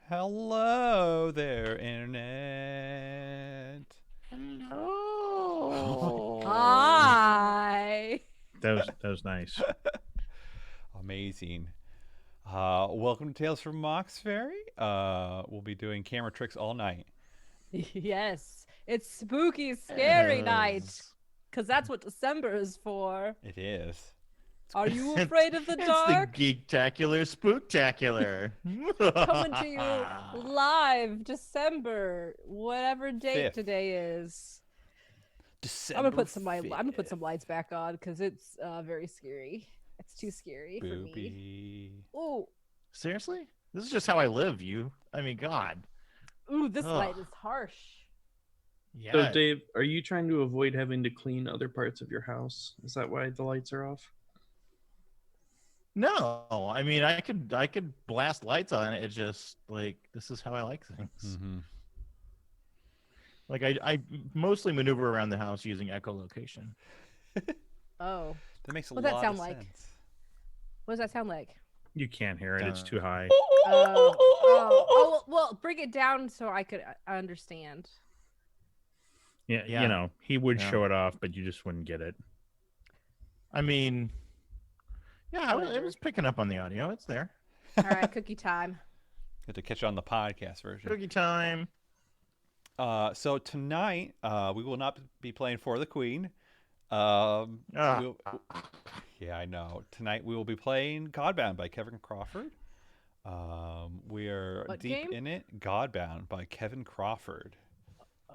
Hello there, Internet. Hello. Hi. That was nice. Amazing. Welcome to Tales from Mauxferry. We'll be doing camera tricks all night. Yes, it's spooky, scary night. Yes. Because that's what December is for. It is. Are you afraid of the It's the dark? Geektacular Spooktacular. Coming to you live December, whatever date Fifth. today is. December I'm gonna put some 5th. I'm gonna put some lights back on because it's very scary. It's too scary for me. Booby. Ooh, Seriously? This is just how I live, God. ooh, this Ugh. light is harsh. Yeah. So, Dave, are you trying to avoid having to clean other parts of your house? Is that why the lights are off? No, I mean I could blast lights on it. It's just like this is how I like things. Mm-hmm. Like I mostly maneuver around the house using echolocation. Oh, That makes a What's that lot sound of like? sense. what does that sound like? You can't hear it; it's too high. Well, bring it down so I could understand. Yeah, Yeah. He would Yeah. show it off, but you just wouldn't get it. I mean, yeah, it Whatever. was picking up on the audio. It's there. All right, cookie time. Good to catch you on the podcast version. Cookie time. So tonight, we will not be playing For the Queen. Ah. Yeah, I know. Tonight we will be playing Godbound by Kevin Crawford. We are What deep game? in it. Godbound by Kevin Crawford.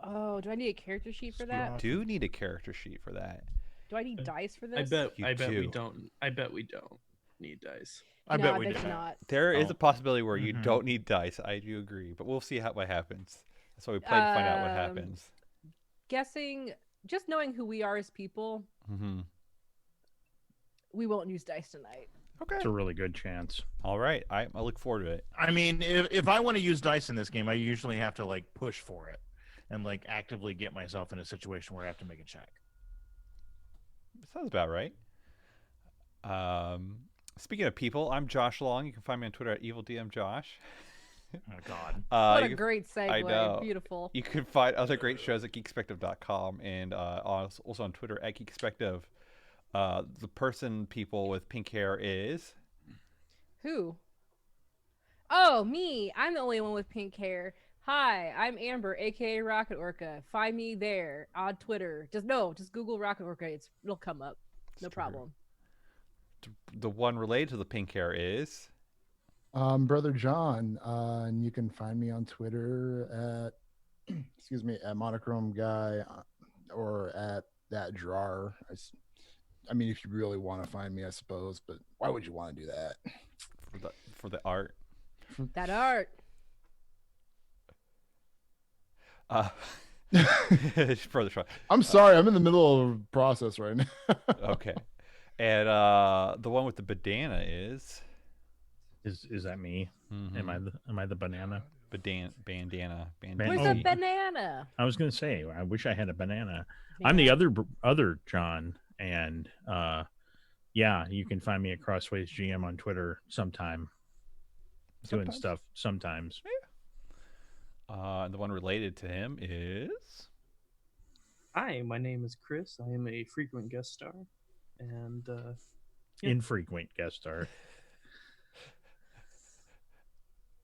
Oh, do I need a character sheet for that? Do need a character sheet for that. Do I need dice for this? I bet You we do. don't. I bet we don't need dice. I no, bet I we bet did. you not. There is Oh. a possibility where you Mhm. don't need dice. I do agree, but we'll see what happens. That's why we play to find out what Um, happens. Guessing, just knowing who we are as people, Mm-hmm. we won't use dice tonight. Okay. It's a really good chance. All right. I look forward to it. I mean, if I want to use dice in this game, I usually have to like push for it and like actively get myself in a situation where I have to make a check. Sounds about right. Speaking of people, I'm Josh Long. You can find me on Twitter at EvilDMJosh. Oh God. What You a can- great I segue. know. Beautiful. You can find other great shows at Geekspective.com and also on Twitter at Geekspective. The people with pink hair is. Who? Oh, me. I'm the only one with pink hair. Hi, I'm Amber, aka Rocket Orca. Find me there on Twitter. Just Google Rocket Orca. It'll come up. No true. problem. The one related to the pink hair is. Brother John, and you can find me on Twitter at, at Monochrome Guy or at that drawer. I mean, if you really want to find me, I suppose, but why would you want to do that? For the art. That art. Further try. I'm sorry, I'm in the middle of a process right now. Okay. And the one with the bandana is. Is that me? Mhm. Am I the banana? Bandana. Where's Oh. the banana? I was gonna say I wish I had a banana. I'm the other John, and yeah, you can find me at Crossways GM on Twitter sometime. Doing Sometimes. stuff sometimes. The one related to him is. Hi, my name is Chris. I am a frequent guest star, and Yeah. Infrequent guest star.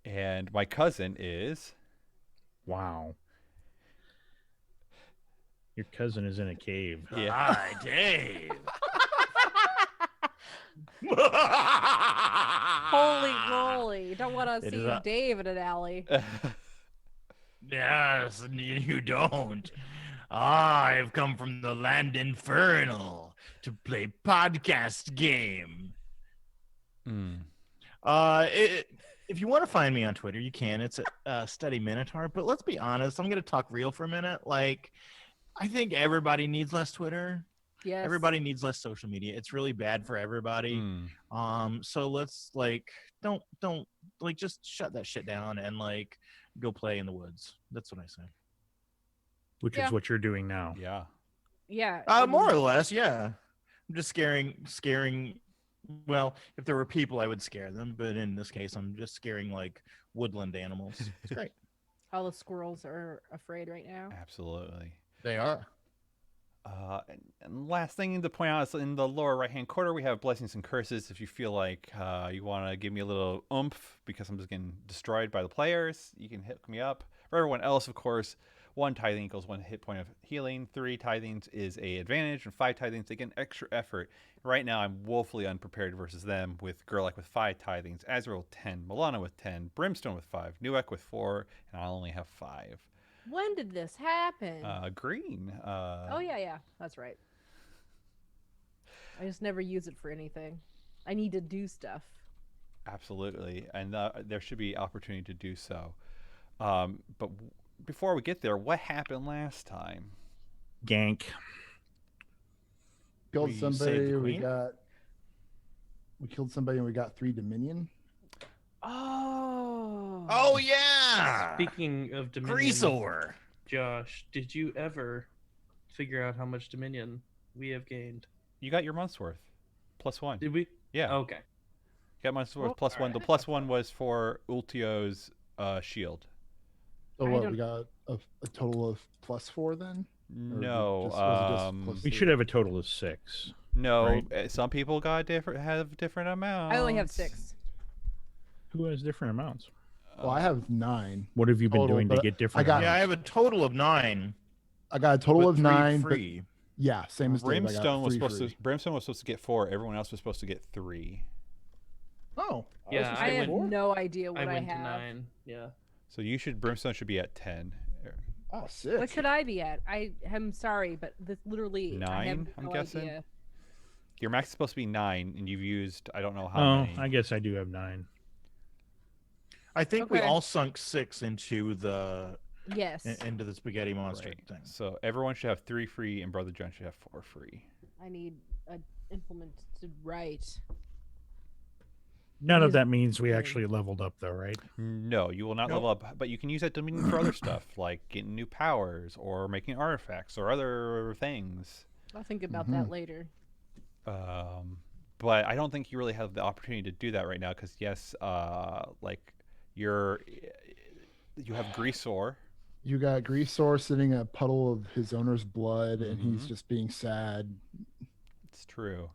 And my cousin is. Wow. Your cousin is in a cave. Yeah. Hi, Dave. Holy moly. Don't want to It see is a- Dave in an alley. Yes, you don't. I've come from the land infernal to play podcast game. Mm. If you want to find me on Twitter, you can. It's a Steady Minotaur. But let's be honest, I'm going to talk real for a minute. Like, I think everybody needs less Twitter. Yes. Everybody needs less social media. It's really bad for everybody. Mm. So let's don't just shut that shit down and like go play in the woods. That's what I say. Which Yeah. is what you're doing now. Yeah. Yeah. More or less, yeah. I'm just scaring. Well, if there were people, I would scare them. But in this case, I'm just scaring like woodland animals. It's great. All the squirrels are afraid right now. Absolutely. They are. And last thing to point out is in the lower right-hand corner, we have blessings and curses. If you feel like you want to give me a little oomph because I'm just getting destroyed by the players, you can hit me up. For everyone else, of course, 1 tithing equals 1 hit point of healing. 3 tithings is a advantage, and 5 tithings they get an extra effort. Right now, I'm woefully unprepared versus them with Gerlach with 5 tithings, Azrael 10, Milana with 10, Brimstone with 5, Newek with 4, and I only have 5. When did this happen? Green. Oh yeah, that's right. I just never use it for anything. I need to do stuff. Absolutely, and there should be opportunity to do so. But before we get there, what happened last time? Gank. Killed We saved the somebody. queen? We killed somebody and we got 3 Dominion. Oh. Oh yeah. Speaking of Dominion, Greaseor. Josh, did you ever figure out how much Dominion we have gained? You got your month's worth, +1. Did we? Yeah, Okay. got month's worth Well, +1. alright. The +1 was for Ultio's shield. So I what? don't- We got a total of +4 then? No, was it just plus We should have a total of 6. no. right. Some people got have different amounts. I only have 6. Who has different amounts? Well, I have 9. What have you been Total, doing to but get different? I got- Yeah, I amounts? have a total of 9. I got a total but of 3 9. free. But yeah, same as Dave. I got Brimstone was 3 supposed free. to. Brimstone was supposed to get 4. Everyone else was supposed to get 3. Oh, Yeah, I have 4? no idea what I I, went have. to 9. Yeah. So Brimstone should be at 10. Oh, sick. What should I be at? I am sorry, but this literally I have 9, I'm no guessing? idea. Your max is supposed to be 9, and you've used I don't know how Oh, many. I guess I do have 9. I think we Okay. all sunk 6 into the Yes. into the spaghetti monster Right. thing. So everyone should have 3 free, and Brother John should have 4 free. I need a implemented right. None of Use- that means we actually leveled up, though, right? No, you will not Nope. level up, but you can use that Dominion for other stuff, like getting new powers or making artifacts or other things. I'll think about that later. But I don't think you really have the opportunity to do that right now because yes, like you have Greaseor. You got Greaseor sitting in a puddle of his owner's blood, and he's Mhm. just being sad. It's true.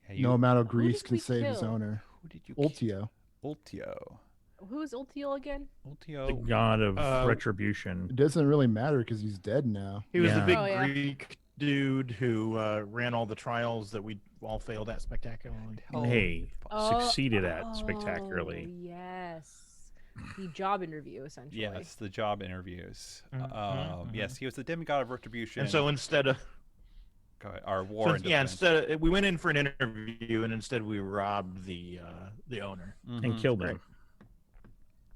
Yeah, No amount of Who grease did can we save his kill? owner. Who did you? Ultio. Ultio. Who is Ultio again? The Ultio. god of Uh, retribution. It doesn't really matter because he's dead now. He was Yeah. the big Oh, yeah. Greek dude who ran all the trials that we all failed at spectacularly. Hey, Oh, succeeded at spectacularly. Oh, yes. The job interview, essentially. Yes, the job interviews. Mhm, Yes, he was the demigod of retribution. And so instead of Go ahead, our war. and defense. instead of, we went in for an interview and instead we robbed the owner. And Mhm. killed him.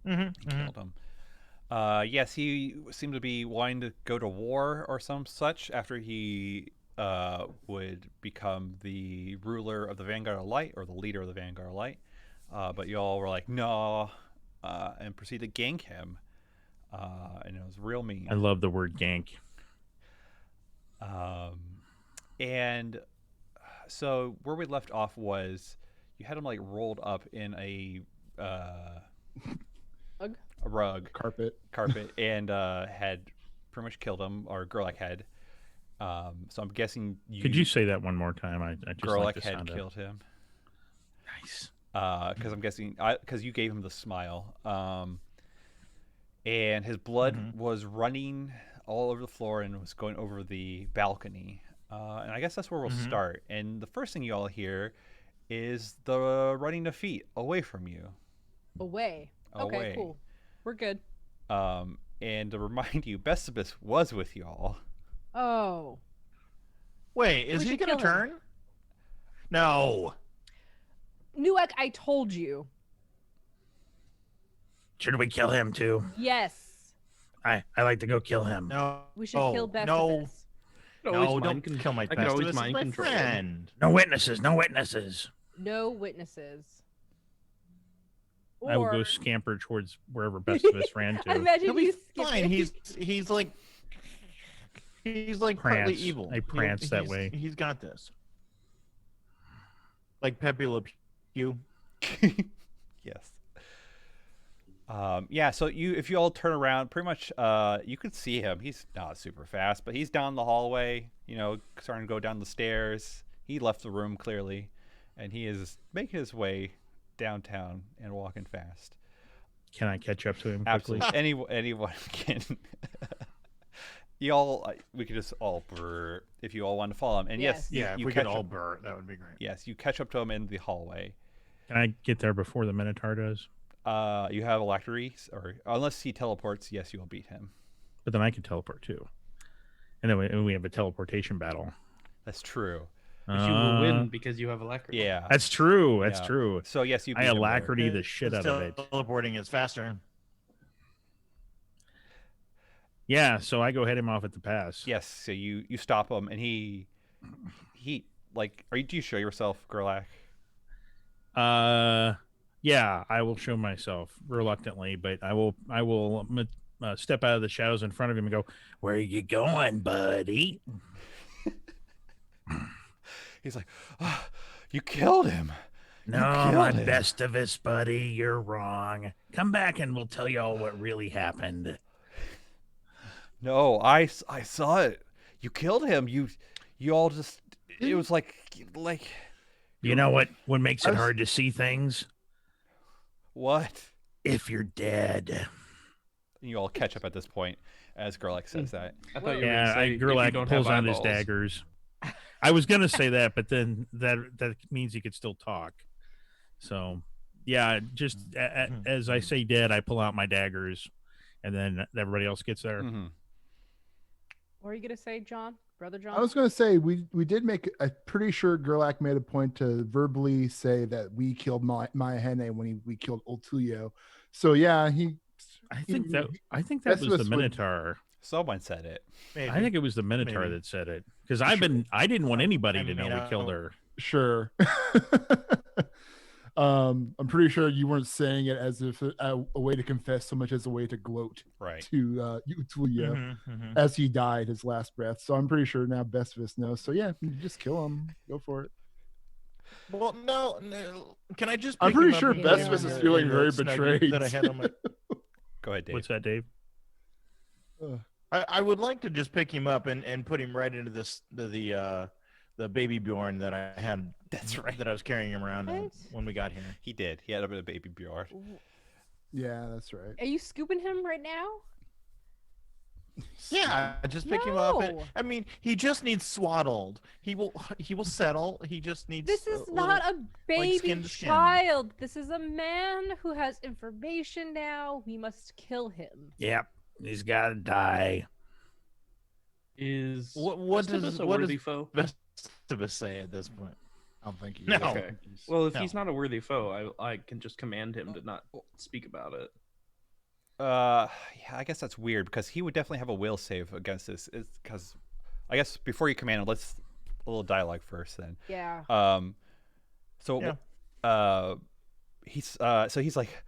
Killed him. Yes, he seemed to be wanting to go to war or some such after he would become the ruler of the Vanguard of Light or the leader of the Vanguard of Light. But y'all were like, no, and proceeded to gank him. And it was real mean. I love the word gank. And so where we left off was you had him like rolled up in a Ugh. a rug Carpet. and had pretty much killed him, or Gerlach had. So I'm guessing Could you say that one more time? I just like Gerlach the had sound of killed him. Nice. Because I'm guessing because you gave him the smile, and his blood was running all over the floor and was going over the balcony. And I guess that's where we'll start. And the first thing you all hear is the running of feet away from you. Away. Away. Okay, cool. We're good. And to remind you, Besibus was with y'all. Oh. Wait, is We he should gonna kill him. turn? No. Newek, I told you. Should we kill him too? Yes. I like to go kill him. No. We should kill Besibus. No. No, mind don't con- kill my I could always Festivus. mind My control him. friend. No witnesses. No witnesses. No witnesses. I will go Or- scamper towards wherever Bestivus ran to. Imagine He'll be you skip fine. it. He's like partly Prance. evil. I prance that he's- way. He's got this. Like Pepe Le Pew. Yes. Yeah, so if you all turn around, pretty much you could see him. He's not super fast, but he's down the hallway, starting to go down the stairs. He left the room clearly, and he is making his way downtown and walking fast. Can I catch up to him quickly? Absolutely. Anyone can. We could just all brr if you all want to follow him. And yes, Yeah, if you we catch could all up, burr, that would be great. yes, you catch up to him in the hallway. Can I get there before the Minotaur does? You have alacrity, or unless he teleports, yes, you will beat him. But then I can teleport too. And then we have a teleportation battle. That's true. But you will win because you have alacrity. Yeah, That's true. That's Yeah. true. So yes, you beat I him there. alacrity the shit out of it. Teleporting is faster. Yeah, so I go head him off at the pass. Yes, so you stop him, and he like, do you show yourself, Gerlach? Yeah, I will show myself reluctantly, but I will step out of the shadows in front of him and go, "Where are you going, buddy?" He's like, oh, you killed him. No, killed I'm him." best of us, buddy. You're wrong. Come back and we'll tell you all what really happened. No, I saw it. You killed him. You all just, it was like You know what makes I it was- hard to see things? what? If you're dead. And you all catch up at this point as Gerlach says that. I thought you were Yeah, gonna say, if you Gerlach don't pulls have out his eyeballs. daggers. I was gonna say that, but then that means he could still talk. So, yeah, just as I say dead, I pull out my daggers, and then everybody else gets there. Mhm. What are you gonna say, John? Brother John? I was going to say we did make. I'm pretty sure Gerlach made a point to verbally say that we killed Maya Hene when we killed Ultulio. So yeah, I think that That's was the what's- Minotaur. Someone said it. Maybe. I think it was the Minotaur Maybe. that said it because I didn't want anybody I to know mean, we killed her. Sure. I'm pretty sure you weren't saying it as if a way to confess so much as a way to gloat Right. to Ultulio Mhm, mhm. as he died his last breath. So I'm pretty sure now best of us knows. So yeah, just kill him. Go for it. Well, no. Can I just? I'm pick pretty him sure up in Besvis the- is in feeling the very snuggie betrayed. That I had on my. Go ahead, Dave. What's that, Dave? I would like to just pick him up and put him right into the baby Bjorn that I had. That's right. That I was carrying him around What? when we got here. He did. He had a bit of baby Bjorn. Yeah, that's right. Are you scooping him right now? Yeah, just pick him up. No. I mean, he just needs swaddled. He will settle. He just needs. This is a not little- a baby skin to skin. child. This is a man who has information now. We must kill him. Yep, he's got to die. Is What Festivus does a what worthy does foe? Festivus say at this point? I don't think he No. is. Okay. Well, if No. he's not a worthy foe, I can just command him to not speak about it. Yeah, I guess that's weird because he would definitely have a will save against this. It's because I guess before you command him, let's a little dialogue first then. Yeah. So Yeah. he's like,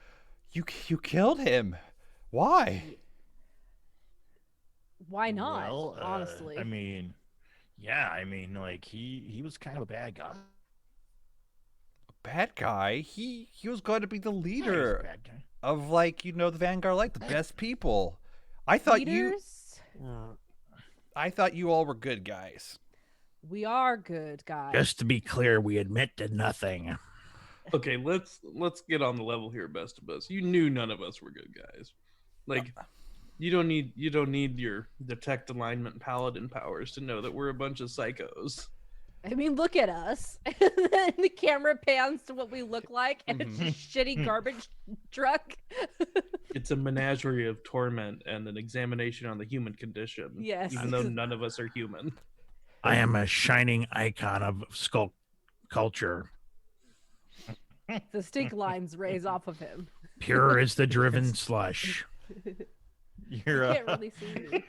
you killed him. Why? Why not? Well, honestly. I mean, yeah. I mean, like he was kind of a bad guy. Bad guy. He was going to be the Yeah, he was a leader bad guy. of the Vanguard, like the best people. I thought Leaders, you all were good guys. we are good guys. Just to be clear, we admit to nothing. Okay, let's get on the level here, best of us. You knew none of us were good guys. Like, you don't need your detect alignment paladin powers to know that we're a bunch of psychos. I mean, look at us. And then the camera pans to what we look like, and it's Mhm. a shitty garbage truck. It's a menagerie of torment and an examination on the human condition. Yes. Even though none of us are human. I am a shining icon of skull culture, The stink lines raise off of him. pure as the driven slush. You're Can't really see me.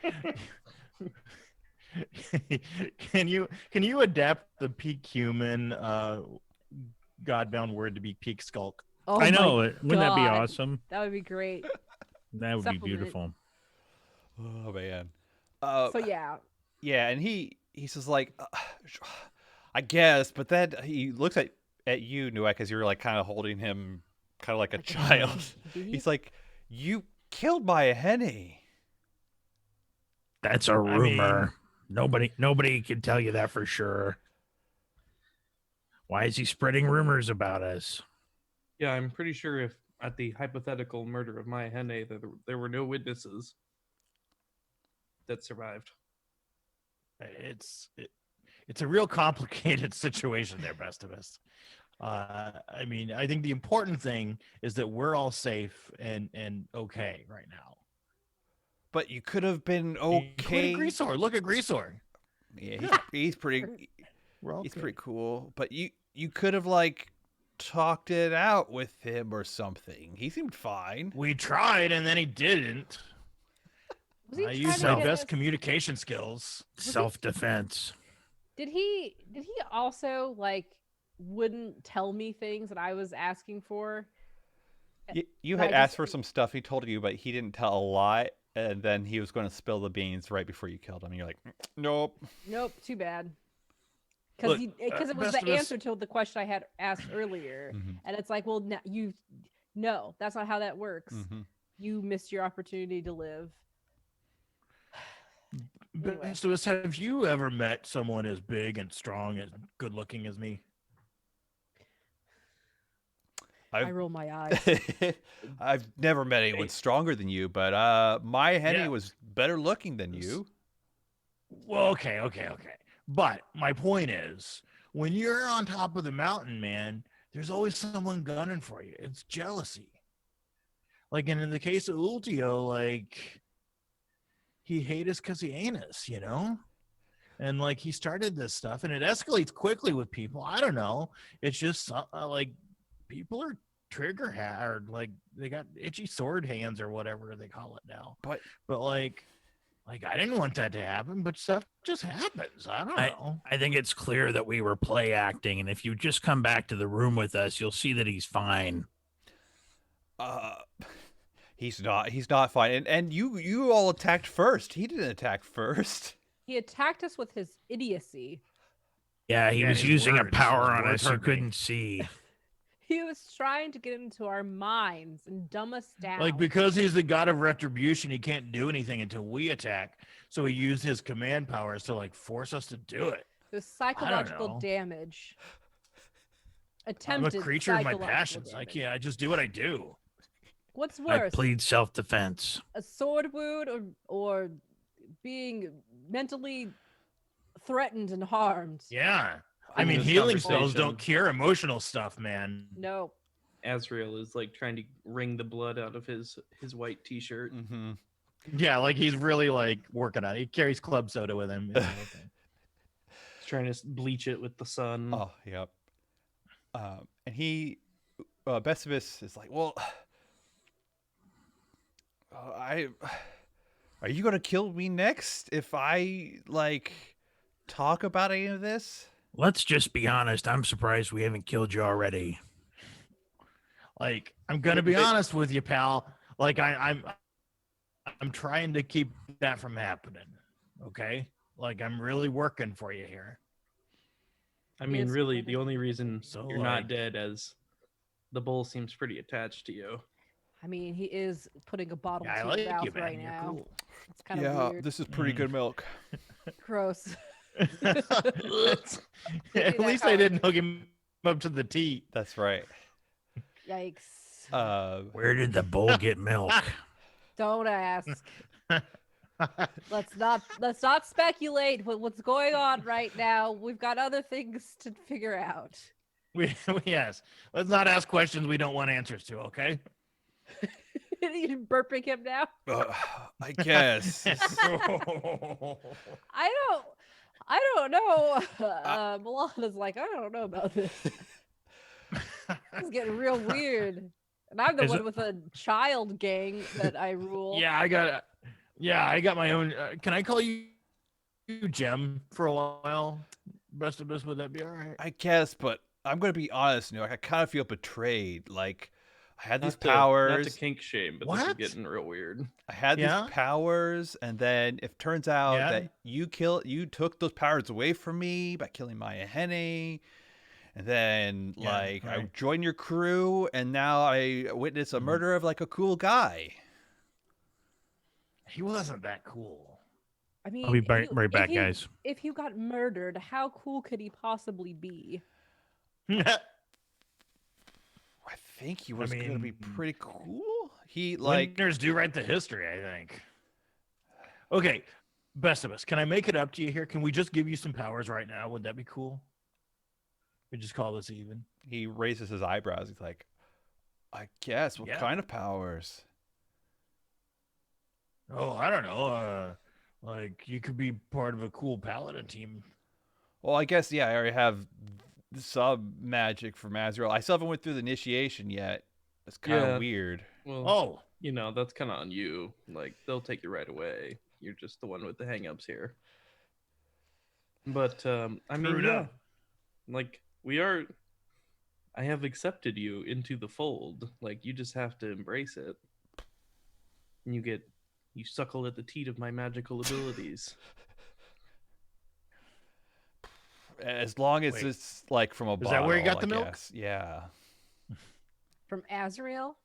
can you adapt the peak human Godbound word to be peak skulk? Oh I my know. Wouldn't that be God. awesome? That would be great. That would be Supplement. beautiful. Oh man. So yeah, Yeah, and he says like, I guess, but then he looks at you, Nuek, as you're like kind of holding him, kind of like a child. baby. He's like, You killed my Henny. That's a I rumor. mean- Nobody can tell you that for sure. Why is he spreading rumors about us? Yeah, I'm pretty sure if at the hypothetical murder of Maya Henne, there were no witnesses that survived. It's a real complicated situation there, best of us. I mean, I think the important thing is that we're all safe and okay right now. But you could have been okay. Including Greaseor. Look at Greaseor. Yeah, he's pretty. We're all He's good. pretty cool. But you could have like talked it out with him or something. He seemed fine. We tried, and then he didn't. Was he I trying used to my get best us- communication skills. Self-defense. Did he also like wouldn't tell me things that I was asking for? You I had asked just- for some stuff he told you, but he didn't tell a lot. And then he was going to spill the beans right before you killed him. And you're like, nope. Nope, too bad. Look, Because it was best the of us- answer to the question I had asked earlier, Mhm. and it's like, well, no, that's not how that works. Mhm. You missed your opportunity to live. Anyway. Best of us, have you ever met someone as big and strong and good looking as me? I roll my eyes. I've never met anyone stronger than you, but my Henny Yeah. was better looking than you. Well, okay. But my point is, when you're on top of the mountain, man, there's always someone gunning for you. It's jealousy. Like, and in the case of Ultio, like, he hate us because he ain't us, you know? And like, he started this stuff, and it escalates quickly with people. I don't know. It's just like people are trigger or like they got itchy sword hands or whatever they call it now. But Like I didn't want that to happen, but stuff just happens. I don't know. I think it's clear that we were play acting, and if you just come back to the room with us, you'll see that he's fine. he's not fine. And you all attacked first. He didn't attack first. He attacked us with his idiocy. Yeah, he Yeah, was his using a words- power his on words us you hurt me. couldn't see. He was trying to get into our minds and dumb us down. Like, because he's the god of retribution, he can't do anything until we attack. So he used his command powers to like force us to do it. the psychological know. damage. I'm Attempted a creature of my psychological passions. damage. I just do what I do. What's I worse, plead self-defense. a sword wound or being mentally threatened and harmed? Yeah. I In mean, this healing spells conversation, don't cure emotional stuff, man. No. Azrael is like trying to wring the blood out of his white t-shirt. Mm-hmm. Yeah, like he's really like working on it. He carries club soda with him. He's trying to bleach it with the sun. Oh, yep. And he, Besibus is like, well, are you gonna kill me next if I like talk about any of this? Let's just be honest. I'm surprised we haven't killed you already. Like, I'm gonna be honest with you, pal. Like, I'm trying to keep that from happening. Okay, like I'm really working for you here. I mean, It's really, kinda the only reason So, you're like- not dead as the bull seems pretty attached to you. I mean, he is putting a bottle Yeah, I to like your mouth you, man. right You're now. cool. It's kind of Yeah, weird. this is pretty good milk. Gross. At least I didn't hook him up to the teat. That's right. Yikes. Where did the bull get milk? Don't ask. Let's not speculate with what's going on right now. We've got other things to figure out. Yes. Let's not ask questions we don't want answers to, okay? You burping him now? I guess. I don't know. Milana's like, I don't know about this. It's getting real weird. And I'm the Is one it- with a child gang that I rule. Yeah, I got my own. Can I call you Gem for a while? Best of us, would that be all right? I guess, but I'm gonna be honest. You know, I kind of feel betrayed. Like I had these Not powers. to kink shame, but this is What? getting real weird. I had Yeah? these powers, and then it turns out Yeah? that you took those powers away from me by killing Maya Henne, And then, Yeah, like, I right. join your crew, and now I witness a murder of, like, a cool guy. He wasn't that cool. I mean, I'll be if you- right if back, he- guys. If you got murdered, how cool could he possibly be? I think he was going to be mean, pretty cool. He, like... Winners do write the history, I think. Okay, best of us. Can I make it up to you here? Can we just give you some powers right now? Would that be cool? We just call this even. He raises his eyebrows. He's like, I guess. What Yeah. kind of powers? Oh, I don't know. Like you could be part of a cool paladin team. Well, I guess, yeah, I already have sub magic from Azrael. I still haven't went through the initiation yet. It's kind of Yeah. weird. Well, Oh, you know, that's kind of on you. Like, they'll take you right away. You're just the one with the hangups here. But, I mean, Screwed yeah. up. Like, I have accepted you into the fold. Like, you just have to embrace it. And you suckle at the teat of my magical abilities. As long as Wait. it's, like, from a Is bottle, that where you got I the milk? guess. Yeah. From Azrael?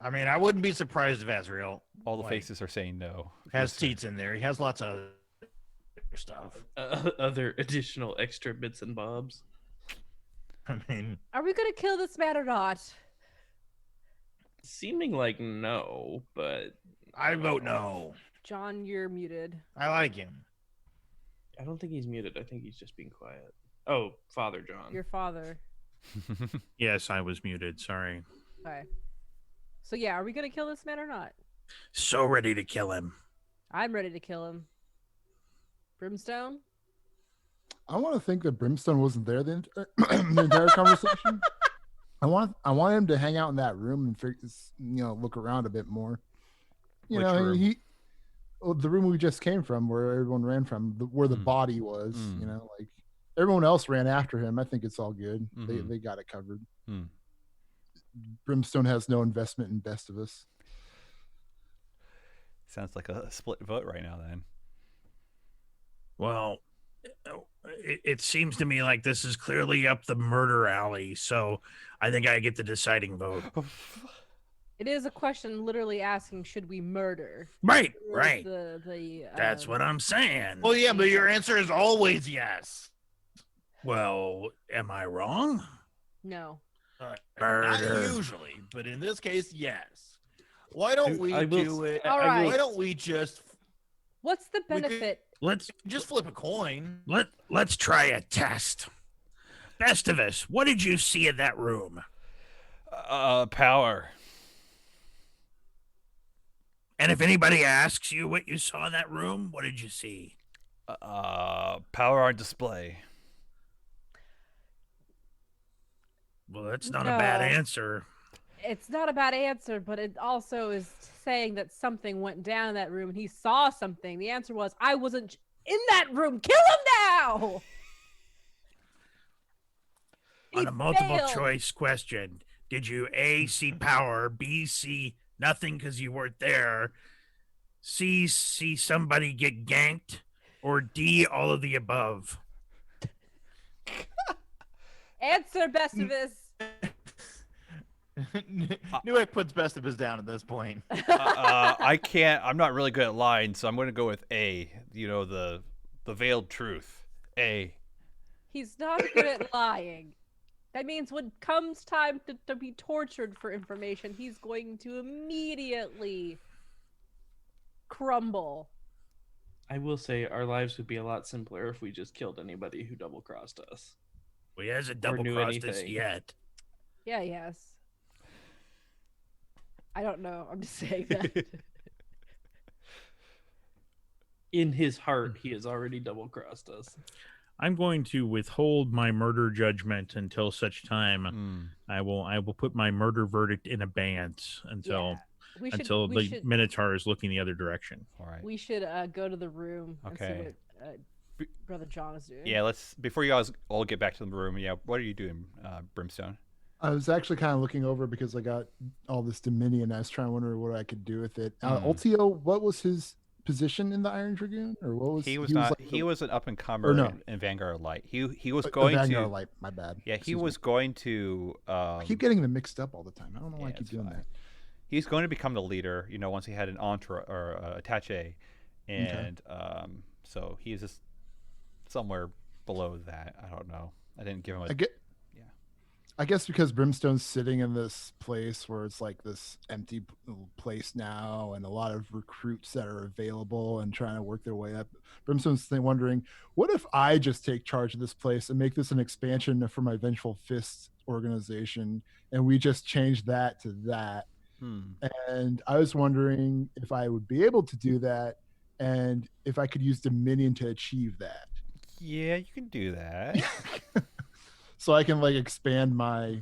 I mean, I wouldn't be surprised if Azrael All the like, faces are saying no. has teats in there. He has lots of stuff. Other additional extra bits and bobs. I mean, Are we gonna kill this man or not? Seeming like no, but I vote no. John, you're muted. I like him. I don't think he's muted. I think he's just being quiet. Oh, Father John. Your father. Yes, I was muted. Sorry. Okay. So yeah, are we gonna kill this man or not? So ready to kill him. I'm ready to kill him. Brimstone? I want to think that Brimstone wasn't there the entire conversation. I want him to hang out in that room and look around a bit more. Which room? The room we just came from, where everyone ran from, where the body was. Like everyone else ran after him. I think it's all good. They got it covered. Brimstone has no investment in Best of Us. Sounds like a split vote right now, then. Well, it seems to me like this is clearly up the murder alley, so I think I get the deciding vote. It is a question literally asking, should we murder? Right, Or right. That's what I'm saying. Well, yeah, but your answer is always yes. Well, am I wrong? No. Not Murder. usually, but in this case, yes. Why don't we I will do s- it? All right. Why don't we just What's the We could- benefit? Let's flip a coin? let's try a test. Best of us, what did you see in that room? Power. And if anybody asks you what you saw in that room, what did you see? Power on display. Well, that's not a bad No. answer. It's not a bad answer, but it also is saying that something went down in that room and he saw something. The answer was, I wasn't in that room. Kill him now! On He a multiple failed. choice question, did you A, see power, B, see nothing because you weren't there, C, see somebody get ganked, or D, all of the above? Answer, best of us. Newick puts Best of Us down at this point. I can't. I'm not really good at lying, so I'm going to go with A. The veiled truth. A. He's not good at lying. That means when comes time to be tortured for information, he's going to immediately crumble. I will say our lives would be a lot simpler if we just killed anybody who double crossed us. Well, he hasn't Or double knew crossed us anything. yet. Yeah, yes. I don't know. I'm just saying that. In his heart, he has already double crossed us. I'm going to withhold my murder judgment until such time. I will put my murder verdict in abeyance until We the Minotaur is looking the other direction. All right. We should go to the room and see Okay. what Brother John is doing. Yeah, before you guys all get back to the room, what are you doing, Brimstone? I was actually kind of looking over because I got all this Dominion. I was trying to wonder what I could do with it. Ultio, what was his position in the Iron Dragoon, or what was He was not. like He was an up and or comer no. in Vanguard Light. He was The going Vanguard to. Light. My bad. Yeah, he Excuse me. was going to. I keep getting them mixed up all the time. I don't know why I Yeah, keep it's doing fine. that. He's going to become the leader. Once he had an entourage or attaché, and so he's just somewhere below that. I don't know. I didn't give him a. I guess because Brimstone's sitting in this place where it's like this empty place now, and a lot of recruits that are available and trying to work their way up. Brimstone's wondering, what if I just take charge of this place and make this an expansion for my Vengeful Fists organization, and we just change that to that? And I was wondering if I would be able to do that, and if I could use Dominion to achieve that. Yeah, you can do that. So I can like expand my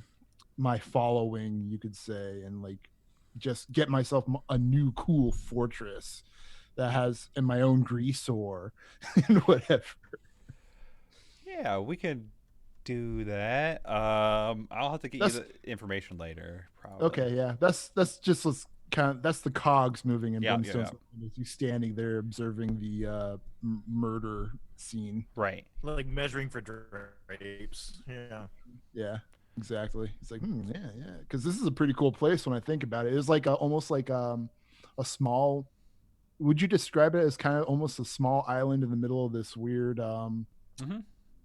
following, you could say, and like just get myself a new cool fortress that has in my own greaseor and whatever. Yeah, we could do that. I'll have to get you the information later. Probably. Okay, yeah, that's just that's the cogs moving in Brimstone's mind as you standing there observing the murder scene. Right. Like measuring for drapes. Yeah, exactly. It's like, yeah, because this is a pretty cool place when I think about it. It was like almost like a small. Would you describe it as kind of almost a small island in the middle of this weird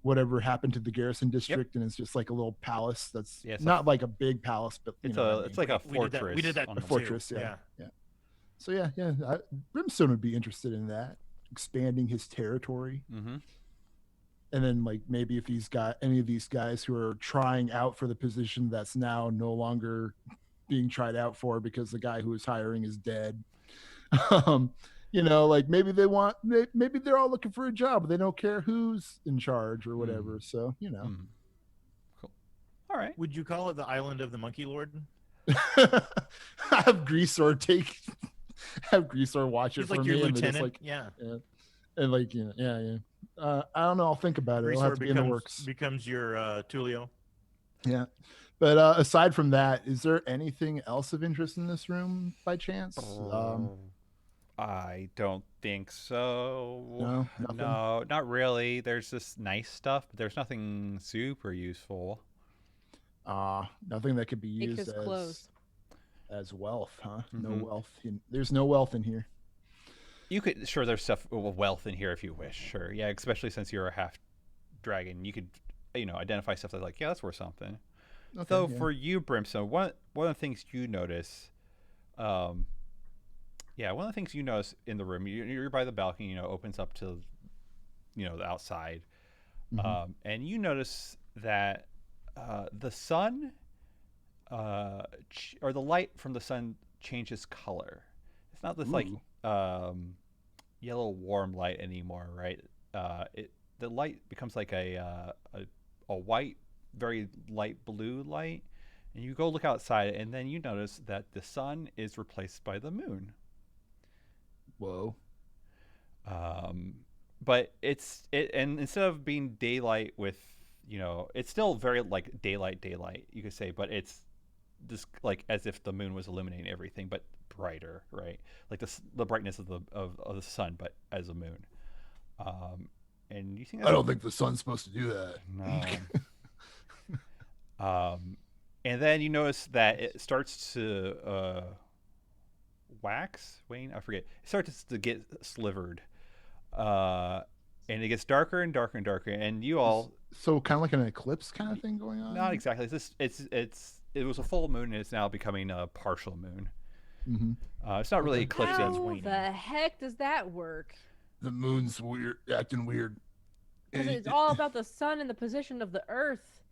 whatever happened to the garrison district, and it's just like a little palace that's not like a big palace, but it's like a fortress. We did that a fortress, yeah. So yeah, Brimstone would be interested in that, expanding his territory. And then like maybe if he's got any of these guys who are trying out for the position that's now no longer being tried out for because the guy who was hiring is dead. Like maybe maybe they're all looking for a job, but they don't care who's in charge or whatever. So, Cool. All right. Would you call it the Island of the Monkey Lord? Have Greaseor watch it He's for like me. your And lieutenant. And like, yeah. I don't know. I'll think about it. It'll have to be in the works. Becomes your Tulio. Yeah. But aside from that, is there anything else of interest in this room by chance? I don't think so. No, nothing? No, not really. There's this nice stuff, but there's nothing super useful. Nothing that could be used as wealth, huh? No wealth. There's no wealth in here. You could there's stuff wealth in here if you wish. Sure, yeah. Especially since you're a half dragon, you could identify stuff that's like that's worth something. Okay, so for you, Brimstone, one of the things you notice, one of the things you notice in the room, you're by the balcony, opens up to, the outside, and you notice that the sun, or the light from the sun changes color. It's not this like yellow warm light anymore, right? The light becomes like a white, very light blue light, and you go look outside, and then you notice that the sun is replaced by the moon. Whoa. But and instead of being daylight with, it's still very like daylight, you could say, but it's just like as if the moon was illuminating everything, but brighter, right? Like the brightness of the sun, but as a moon. And you think I don't think the sun's supposed to do that. No. And then you notice that it starts to wane. I forget. It starts to get slivered, and it gets darker and darker and darker. And you all so kind of like an eclipse kind of thing going on. Not exactly. It was a full moon, and it's now becoming a partial moon. It's not really eclipsing. How the heck does that work? The moon's weird, acting weird. Because it's all about the sun and the position of the earth.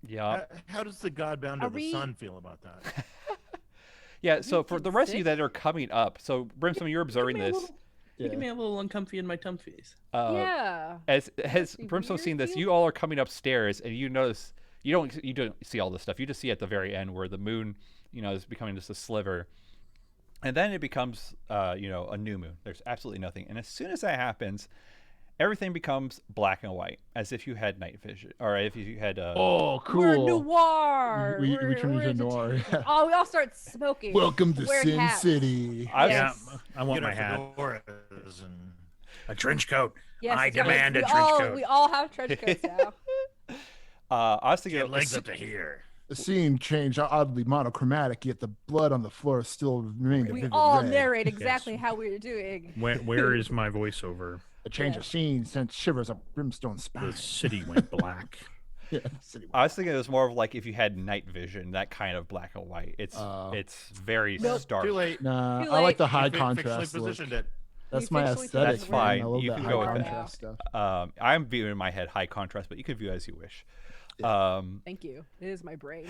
Yeah. How does the Godbound of the sun feel about that? Yeah, so for the rest of you that are coming up, so Brimstone, you're observing this. You can be a little uncomfy in my tumfies. As Brimstone's seeing this, you all are coming upstairs, and you notice you don't see all this stuff. You just see at the very end where the moon, is becoming just a sliver, and then it becomes, a new moon. There's absolutely nothing, and as soon as that happens, everything becomes black and white, as if you had night vision, or if you had. Oh, cool. We're noir. We we're, turn we're into noir. entertainment. Oh, we all start smoking. Welcome to wearing Sin hats. City. I was- Yes. Yeah, I want Get my our hat. fedoras and A trench coat. Yes, I yes, demand a we trench all, coat. We all have trench coats now. I was thinking. get legs up to here. The scene changed oddly monochromatic, yet the blood on the floor still remained a We vivid all red. narrate exactly how we were doing. Where is my voiceover? A change of scene sent shivers up Brimstone's spine. The city went black. Yeah, the city I was thinking it was more of like if you had night vision, that kind of black and white. It's very Nope. stark. Too late. Nah, Too I like late. the high You contrast fictionally look. positioned it. That's We my fictionally aesthetic. That's man. fine. I love You that can high go with that. contrast stuff. I'm viewing in my head high contrast, but you could view as you wish. Thank you. It is my brain.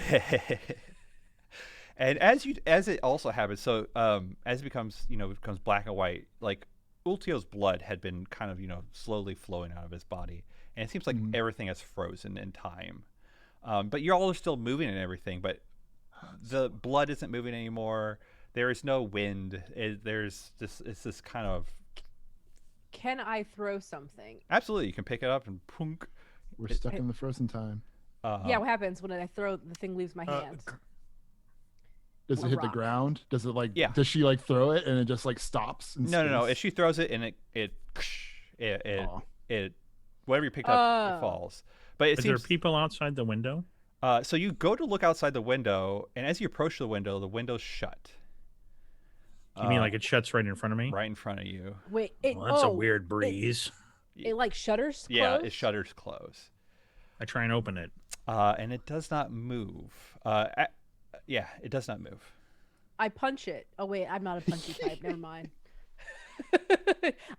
And as it also happens, so as it becomes becomes black and white, like Ultio's blood had been kind of slowly flowing out of his body, and it seems like everything has frozen in time. But you're all still moving and everything, but the blood isn't moving anymore. There is no wind. It's this kind of. Can I throw something? Absolutely, you can pick it up and punk. We're stuck in the frozen time. Yeah, what happens when I throw the thing leaves my hands? Does it A hit the rock. ground? Does it like? Yeah. Does she like throw it and it just like stops? In No. space? If she throws it and Aw. it whatever you picked up, it falls. But it Is there seems people outside the window? so you go to look outside the window, and as you approach the window's shut. You mean like it shuts right in front of me? right in front of you? Wait, Well, that's a weird breeze. It like shutters. Yeah, closed? it shutters close, I try and open it. and it does not move. Yeah, it does not move. I punch it. Oh wait, I'm not a punchy type. Never mind.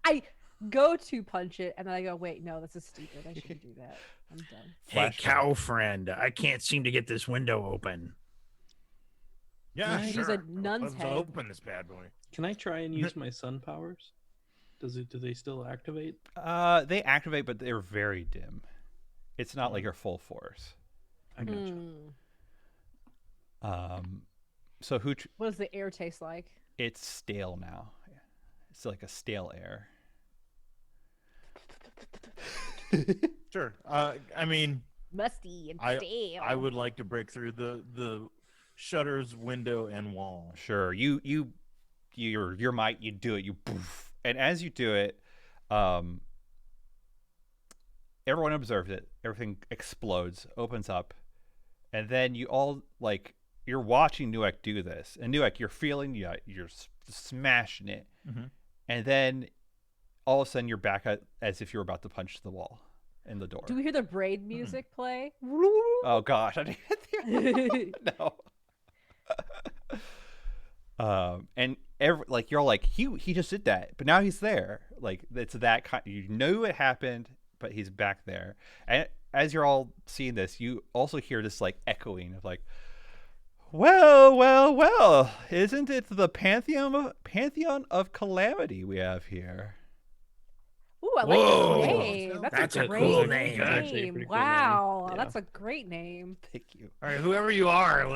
I go to punch it, and then I go, wait, no, this is stupid. I shouldn't do that. I'm done. Hey, Flashback. cow friend, I can't seem to get this window open. Yeah, Use sure. a nun's Let's head. open this bad boy. Can I try and use my sun powers? Do they still activate? They activate, but they're very dim. It's not like your full force. I gotcha. So What does the air taste like? it's stale now. It's like a stale air. Sure. I mean, Musty and I- stale. I would like to break through the shutters, window, and wall. Sure, your might, you do it, you poof. And as you do it, everyone observes it. Everything explodes, opens up, and then you all you're watching Nuek do this, and Nuek, you're feeling you're smashing it, and then all of a sudden you're back as if you were about to punch the wall in the door. Do we hear the braid music play? Oh gosh, I didn't no. And you're all like he just did that, but now he's there. Like it's that kind. You knew it happened, but he's back there. And as you're all seeing this, you also hear this echoing of well, isn't it the pantheon of calamity we have here? Ooh, I like Whoa. the name. That's a a great cool name. name. Actually a pretty cool Wow, name. Yeah. that's a great name. Thank you. All right, whoever you are,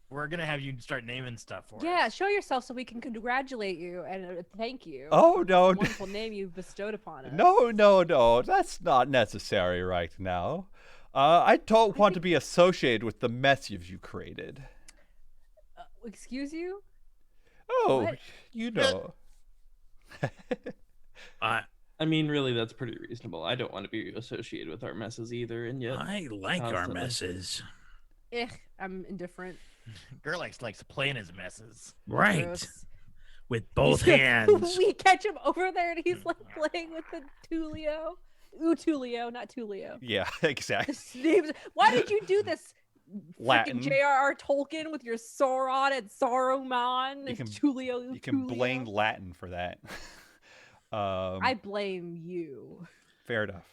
we're gonna have you start naming stuff for Yeah, us. show yourself so we can congratulate you and thank you. Oh for no, the wonderful name you've bestowed upon us. no, that's not necessary right now. I don't want to be associated with the mess you created. Excuse you? Oh, What? you know. I mean, really, that's pretty reasonable. I don't want to be associated with our messes either, and yet I like our Constantly. messes. I'm indifferent. Girl likes playing his messes. Right. Gross. With both hands. We catch him over there and he's playing with the Tulio. Tulio, not Tulio. Yeah, exactly. His name's- Why did you do this? Latin. Freaking J.R.R. Tolkien with your Sauron and Saruman. You can- Tulio. You can Tulio. blame Latin for that. I blame you. Fair enough.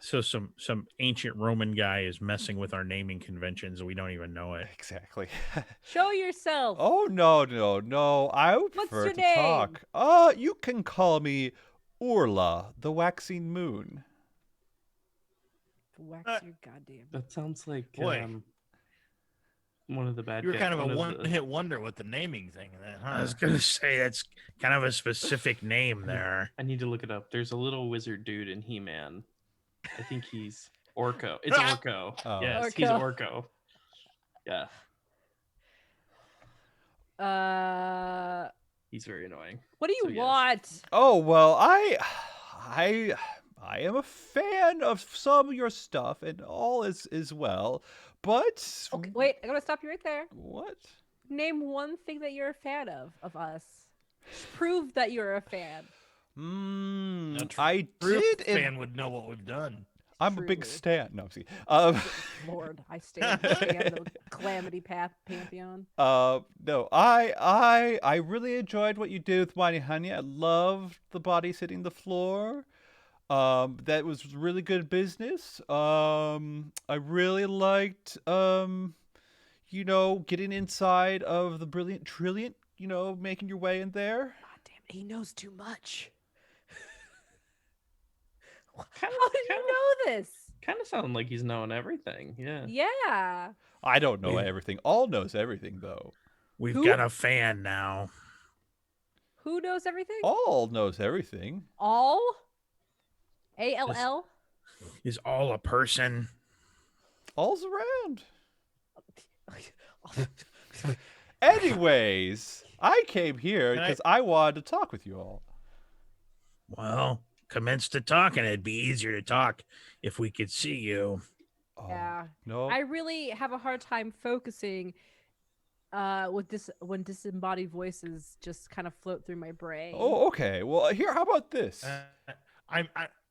So some ancient Roman guy is messing with our naming conventions and we don't even know it. Exactly. Show yourself. Oh no! I would What's prefer your to name? talk. You can call me Oorla, the waxing moon. Wax your goddamn. that sounds like Boy. one of the bad You were guys. kind of a one one-hit wonder with the naming thing, then, huh? I was gonna say that's kind of a specific name there. I need to look it up. There's a little wizard dude in He-Man. I think he's Orko. It's Orko. Oh. Yes, he's Orko. Orko. Yeah, he's very annoying. What do you So, yes. want? Oh well, I am a fan of some of your stuff, and all is well. But Okay, wait, I'm gonna stop you right there. what? Name one thing that you're a fan of us. Prove that you're a fan. I True did. fan would know what we've done. I'm a big Truly. stan. No, I'm kidding. Lord, I stand the Calamity Path Pantheon. No, I really enjoyed what you did with Mighty Honey. I loved the bodies hitting the floor. That was really good business. I really liked, getting inside of the Brilliant Trilliant, making your way in there. God damn it, he knows too much. Kinda- How did you know this? Kind of sounded like he's knowing everything. Yeah. Yeah. I don't know Yeah. everything. All knows everything, though. We've Who? got a fan now. Who knows everything? All knows everything. All? ALL? Is all a person? All's around. Anyways, I came here Can I- because I wanted to talk with you all. Well, commence to talking. It'd be easier to talk if we could see you. Oh, Yeah. No. I really have a hard time focusing with this when disembodied voices just kind of float through my brain. Oh, okay. Well, here. How about this? I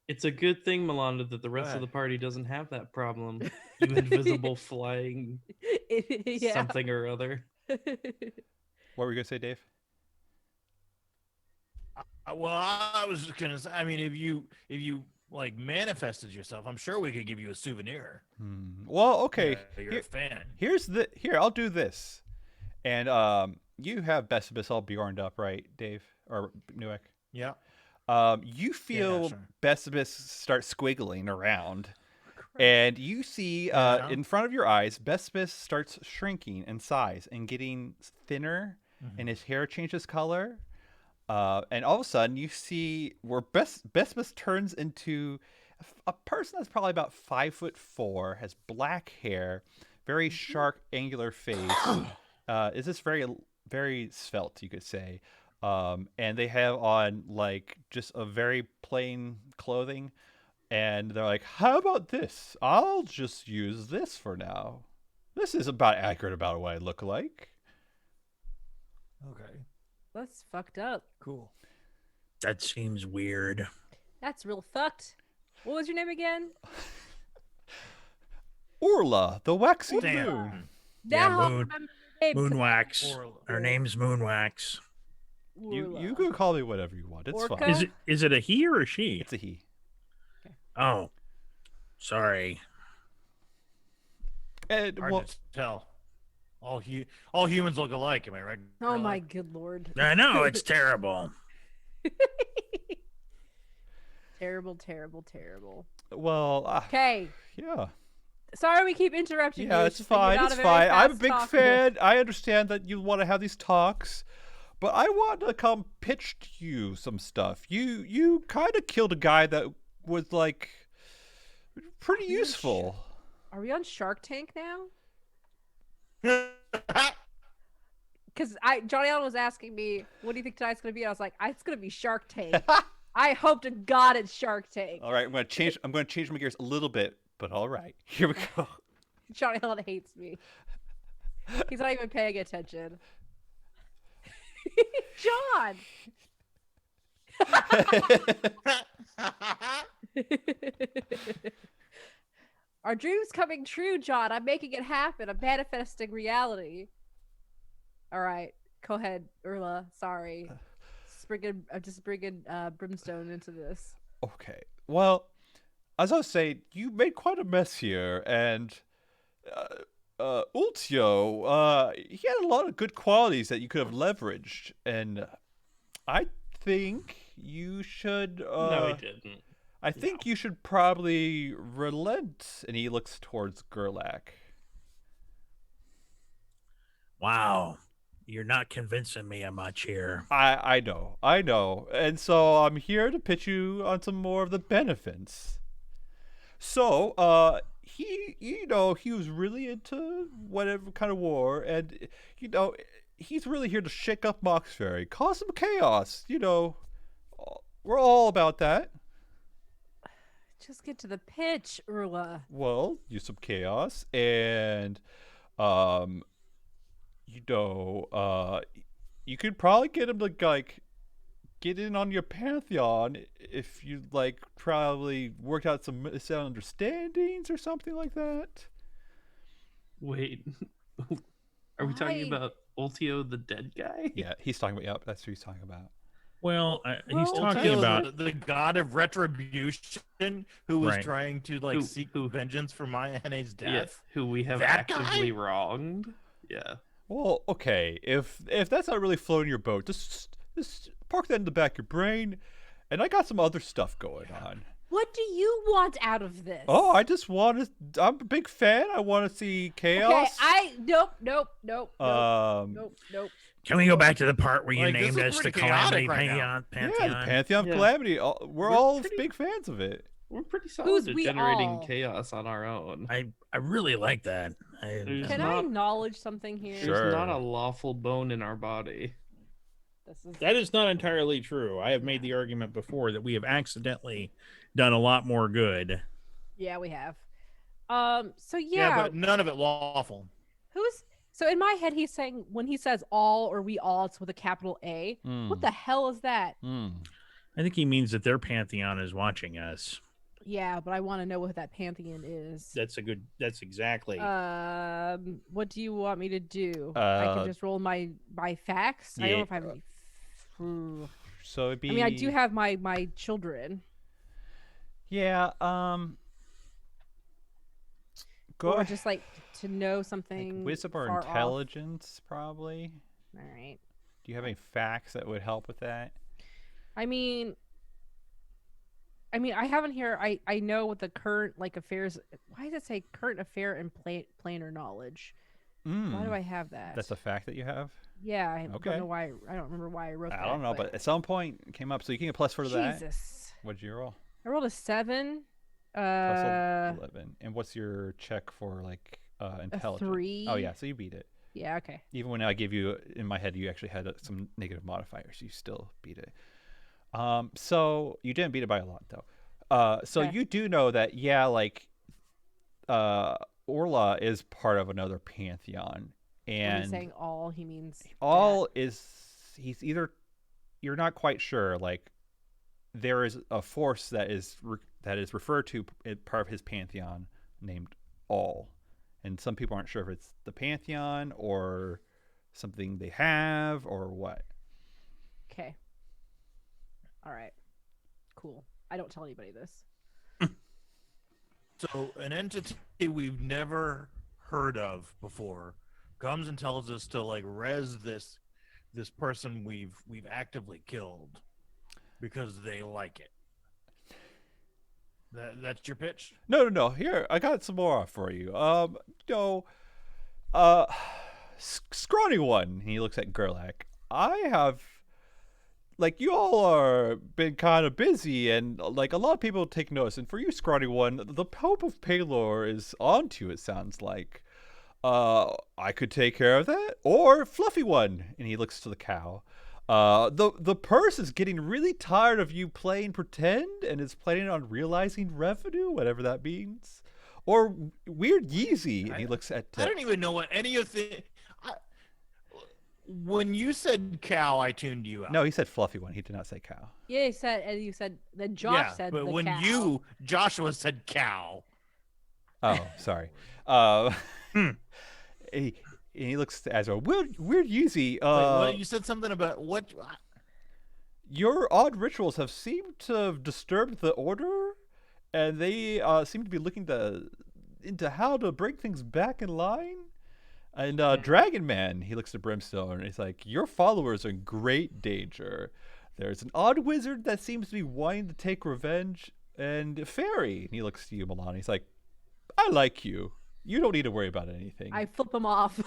It's a good thing, Melanda, that the rest of the party doesn't have that problem. You invisible flying Yeah. something or other. What were you gonna say, Dave? well, I was just gonna say. I mean, if you like manifested yourself, I'm sure we could give you a souvenir. Well, okay. Yeah, you're Here- a fan. Here, I'll do this. And you have Bestibus all Bjorned up, right, Dave or Newick? Yeah. You feel sure. Bestibus start squiggling around, and you see Yeah. in front of your eyes, Bestibus starts shrinking in size and getting thinner, and his hair changes color. And all of a sudden, you see where Bestibus turns into a person that's probably about 5'4", has black hair, very sharp, angular face. Is this very, very svelte, you could say. And they have on like just a very plain clothing, and they're like, "How about this? I'll just use this for now. This is about accurate about what I look like." Okay. That's fucked up. Cool. That seems weird. That's real fucked. What was your name again? Oorla, the waxy Damn. moon. Yeah, Now I Moon- remember your name, 'cause Moonwax. Oorla. Her name's Moonwax. You Oorla. can call me whatever you want. It's Orca? fine. Is it a he or a she? It's a he. Oh, sorry. And Hard well, to tell. All humans look alike. Am I right? Oh Carla? my good lord. I know it's terrible. Terrible, terrible, terrible. well, Okay. yeah. Sorry we keep interrupting you. Yeah, it's just that you're fine. not It's a very fine. I'm a fast big talker. fan. I understand that you want to have these talks, but I want to come pitch to you some stuff. You kind of killed a guy that was like pretty Are you useful. Are we on Shark Tank now? Because Johnny Allen was asking me, what do you think tonight's going to be? I was like, it's going to be Shark Tank. I hope to God it's Shark Tank. All right, I'm going to change my gears a little bit, but all right. Here we go. Johnny Allen hates me. He's not even paying attention. John! Our dream's coming true, John. I'm making it happen. I'm manifesting reality. All right, go ahead, Oorla. Sorry, I'm just bringing Brimstone into this. Okay. Well, as I was saying, you made quite a mess here, and Ultio, he had a lot of good qualities that you could have leveraged, and I think you should. No, he didn't. I think you should probably relent. And he looks towards Gerlach. Wow. You're not convincing me much here. I know. And so I'm here to pitch you on some more of the benefits. So, he was really into whatever kind of war, and, he's really here to shake up Mauxferry, cause some chaos, We're all about that. Just get to the pitch, Oorla. Well, use some chaos, and, um, you could probably get him to, like, get in on your pantheon if you, like, probably worked out some misunderstandings or something like that. Wait, are we talking about Ultio the dead guy? Yeah, he's talking about. Yep, that's who he's talking about. Well, he's Well, talking Ultio, about the god of retribution who was Right. trying to like seek vengeance for Maya Hene's death. Yes, who we have That actively guy? wronged. Yeah. Well, okay, if that's not really floating your boat, just park that in the back of your brain, and I got some other stuff going on. What do you want out of this? Oh, I just want to. I'm a big fan. I want to see Okay, chaos. nope. Can we go back to the part where you Like, this named is us the pretty chaotic Calamity right now. Pantheon? Yeah, the Pantheon of Yeah. Calamity. We're We're all pretty- big fans of it. We're pretty solid Who's at we generating all? chaos on our own. I really like that. There's Can not- I acknowledge something here? Sure. There's not a lawful bone in our body. This is That is not entirely true. I have made the argument before that we have accidentally done a lot more good. yeah, we have. So Yeah, yeah, but none of it lawful. who's so in my head he's saying when he says all or we all, it's with a capital A. What the hell is that? I think he means that their pantheon is watching us. Yeah, but I want to know what that pantheon is. That's exactly. What do you want me to do? I can just roll my facts. I don't know if I have any. So it'd be. I mean, I do have my children. Yeah. Go Or ahead. just like to know Like something. wisdom or far off. intelligence, probably. All right. Do you have any facts that would help with that? I mean, I have in here. I know what the current like affairs. Why does it say current affair and planar knowledge? Why do I have that? That's a fact that you have. Yeah, I Okay. don't know why. I don't remember why I wrote that. I don't know, but at some point it came up, so you can get plus for that. Jesus, What'd you roll? I rolled a 7. Plus 11. And what's your check for like intelligence? 3. Oh yeah, so you beat it. Yeah. Okay. Even when I gave you in my head, you actually had some negative modifiers. You still beat it. So you didn't beat it by a lot though. So Okay. you do know that, yeah, like, Oorla is part of another pantheon, When and he's saying all, he means all is he's either you're not quite sure. Like, there is a force that is referred to part of his pantheon named all, and some people aren't sure if it's the pantheon or something they have or what. Okay. All right. Cool. I don't tell anybody this. So an entity we've never heard of before comes and tells us to like res this person we've actively killed because they like it. That's your pitch? No. Here, I got some more for you. Scrawny one. And he looks at Gerlach. I have, like, you all are been kind of busy, and like a lot of people take notice. And for you, Scrawny one, the Pope of Palor is onto. It sounds like. I could take care of that, or Fluffy one. And he looks to the cow. The purse is getting really tired of you playing pretend and is planning on realizing revenue, whatever that means. Or Weird Yeezy, and he looks at. I don't even know what any of the. When you said cow, I tuned you out. No, he said Fluffy one. He did not say cow. Yeah, he said, and you said, then Josh yeah, said, but the when cow. Joshua said cow. Oh, sorry. He looks to Azrael. Weird Yeezy. Wait, what, you said something about what? Your odd rituals have seemed to have disturbed the order, and they seem to be looking into how to bring things back in line. And Dragon Man, he looks to Brimstone, and he's like, your followers are in great danger. There's an odd wizard that seems to be wanting to take revenge, and Fairy. And he looks to you, Milan. He's like, I like you. You don't need to worry about anything. I flip him off.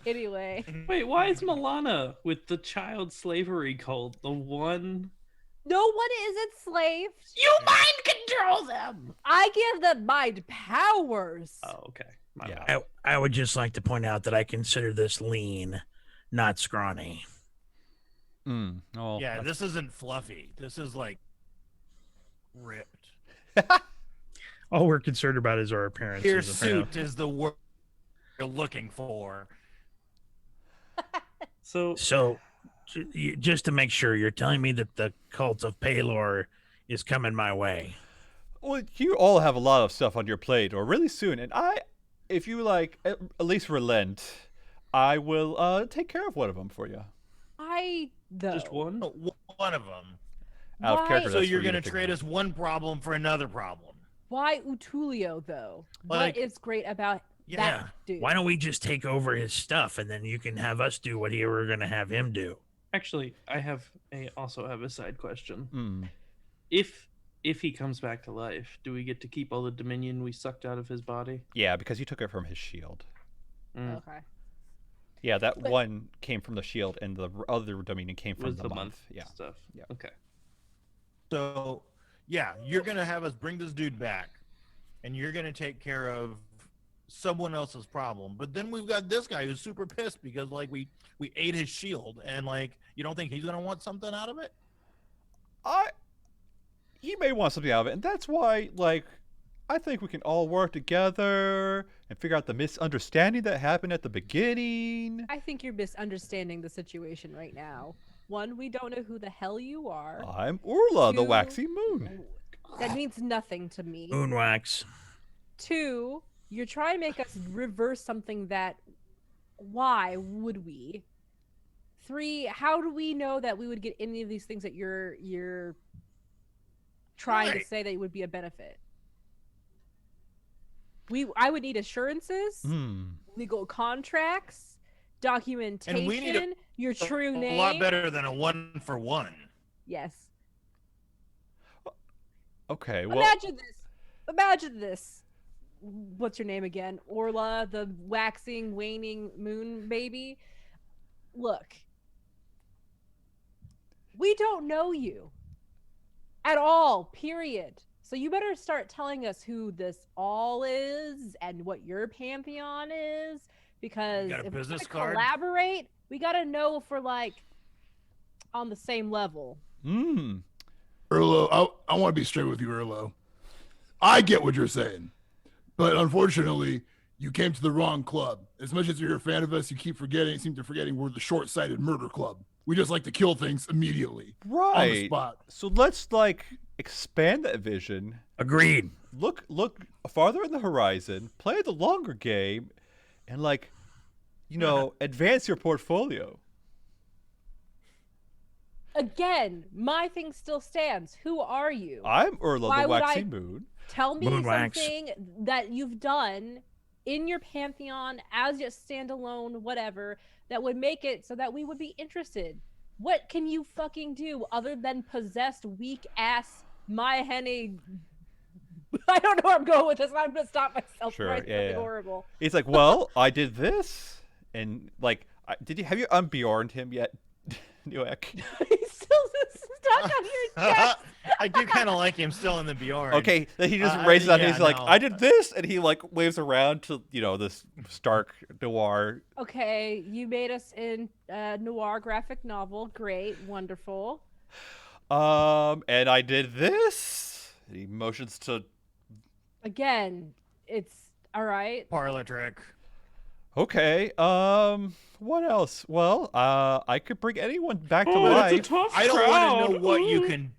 Anyway, Wait, why is Milana with the child slavery cult the one? no one is enslaved. You mind control them. I give them mind powers. Oh, okay. My Yeah. bad. I would just like to point out that I consider this lean, not scrawny. Oh, Yeah, that's- this isn't fluffy. This is like ripped. All we're concerned about is our appearances. Your apparently. suit is the word you're looking for. So So, just to make sure, you're telling me that the cult of Palor is coming my way. Well, you all have a lot of stuff on your plate, or really soon, and if you like, at least relent, I will take care of one of them for you. just one? No, one of them. Out of Why- character. So that's you're for you gonna figure trade out. us one problem for another problem. Why Utulio though? Like- what is great about Yeah. that dude? Why don't we just take over his stuff and then you can have us do what we're going to have him do? Actually, also have a side question. Mm. If he comes back to life, do we get to keep all the dominion we sucked out of his body? Yeah, because you took it from his shield. Mm. Okay. Yeah, that But- one came from the shield, and the other dominion came from Was the month. Yeah. stuff. Yeah. Okay. So yeah, you're gonna have us bring this dude back, and you're gonna take care of someone else's problem. But then we've got this guy who's super pissed because like we ate his shield, and like you don't think he's gonna want something out of it? He may want something out of it, and that's why, like, I think we can all work together and figure out the misunderstanding that happened at the beginning. I think you're misunderstanding the situation right now. One, we don't know who the hell you are. I'm Oorla, the You- waxing moon. That means nothing to me. Moonwax. Two, you're trying to make us reverse something that. Why would we? Three, how do we know that we would get any of these things that you're trying to Right. say that would be a benefit? I would need assurances, legal contracts, documentation, And we need your true name. A lot better than a 1-for-1. Yes. Okay, well, Imagine this. Imagine this. What's your name again? Orla, the waxing, waning moon baby. Look, we don't know you at all, period. So you better start telling us who this all is and what your pantheon is, because got a if we're business gonna card? collaborate, we gotta know if we're like on the same level. Erlo, I want to be straight with you, Erlo. I get what you're saying, but unfortunately, you came to the wrong club. As much as you're a fan of us, you seem to forgetting we're the short-sighted murder club. We just like to kill things immediately on the right. spot. So let's like expand that vision. Agreed. Look farther in the horizon, play the longer game, and like, advance your portfolio. Again, my thing still stands. Who are you? I'm Oorla, Why the would waxing moon. Tell me Moonwax. something that you've done in your pantheon as a standalone, whatever, that would make it so that we would be interested. What can you fucking do other than possessed, weak ass Maya Henne? I don't know where I'm going with this. I'm gonna stop myself. Sure, Right, yeah, something yeah. horrible. He's like, well, I did this, and like, have you unbjorned him yet, Newek? He's still stuck on your chest. I do kind of like him still in the Bjorn. Okay, then he just I raises on think- his yeah, like, no. I did this, and he like waves around to this stark noir. Okay, you made us in noir graphic novel. Great, wonderful. And I did this. And he motions to. Again, it's all right. Parlor trick. Okay. What else? Well, I could bring anyone back to Oh, that's a life. tough I don't want to know crowd. what you Ooh. can.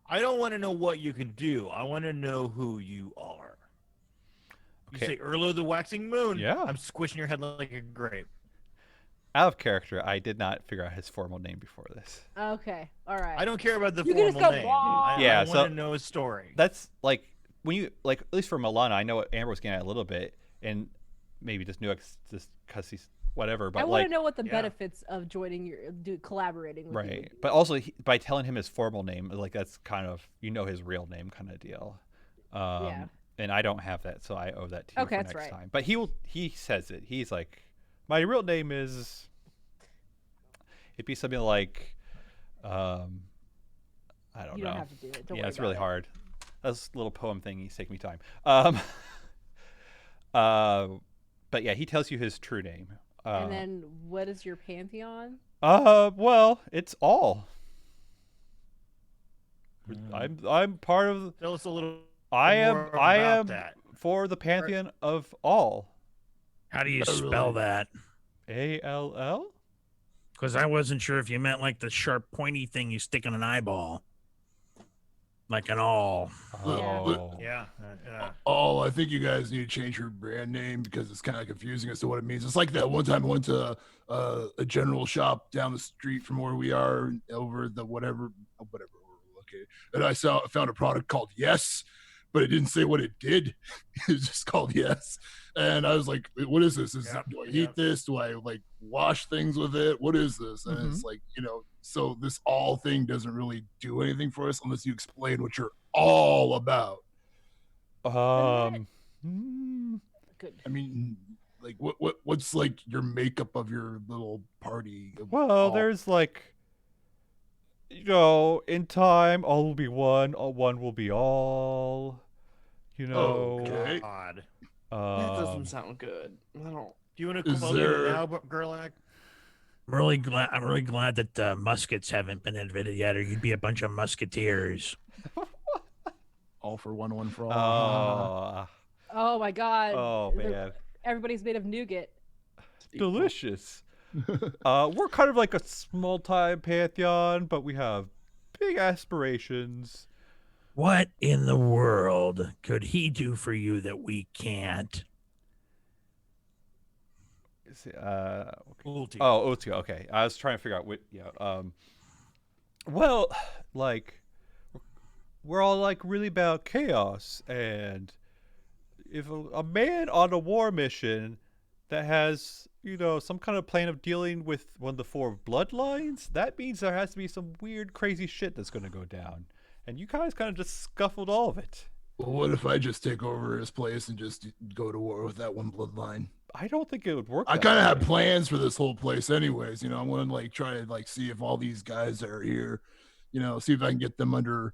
I don't want to know what you can do. I want to know who you are. You Okay. say Erlo the Waxing Moon. Yeah. I'm squishing your head like a grape. Out of character, I did not figure out his formal name before this. Okay, all right. I don't care about the You can just formal go, name. "Wah." Yeah, I so- want to know his story. That's like when you like, at least for Milana, I know what Amber was getting at a little bit, and maybe just Newek just because he's whatever. But I want like, to know what the yeah. benefits of joining collaborating with you right. would be. But also by telling him his formal name, like that's kind of his real name kind of deal. Yeah. And I don't have that, so I owe that to you Okay, for that's next right. time. But he says it. He's like, My real name is. It'd be something like, I don't You know. don't have to do it. Don't Yeah, worry it's really about it. hard. That's a little poem thing. He's taking me time. But yeah, he tells you his true name. And then what is your pantheon? Well, it's all. I'm part of. Tell us a little I more am about that. for the pantheon of all. How do you Oh, spell really? that? ALL. Because I wasn't sure if you meant like the sharp, pointy thing you stick in an eyeball, like an awl. Oh. Yeah. Oh, I think you guys need to change your brand name because it's kind of confusing as to what it means. It's like that one time I went to a general shop down the street from where we are over the whatever we're located, and I found a product called Yes, but it didn't say what it did. It was just called Yes, and I was like, "What is this? Do I eat this? Do I like wash things with it? What is this?" And it's like, so this all thing doesn't really do anything for us unless you explain what you're all about. Good. I mean, like what's like your makeup of your little party? of Well, all? there's like, in time, all will be one. One will be all. Okay. God. That doesn't sound good. I don't. Do you want to Is quote there- it now, Gerlach? I'm really glad that muskets haven't been invented yet, or you'd be a bunch of musketeers. All for one, one for all. Oh, Oh my god. oh man, Everybody's made of nougat. delicious. We're kind of like a small-time pantheon, but we have big aspirations. What in the world could he do for you that we can't? Okay. Ulti. Oh, Otio. Okay, I was trying to figure out what. Yeah. Well, like, we're all like really about chaos, and if a man on a war mission that has some kind of plan of dealing with one of the four bloodlines, that means there has to be some weird, crazy shit that's going to go down, and you guys kind of just scuffled all of it. Well, what if I just take over his place and just go to war with that one bloodline? I don't think it would work. I that kind of way. have plans for this whole place, anyways. I want to like try to like see if all these guys that are here, see if I can get them under,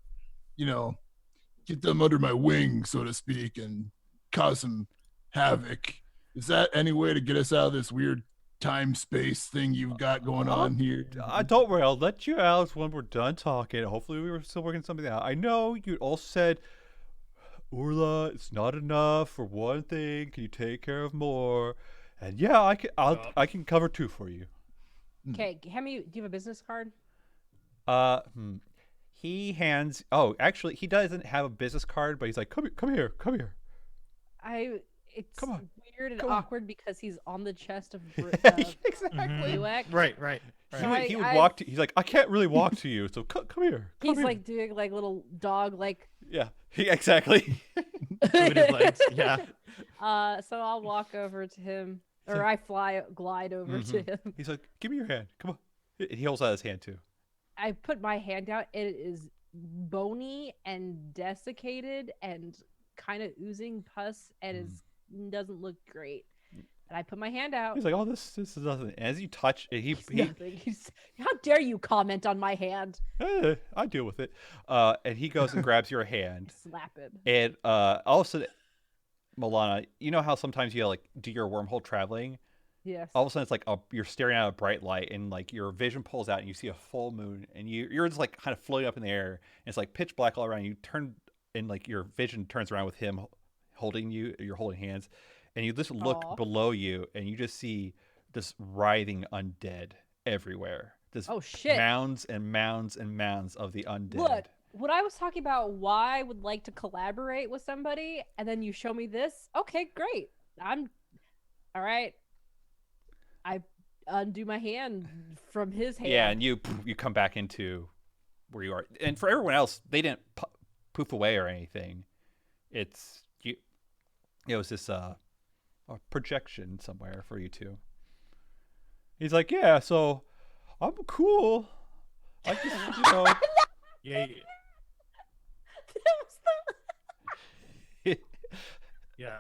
my wing, so to speak, and cause some havoc. Is that any way to get us out of this weird time space thing you've got going on here? Don't worry, I'll let you out when we're done talking. Hopefully, we were still working something out. I know you all said, Oorla, it's not enough for one thing. Can you take care of more? And yeah, I can cover two for you. Okay, hand me. Do you have a business card? He hands. Oh, actually, he doesn't have a business card, but he's like, come here. It's Come on, weird and come on. awkward because he's on the chest of Exactly. Buick. Right. He would walk to. He's like, I can't really walk to you, so come here. Come He's here. like doing like little dog like. Yeah, exactly. Moving his legs. Yeah. So I'll walk over to him, or I glide over to him. He's like, give me your hand. Come on. He holds out his hand too. I put my hand out. It is bony and desiccated and kind of oozing pus, and doesn't look great. And I put my hand out. He's like, oh, this is nothing. As you touch it, he Nothing. How dare you comment on my hand? I deal with it. And he goes and grabs your hand, Slap him. and all of a sudden, Milana, you know how sometimes you like do your wormhole traveling? Yes. All of a sudden, it's like you're staring at a bright light, and like your vision pulls out, and you see a full moon, and you're just like kind of floating up in the air, and it's like pitch black all around. You turn, and like your vision turns around with him holding you. You're holding hands, and you just look below you, and you just see this writhing undead everywhere. This Oh shit! mounds and mounds and mounds of the undead. Look, when I was talking about why I would like to collaborate with somebody, and then you show me this. Okay, great. I'm all right. I undo my hand from his hand. Yeah, and you come back into where you are. And for everyone else, they didn't poof away or anything. It's you. It was this a projection somewhere for you two. He's like, yeah, so I'm cool. I just, Yeah. Yeah.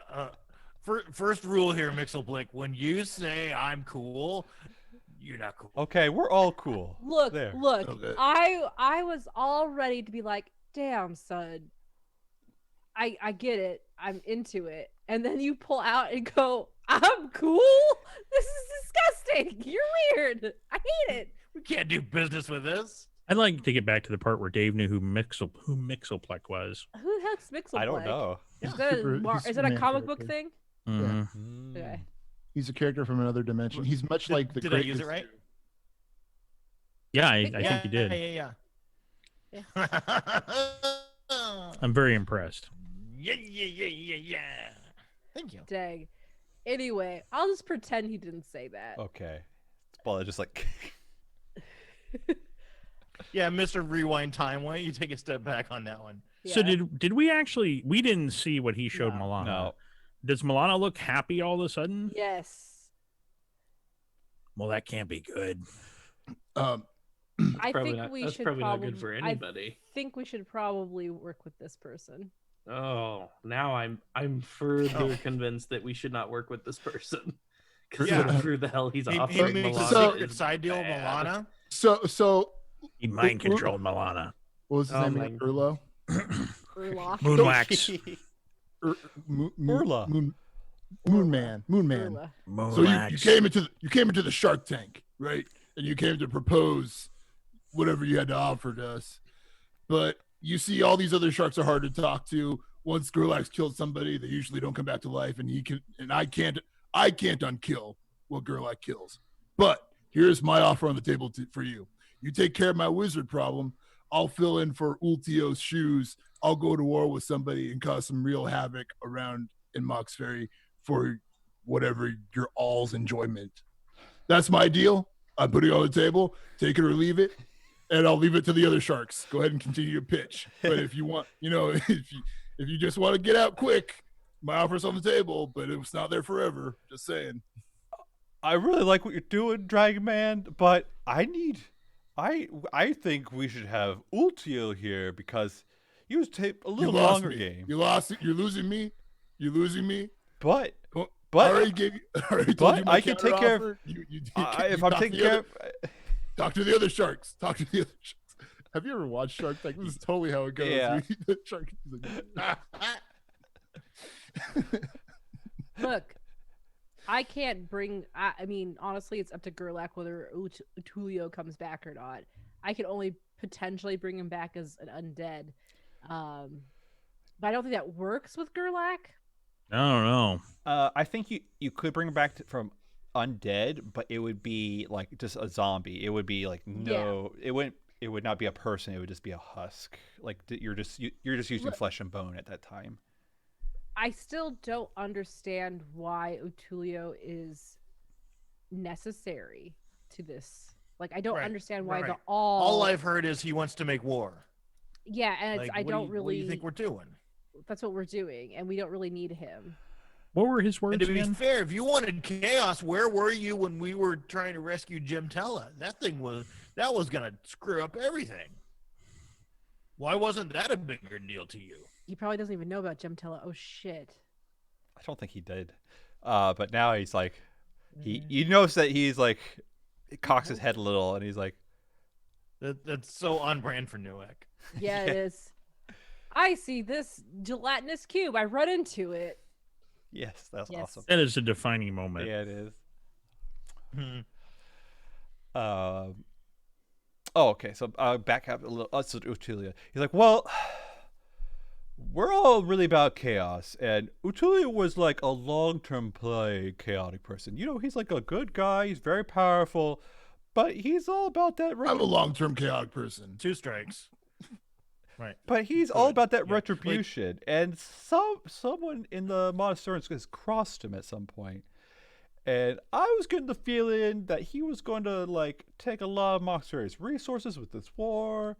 First rule here, Mixelblick: when you say I'm cool, you're not cool. Okay, we're all cool. Look, There. look. Okay. I was all ready to be like, damn, son. I get it. I'm into it. And then you pull out and go, I'm cool? This is disgusting. You're weird. I hate it. We can't do business with this. I'd like to get back to the part where Dave knew who Mixelplick was. Who the heck's Mixelblick? I don't know. Is that He's is that a Superman comic book character. thing? Mhm. Mm. Okay. He's a character from another dimension. He's much like the. Did I use it greatest- right? Yeah, I Yeah, think you did. Yeah. I'm very impressed. Yeah. Thank you. Dang. Anyway, I'll just pretend he didn't say that. Okay. Well, just like Yeah, Mr. Rewind Time. Why don't you take a step back on that one? So Yeah. did we actually? We didn't see what he showed No. Milana. no. Does Milana look happy all of a sudden? Yes. Well, that can't be good. I Probably think not, we that's should probably probably not good for anybody. I think we should probably work with this person. Oh, now I'm further convinced that we should not work with this person. Because Yeah. whatever the hell he's He offering makes a Milana secret is side deal with bad. Milana. So He mind controlled Milana. what was his Oh name? my Again? Urlo. Urlock. Moonwax. Urla. Moon Man. Urla. So you came into the Shark Tank, right? And you came to propose whatever you had to offer to us. But you see, all these other sharks are hard to talk to. Once Gerlax killed somebody, they usually don't come back to life, and I can't unkill what Gerlax kills. But here's my offer on the table for you. You take care of my wizard problem. I'll fill in for Ultio's shoes. I'll go to war with somebody and cause some real havoc around in Mauxferry for whatever your all's enjoyment. That's my deal. I'm putting it on the table. Take it or leave it. And I'll leave it to the other sharks. Go ahead and continue to pitch. But if you want, if you just want to get out quick, my offer's on the table, but it's not there forever. Just saying. I really like what you're doing, Dragon Man, but I think we should have Ultio here because he was a little longer me. game. You lost it. You're losing me. You're losing me. But I but already told but you my I can take care of counteroffer. if I'm taking care of Talk to the other sharks. Talk to the other sharks. Have you ever watched Shark Tank? This is totally how it goes. Yeah. The shark is like, Look, I can't bring. I mean, honestly, it's up to Gerlach whether Utulio comes back or not. I can only potentially bring him back as an undead, but I don't think that works with Gerlach. I don't know. I think you could bring him back from undead, but it would be like just a zombie. It would be like it would not be a person. It would just be a husk. Like you're just using flesh and bone at that time. I still don't understand why Utulio is necessary to this. Like, I don't Right, understand why right. the All I've heard is he wants to make war. Yeah, and Like, I what do don't you- really. What do you think we're doing? That's what we're doing, and we don't really need him. What were his words And to be again? fair, if you wanted chaos, where were you when we were trying to rescue Jim Tella? That was gonna screw up everything. Why wasn't that a bigger deal to you? He probably doesn't even know about Gemtella. Oh shit. I don't think he did. But now he's like, you notice that he's like, he cocks his head a little, and he's like, That's so on brand for Newek. Yeah, it is. I see this gelatinous cube. I run into it. yes, that's Yes. awesome. That is a defining moment. Yeah, it is. Hmm. Oh, okay. So back up a little. So Utulia. He's like, well, we're all really about chaos, and Utulia was like a long-term play chaotic person. You know, he's like a good guy. He's very powerful, but he's all about that. I'm a long-term chaotic person. 2 strikes. Right. But he's all about that Yeah. retribution, and someone in the Monasteries has crossed him at some point. And I was getting the feeling that he was going to like take a lot of Mauxferry's resources with this war,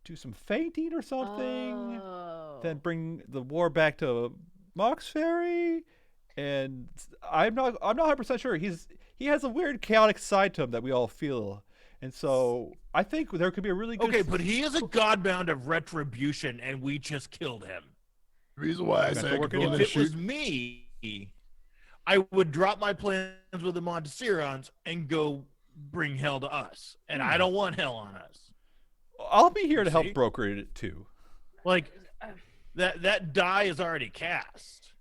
do some fainting or something, Oh. then bring the war back to Mauxferry. And I'm not 100% sure. He has a weird chaotic side to him that we all feel. And so I think there could be a really good Okay, but he is a godbound of retribution, and we just killed him. The reason why I Got say to I work could it go out. in If and it was shoot. me, I would drop my plans with the Montessorians and go bring hell to us. And I don't want hell on us. I'll be here to help See? broker it too. Like that die is already cast.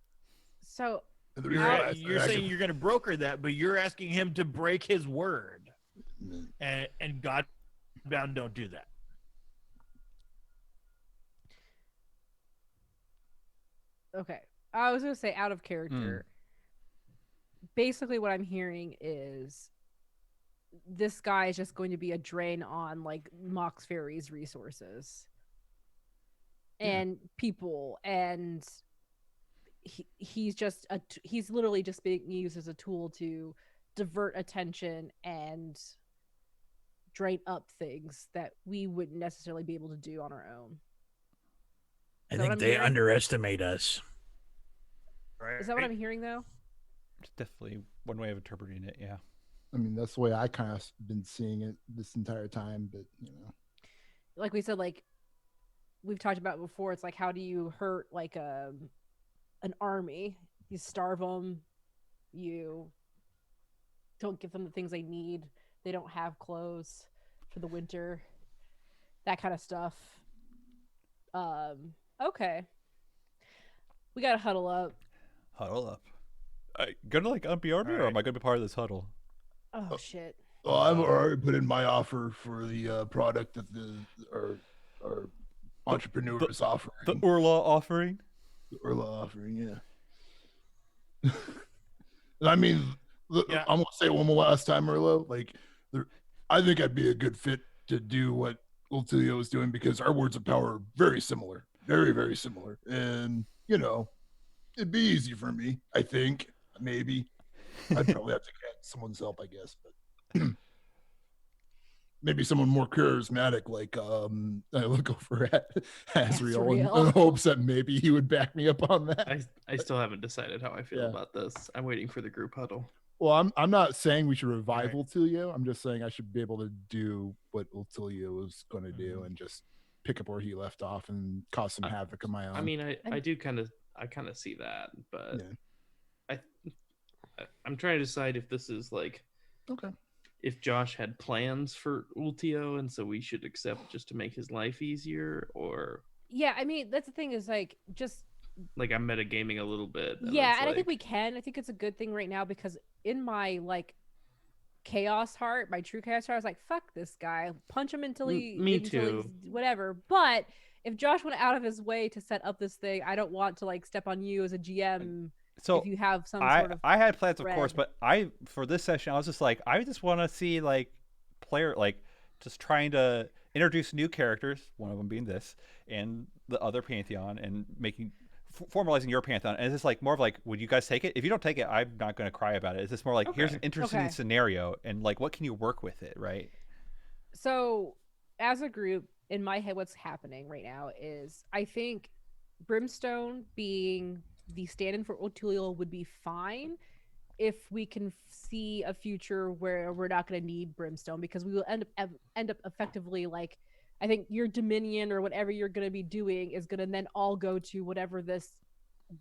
So You're saying you're going to broker that, but you're asking him to break his word, and Godbound don't do that. okay, I was gonna say out of character. Basically, what I'm hearing is this guy is just going to be a drain on like Mauxferry's resources and people, and he's just he's literally just being used as a tool to divert attention and drain up things that we wouldn't necessarily be able to do on our own. I Is that what think I'm they hearing? underestimate us. Right? Is that what I'm hearing though? It's definitely one way of interpreting it. Yeah. I mean, that's the way I kind of been seeing it this entire time. But Like we said, like we've talked about before, it's like how do you hurt like an army? You starve them, you don't give them the things they need, they don't have clothes for the winter, that kind of stuff. Okay, we gotta huddle up. Huddle up. Gonna like unbe army, or am I gonna be part of this huddle? Oh shit. well, I've already put in my offer for the product that our entrepreneur is offering. The Oorla offering. The Oorla offering, yeah. I mean, I'm gonna say it one more last time, Oorla. Like, I think I'd be a good fit to do what Ultilio is doing because our words of power are very similar, very, very similar, and it'd be easy for me. I think maybe I'd probably have to get someone's help, I guess, but maybe someone more charismatic, like I look over at Asriel in hopes that maybe he would back me up on that. I still haven't decided how I feel Yeah. about this. I'm waiting for the group huddle. Well, I'm not saying we should revive Ultilio. I'm just saying I should be able to do what Ultilio was going to do and just pick up where he left off and cause some havoc of my own. I mean, I do kind of see that, but I'm trying to decide if this is like if Josh had plans for Ultio and so we should accept just to make his life easier, or Yeah, I mean that's the thing is like just like I'm metagaming a little bit. Yeah, and I think we can. I think it's a good thing right now because in my like chaos heart, my true chaos heart, I was like, fuck this guy. Punch him until he too. Whatever. But if Josh went out of his way to set up this thing, I don't want to like step on you as a GM. So if you have some sort of I had plans, of thread. course, but for this session I was just like, I just want to see like player like just trying to introduce new characters, one of them being this, and the other Pantheon, and formalizing your Pantheon. And it's just like more of like, would you guys take it? If you don't take it, I'm not going to cry about it. It's just more like, here's an interesting scenario, and like, what can you work with it, right? So as a group, in my head, what's happening right now is I think Brimstone being the stand-in for Ultilio would be fine if we can see a future where we're not going to need Brimstone, because we will end up effectively like, I think your Dominion or whatever you're going to be doing is going to then all go to whatever this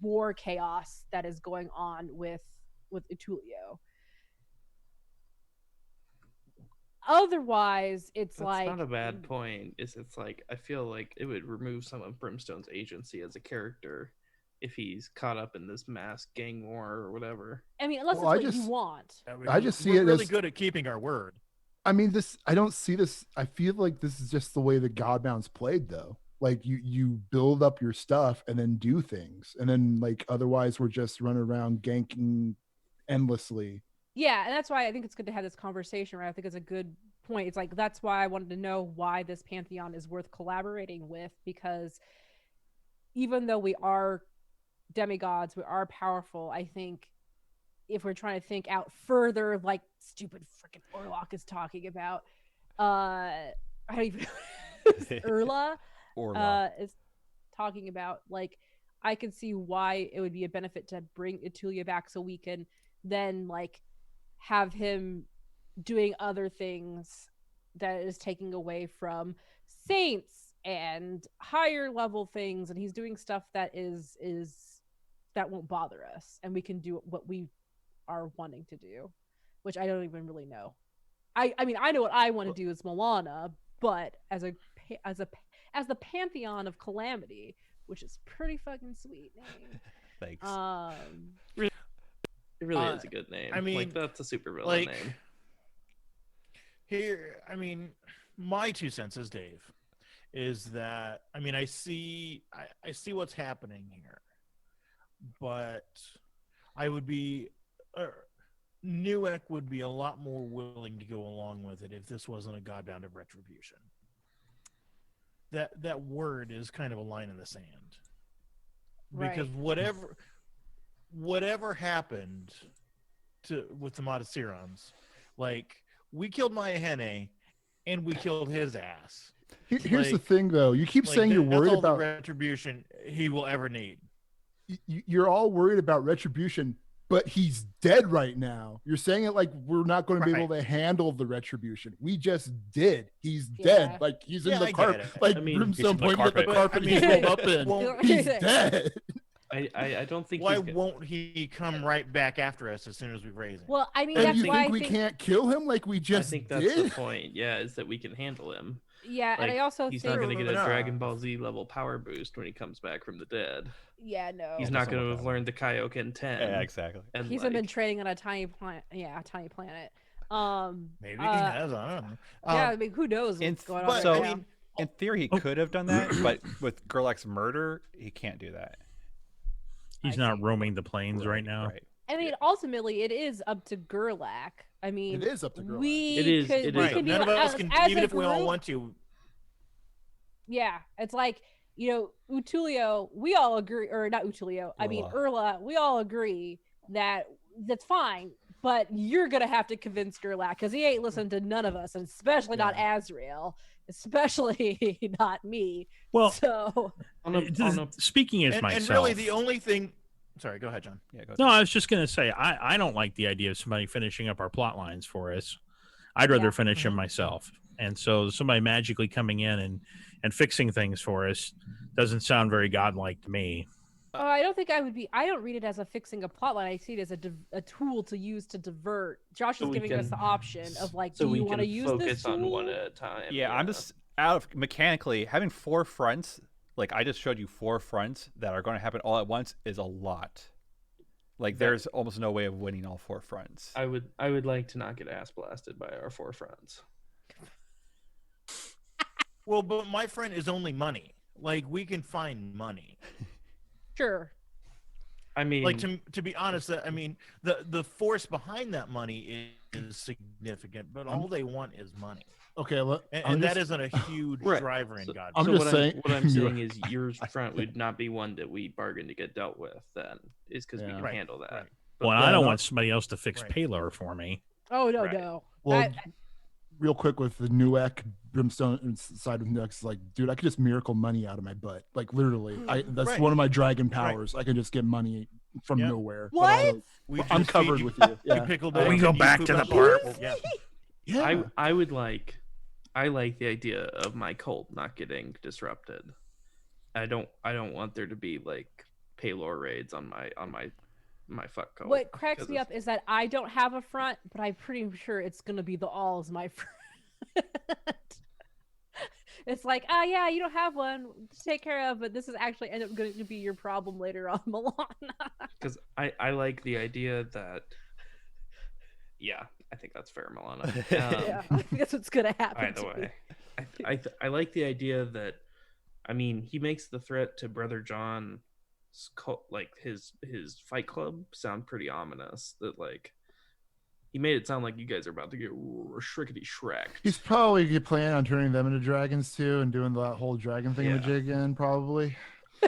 war chaos that is going on with Ultilio. Otherwise, it's That's like not a bad point. It's like I feel like it would remove some of Brimstone's agency as a character if he's caught up in this mass gang war or whatever. I mean, unless it's what you want. I just see we're it really as good at keeping our word. I mean, I don't see this. I feel like this is just the way the Godbound's played, though. Like you build up your stuff and then do things, and then like otherwise we're just running around ganking endlessly. Yeah, and that's why I think it's good to have this conversation, right? I think it's a good point. It's like that's why I wanted to know why this Pantheon is worth collaborating with, because even though we are demigods, we are powerful, I think if we're trying to think out further, like stupid freaking Orlok is talking about, I don't even Oorla is talking about, like, I can see why it would be a benefit to bring Ultilio back so we can then like have him doing other things that is taking away from saints and higher level things, and he's doing stuff that is that won't bother us, and we can do what we are wanting to do, which I don't even really know. I mean, I know what I want to do as Milana, but as the pantheon of calamity, which is pretty fucking sweet name. Thanks. It really is a good name. I mean, like that's a super villain like, name. Here, I mean, my 2 cents as Dave is that I mean I see what's happening here, but I would be Newek would be a lot more willing to go along with it if this wasn't a Godbound of retribution. That word is kind of a line in the sand, because whatever happened with the Modicirons, like we killed Mayahene and we killed his ass. Here's the thing, though. You keep saying you're worried about the retribution he will ever need. You're all worried about retribution, but he's dead right now. You're saying it like we're not going to be able to handle the retribution. We just did. He's dead. Like he's in the carpet. Like I mean, Brimstone pointing at the But, carpet I mean, he's rolled up in. He's dead. I don't think. Why won't he come right back after us as soon as we raise him? Well, I mean, And that's you why think we can't kill him like we just I think that's did? the point. Yeah, is that we can handle him. Yeah, Like, and I also he's think not going to get a No. Dragon Ball Z level power boost when he comes back from the dead. yeah, no. He's not going to have learned the Kaioken 10. Yeah, exactly. And He's been training on a tiny planet. Yeah, a tiny planet. Maybe he has. I don't know. Yeah, I mean, who knows what's going on? so- right I now. mean, In theory, he could have done that, but with Gerlach's murder, he can't do that. He's I not see. roaming the plains right now. Right. I mean, ultimately, it is up to Gerlach. I mean, It is up to Gerlach. We It is- could, it we is right. can be None of us can, as even a if we all group- want to. Yeah, it's like, Utulio, we all agree, or not Utulio, I mean, Oorla, we all agree that that's fine, but you're going to have to convince Gerlach because he ain't listening to none of us, and especially not Azrael, especially not me. Well, So, speaking as And myself, really, the only thing. Sorry, go ahead, John. Yeah, go no, I was just going to say I don't like the idea of somebody finishing up our plot lines for us. I'd rather Yeah. finish them myself. And so somebody magically coming in and fixing things for us doesn't sound very godlike to me. I don't think I would be. I don't read it as a fixing a plotline. I see it as a tool to use to divert. Josh So is we giving us can- the option of like, so do we you want to can use focus this on tool? one at a time. Yeah, I'm just out of mechanically having 4 fronts. Like I just showed you 4 fronts that are going to happen all at once is a lot. Like there's almost no way of winning all 4 fronts. I would like to not get ass blasted by our 4 fronts. Well, but my friend is only money. Like we can find money. Sure. I mean, Like to be honest, I mean the force behind that money is significant, but all they want is money, Okay, and that isn't a huge Right. driver in So- God. I'm so just what saying- what I'm saying is your front would not be one that we bargain to get dealt with. Then is because we Yeah. can Right, handle that. right. Well, yeah, I don't no- want somebody else to fix Right. Paylor for me. Oh no, Right. no. Well, real quick with the Newek Brimstone side of Newek, is like, dude, I could just miracle money out of my butt. Like literally, that's Right. one of my dragon powers. I can just get money from Yep. nowhere. What? But We I'm just covered feed with you. Yeah. pickled We eggs go and you back poop to the out part. Yeah. Yeah. I would like. I like the idea of my cult not getting disrupted. I don't want there to be like Paylor raids on my fuck cult. What cracks 'cause me up is that I don't have a front, but I'm pretty sure it's gonna be the all's my front. It's like, oh yeah, you don't have one to take care of, but this is actually end up going to be your problem later on, Milana. Because I like the idea that. Yeah, I think that's fair, Milana. Yeah, I think that's what's gonna happen. Either to me. way, I like the idea that, I mean, he makes the threat to Brother John's cult, like his fight club, sound pretty ominous. That like, he made it sound like you guys are about to get shrickety shreked. He's probably planning on turning them into dragons too, and doing that whole dragon thing Yeah. again. Probably.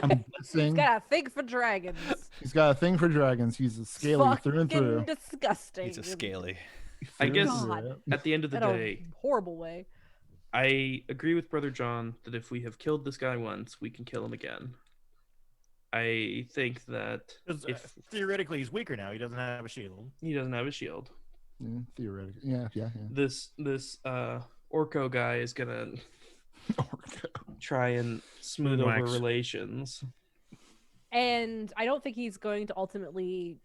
I'm He's guessing. got a thing for dragons. He's got a thing for dragons. He's a scaly through and Fucking through. disgusting. He's a scaly. I Through guess and through, God. yeah. At the end of the In a day, horrible way. I agree with Brother John that if we have killed this guy once, we can kill him again. I think that 'Cause, if theoretically, he's weaker now. He doesn't have a shield. he doesn't have a shield, Yeah, theoretically. Yeah. this Orko guy is gonna try and smooth over Wax. relations. And I don't think he's going to ultimately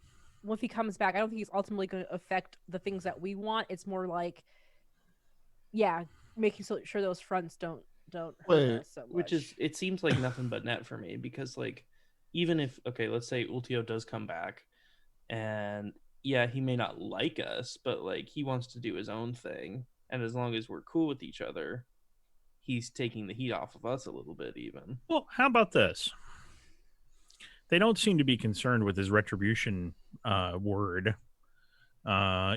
well, if he comes back, I don't think he's ultimately going to affect the things that we want. It's more like, yeah, making sure those fronts don't hurt Wait, us so much. Which is, it seems like nothing but net for me, because like, even if, okay, let's say Ultio does come back, and yeah, he may not like us, but like he wants to do his own thing, and as long as we're cool with each other, he's taking the heat off of us a little bit even. Well, how about this? They don't seem to be concerned with his retribution word.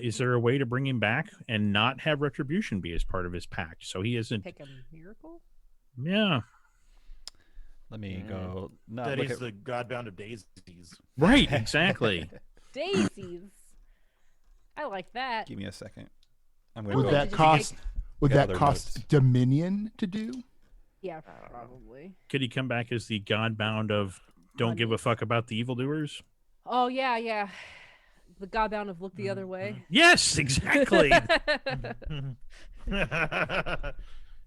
Is there a way to bring him back and not have retribution be as part of his pact? So he isn't. Pick a miracle? Yeah. Let me go. Not That look is at... the Godbound of daisies. Right. Exactly. Daisies. I like that. Give me a second. I'm Oh, gonna Would go. that did you cost? Would Got that other cost notes. Dominion to do? Yeah, probably. Could he come back as the Godbound of don't give a fuck about the evildoers? Oh, yeah. The Godbound of look the other way. Yes, exactly.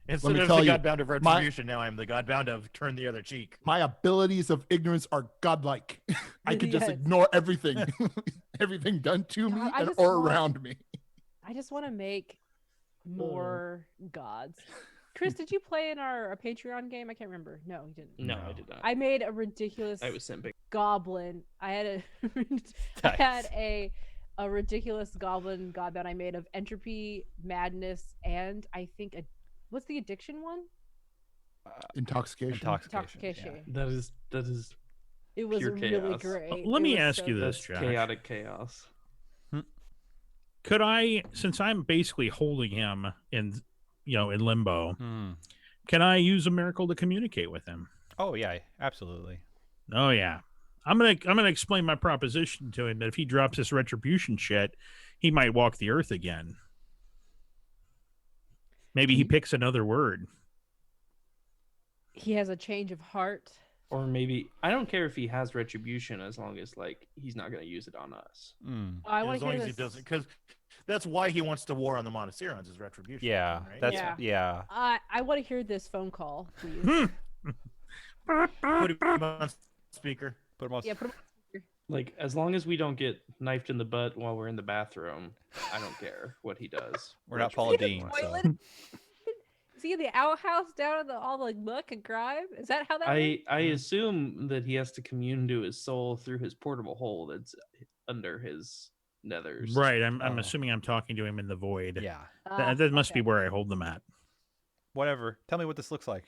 Instead me of tell the you, Godbound of retribution, now I'm the Godbound of turn the other cheek. My abilities of ignorance are godlike. I could just Yes. ignore everything, everything done to me God, I and just or want- around me. I just want to make more gods. Chris, did you play in our Patreon game? I can't remember. No, you didn't. No, No. I did not. I made a ridiculous I was simping. goblin. I had a ridiculous goblin godbound I made of entropy, madness, and I think what's the addiction one? Intoxication. Intoxication. That is It was Pure really chaos. great. Let It me was ask so you good. this, that's Josh. chaotic chaos. Could I, since I'm basically holding him in limbo, Hmm. can I use a miracle to communicate with him? Oh yeah, absolutely. Oh yeah. I'm gonna explain my proposition to him that if he drops this retribution shit, he might walk the earth again. Maybe he picks another word. He has a change of heart. Or maybe, I don't care if he has retribution as long as like he's not going to use it on us. Mm. Oh, I want As to long hear as he this. doesn't, because that's why he wants to war on the Monasterons is retribution. Yeah, right? that's Yeah. yeah. I want to hear this phone call, please. Put him on speaker. Put him on. Yeah, put him. Like, as long as we don't get knifed in the butt while we're in the bathroom, I don't care what he does. We're not Paula Retribution. Dean, so. Toilet? Is he in the outhouse down in all the muck and grime? Is that how that works? I assume that he has to commune to his soul through his portable hole that's under his nethers. Right. I'm Oh. assuming I'm talking to him in the void. Yeah. That must be Okay. where I hold them at. Whatever. Tell me what this looks like.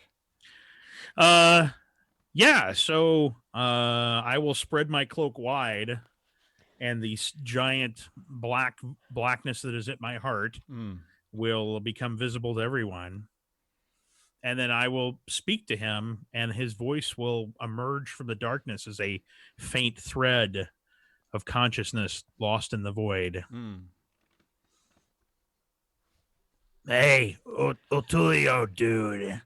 Yeah, so I will spread my cloak wide, and the giant blackness that is at my heart Mm. will become visible to everyone. And then I will speak to him, and his voice will emerge from the darkness as a faint thread of consciousness lost in the void. Mm. Hey, Otulio, dude,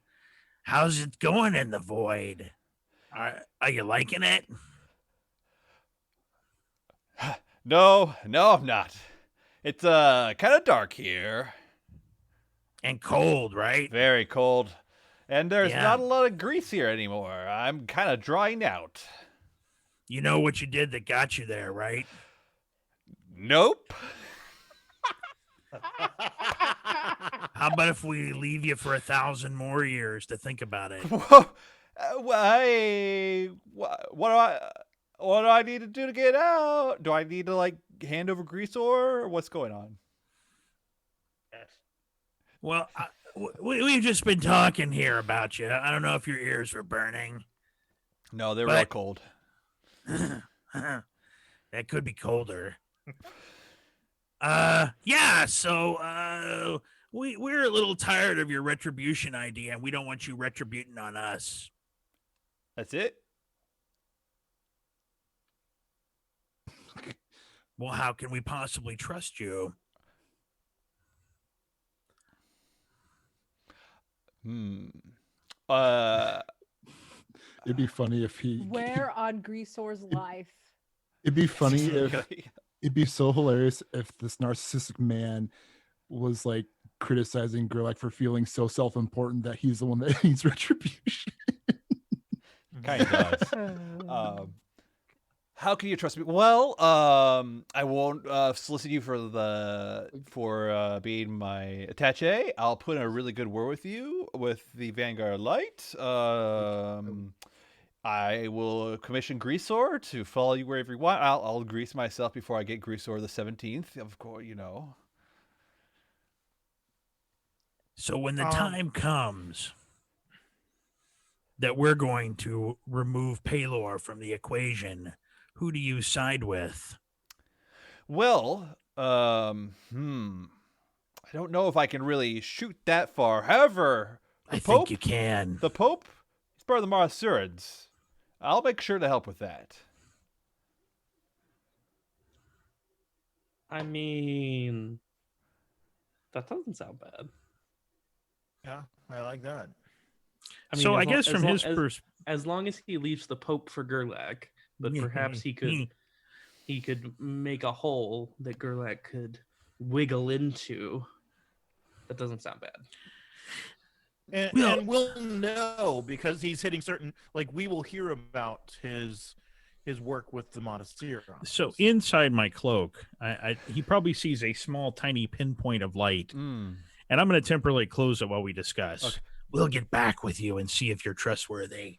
how's it going in the void? Are you liking it? No, I'm not. It's kind of dark here. And cold, right? Very cold. And there's Yeah. not a lot of grease here anymore. I'm kind of drying out. You know what you did that got you there, right? Nope. How about if we leave you for 1,000 more years to think about it? Whoa. What do I need to do to get out? Do I need to like hand over grease or what's going on? Well, we've just been talking here about you. I don't know if your ears were burning. No, they're real But- cold. That could be colder. Yeah, so we're a little tired of your retribution idea, and we don't want you retributing on us. That's it? Well, how can we possibly trust you? It'd be funny if he. Where on Greasor's life? It'd be funny if. It'd be so hilarious if this narcissistic man was like criticizing Gerlach for feeling so self-important that he's the one that needs retribution. Kind of does. How can you trust me? Well, I won't solicit you for being my attaché. I'll put in a really good word with you with the Vanguard Light. I will commission Greaser to follow you wherever you want. I'll grease myself before I get Greaser the 17th. Of course, you know. So when the time comes that we're going to remove Paylor from the equation, who do you side with? Well, I don't know if I can really shoot that far. However, I think you can. The Pope, he's part of the Mauxferry. I'll make sure to help with that. I mean, that doesn't sound bad. Yeah, I like that. I mean, So as I long- guess as from long- his as- perspective, as long as he leaves the Pope for Gerlach, but perhaps he could make a hole that Gerlach could wiggle into. That doesn't sound bad. And we'll know because he's hitting certain, like we will hear about his work with the Montessori. so inside my cloak, he probably sees a small, tiny pinpoint of light, and I'm going to temporarily close it while we discuss. Okay. We'll get back with you and see if you're trustworthy.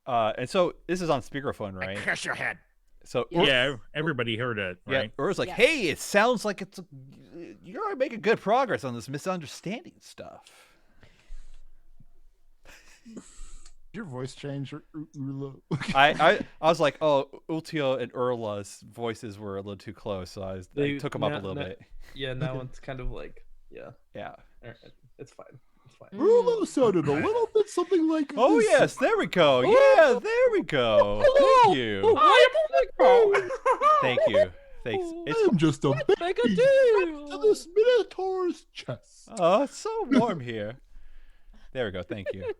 And so this is on speakerphone, right? Crush your head. So Yeah, everybody heard it, right? Yeah, Ur's like, Yes. hey, it sounds like you're making good progress on this misunderstanding stuff. Your voice change, Oorla? I was like, oh, Ultio and Oorla's voices were a little too close, so I took them up a little bit. Yeah, now it's kind of like, yeah, Yeah. all right, it's fine. It's fine. Oorla sounded a little bit something like Oh this. yes, there we go. Yeah, there we go. Thank you. Thank you. Thanks. I'm just a baby Make a next deal. to this Minotaur's chest. Oh, it's so warm here. There we go. Thank you.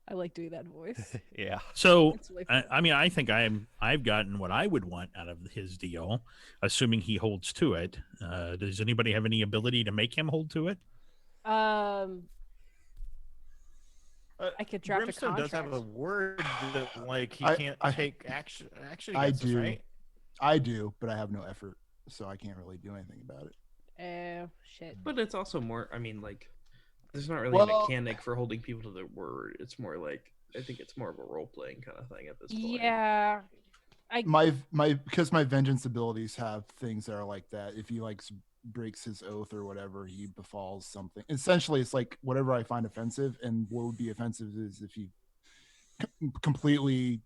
I like doing that voice. Yeah. So, It's way fun. I mean, I think I've gotten what I would want out of his deal, assuming he holds to it. Does anybody have any ability to make him hold to it? I could draft a Brimstone does contract. have a word that like he I- can't I- take action I against us, do. right? I do, but I have no effort, so I can't really do anything about it. Oh shit. But it's also more. I mean, like, there's not really a Well- mechanic for holding people to their word. It's more like, I think it's more of a role playing kind of thing at this point. Yeah. My because my vengeance abilities have things that are like that. If he like breaks his oath or whatever, he befalls something. Essentially, it's like whatever I find offensive, and what would be offensive is if he completely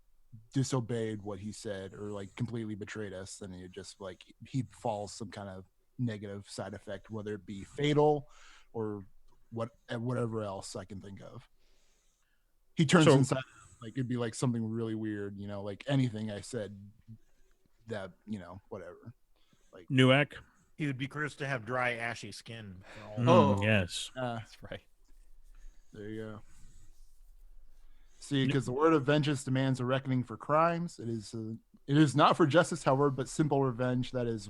disobeyed what he said or like completely betrayed us, then it just like he befalls some kind of negative side effect, whether it be fatal or whatever else I can think of. He turns So- inside, like it'd be like something really weird, you know, like anything I said that, you know, whatever. Nuak? He would be cursed to have dry, ashy skin. for all- Mm, yes. That's right. There you go. See, because the word of vengeance demands a reckoning for crimes. It is not for justice, however, but simple revenge. That this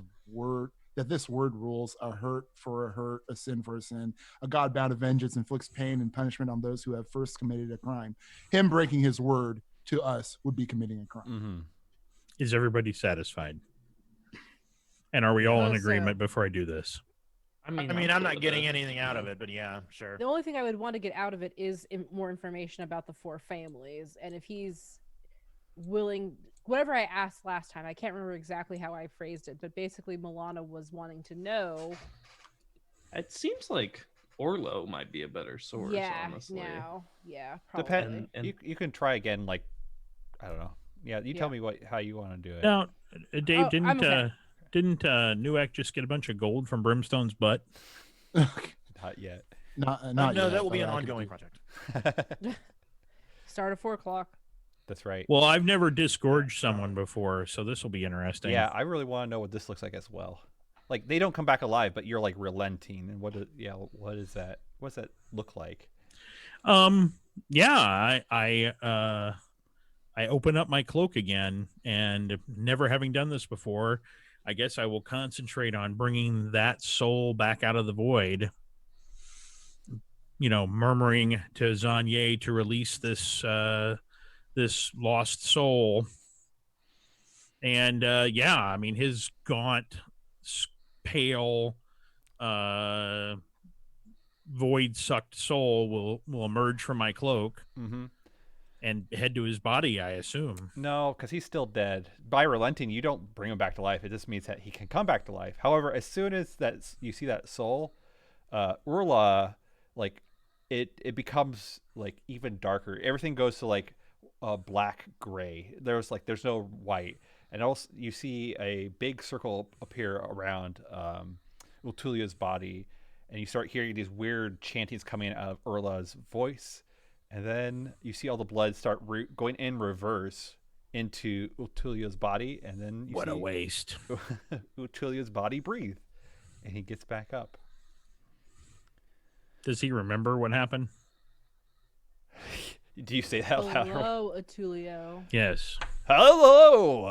word rules: a hurt for a hurt, a sin for a sin. A God-bound of vengeance inflicts pain and punishment on those who have first committed a crime. Him breaking his word to us would be committing a crime. Mm-hmm. Is everybody satisfied? And are we all in So- agreement before I do this? I mean, I'm I'm good not with getting it. anything out of it, but yeah, sure. The only thing I would want to get out of it is more information about the four families, and if he's willing, whatever I asked last time, I can't remember exactly how I phrased it, but basically Milana was wanting to know. It seems like Orlo might be a better source. Yeah, honestly. yeah, probably. Depend. You can try again. Like, I don't know. Yeah, you tell Yeah. me how you want to do it. Now, Dave, Oh, I'm okay. didn't Nuak just get a bunch of gold from Brimstone's butt? Not yet. not no, yet, that will be but an I could ongoing do- project. Start at 4:00. That's right. Well, I've never disgorged someone before, so this will be interesting. Yeah, I really want to know what this looks like as well. Like they don't come back alive, but you're like relenting. And what is that? What's that look like? Yeah, I open up my cloak again, and never having done this before, I guess I will concentrate on bringing that soul back out of the void. You know, murmuring to Zanye to release this this lost soul. And yeah, I mean, his gaunt, pale, void-sucked soul will emerge from my cloak Mm-hmm. and head to his body, I assume. No, because he's still dead. By relenting, you don't bring him back to life. It just means that he can come back to life. However, as soon as you see that soul, Oorla, like it becomes like even darker. Everything goes to like black gray. There's no white, and also you see a big circle appear around Ultulia's body, and you start hearing these weird chantings coming out of Oorla's voice. And then you see all the blood start going in reverse into Ultulia's body, and then you What see a waste. Ultulia's body breathe, and he gets back up. Does he remember what happened? Do you say that out loud? Hello, Atulio. Yes. Hello!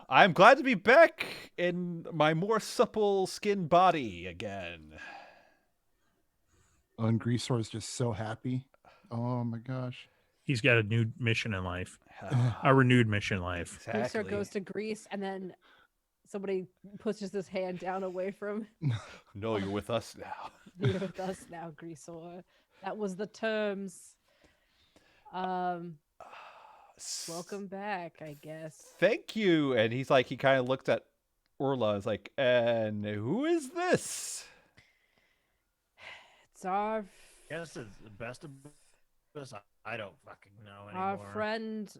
I'm glad to be back in my more supple skin body again. And Greasor is just so happy. Oh my gosh. He's got a new mission in life. A renewed mission in life. Greaser goes to Greece, and then somebody pushes his hand down away from. No, you're with us now. You're with us now, Greasor. That was the terms. Welcome back, I guess. Thank you. And he kind of looks at Oorla. Is like, and who is this? It's our Guess it's the best of us. I don't fucking know our anymore. friend.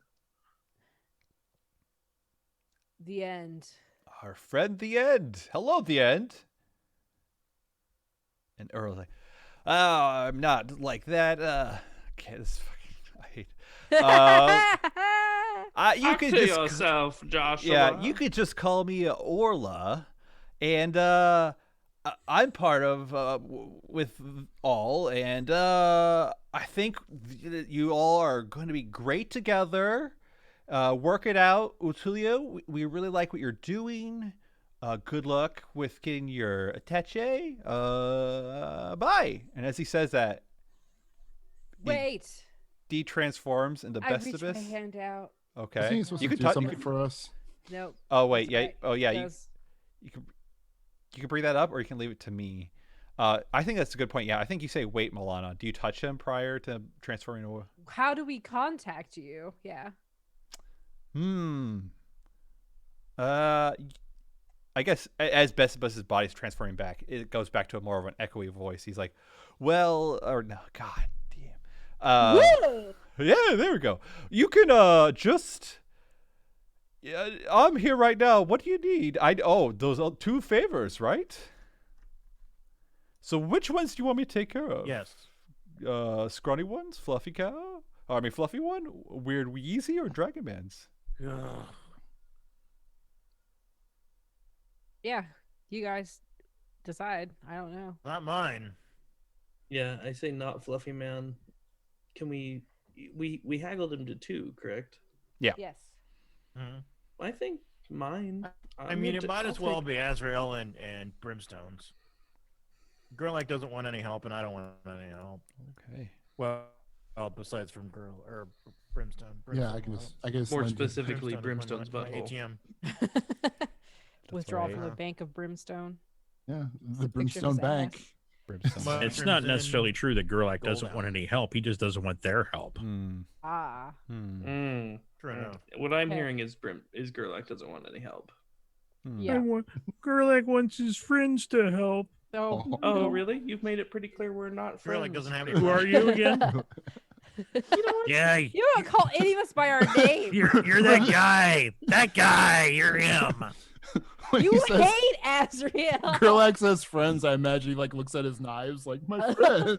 The End. Our friend, the End. Hello, the End. And Earl's like, oh, I'm not like that. Okay, this fucking, I hate. You Talk could to just yourself, Joshua. Yeah, you could just call me Oorla, and I'm part of with all, and I think you all are going to be great together. Work it out, Utulia. We really like what you're doing. Good luck with getting your attache. Bye. And as he says that, Wait. he transforms into I reached Bestabus. my hand out. Okay. Isn't he supposed You to can do touch. something for us? Nope. Oh wait, yeah. Okay. Oh yeah. It You goes- can bring that up, or you can leave it to me. I think that's a good point. Yeah, I think you say wait, Milana. Do you touch him prior to transferring to? How do we contact you? Yeah. I guess as Bestabus's body's transferring back, it goes back to a more of an echoey voice. He's like, "Well, or no, God damn." Woo! Yeah, there we go. You can just. Yeah, I'm here right now. What do you need? Those are 2 favors, right? So which ones do you want me to take care of? Yes. Scrawny ones, fluffy cow. Fluffy one, weird Wheezy, or Dragon Man's. Ugh. Yeah. You guys decide. I don't know. Not mine. Yeah, I say not fluffy man. Can we haggled him to 2, correct? Yeah. Yes. Mhm. I think mine. I mean, it might as well be Azrael and Brimstone's. Girl doesn't want any help, and I don't want any help. Okay. Well, besides from Girl or Brimstone. Yeah, Brimstone I can just more lend you- specifically Brimstone is Brimstone's my butthole. ATM. Withdraw right. from the bank of brimstone. Yeah, It's the a picture of Brimstone his Bank. ass. Brimstone. My- It's not Crimson necessarily true that Gerlach Gold doesn't out. want any help. He just doesn't want their help. Ah. True enough. What I'm Okay. hearing is Gerlach doesn't want any help. Yeah. Gerlach wants his friends to help. So Oh, really? You've made it pretty clear we're not friends. Girl doesn't have any. Who are you again? Yeah, you don't call any of us by our name. you're that guy. That guy. You're him. When You he says, hate Azrael. Gerlach says friends, I imagine he looks at his knives like my friends.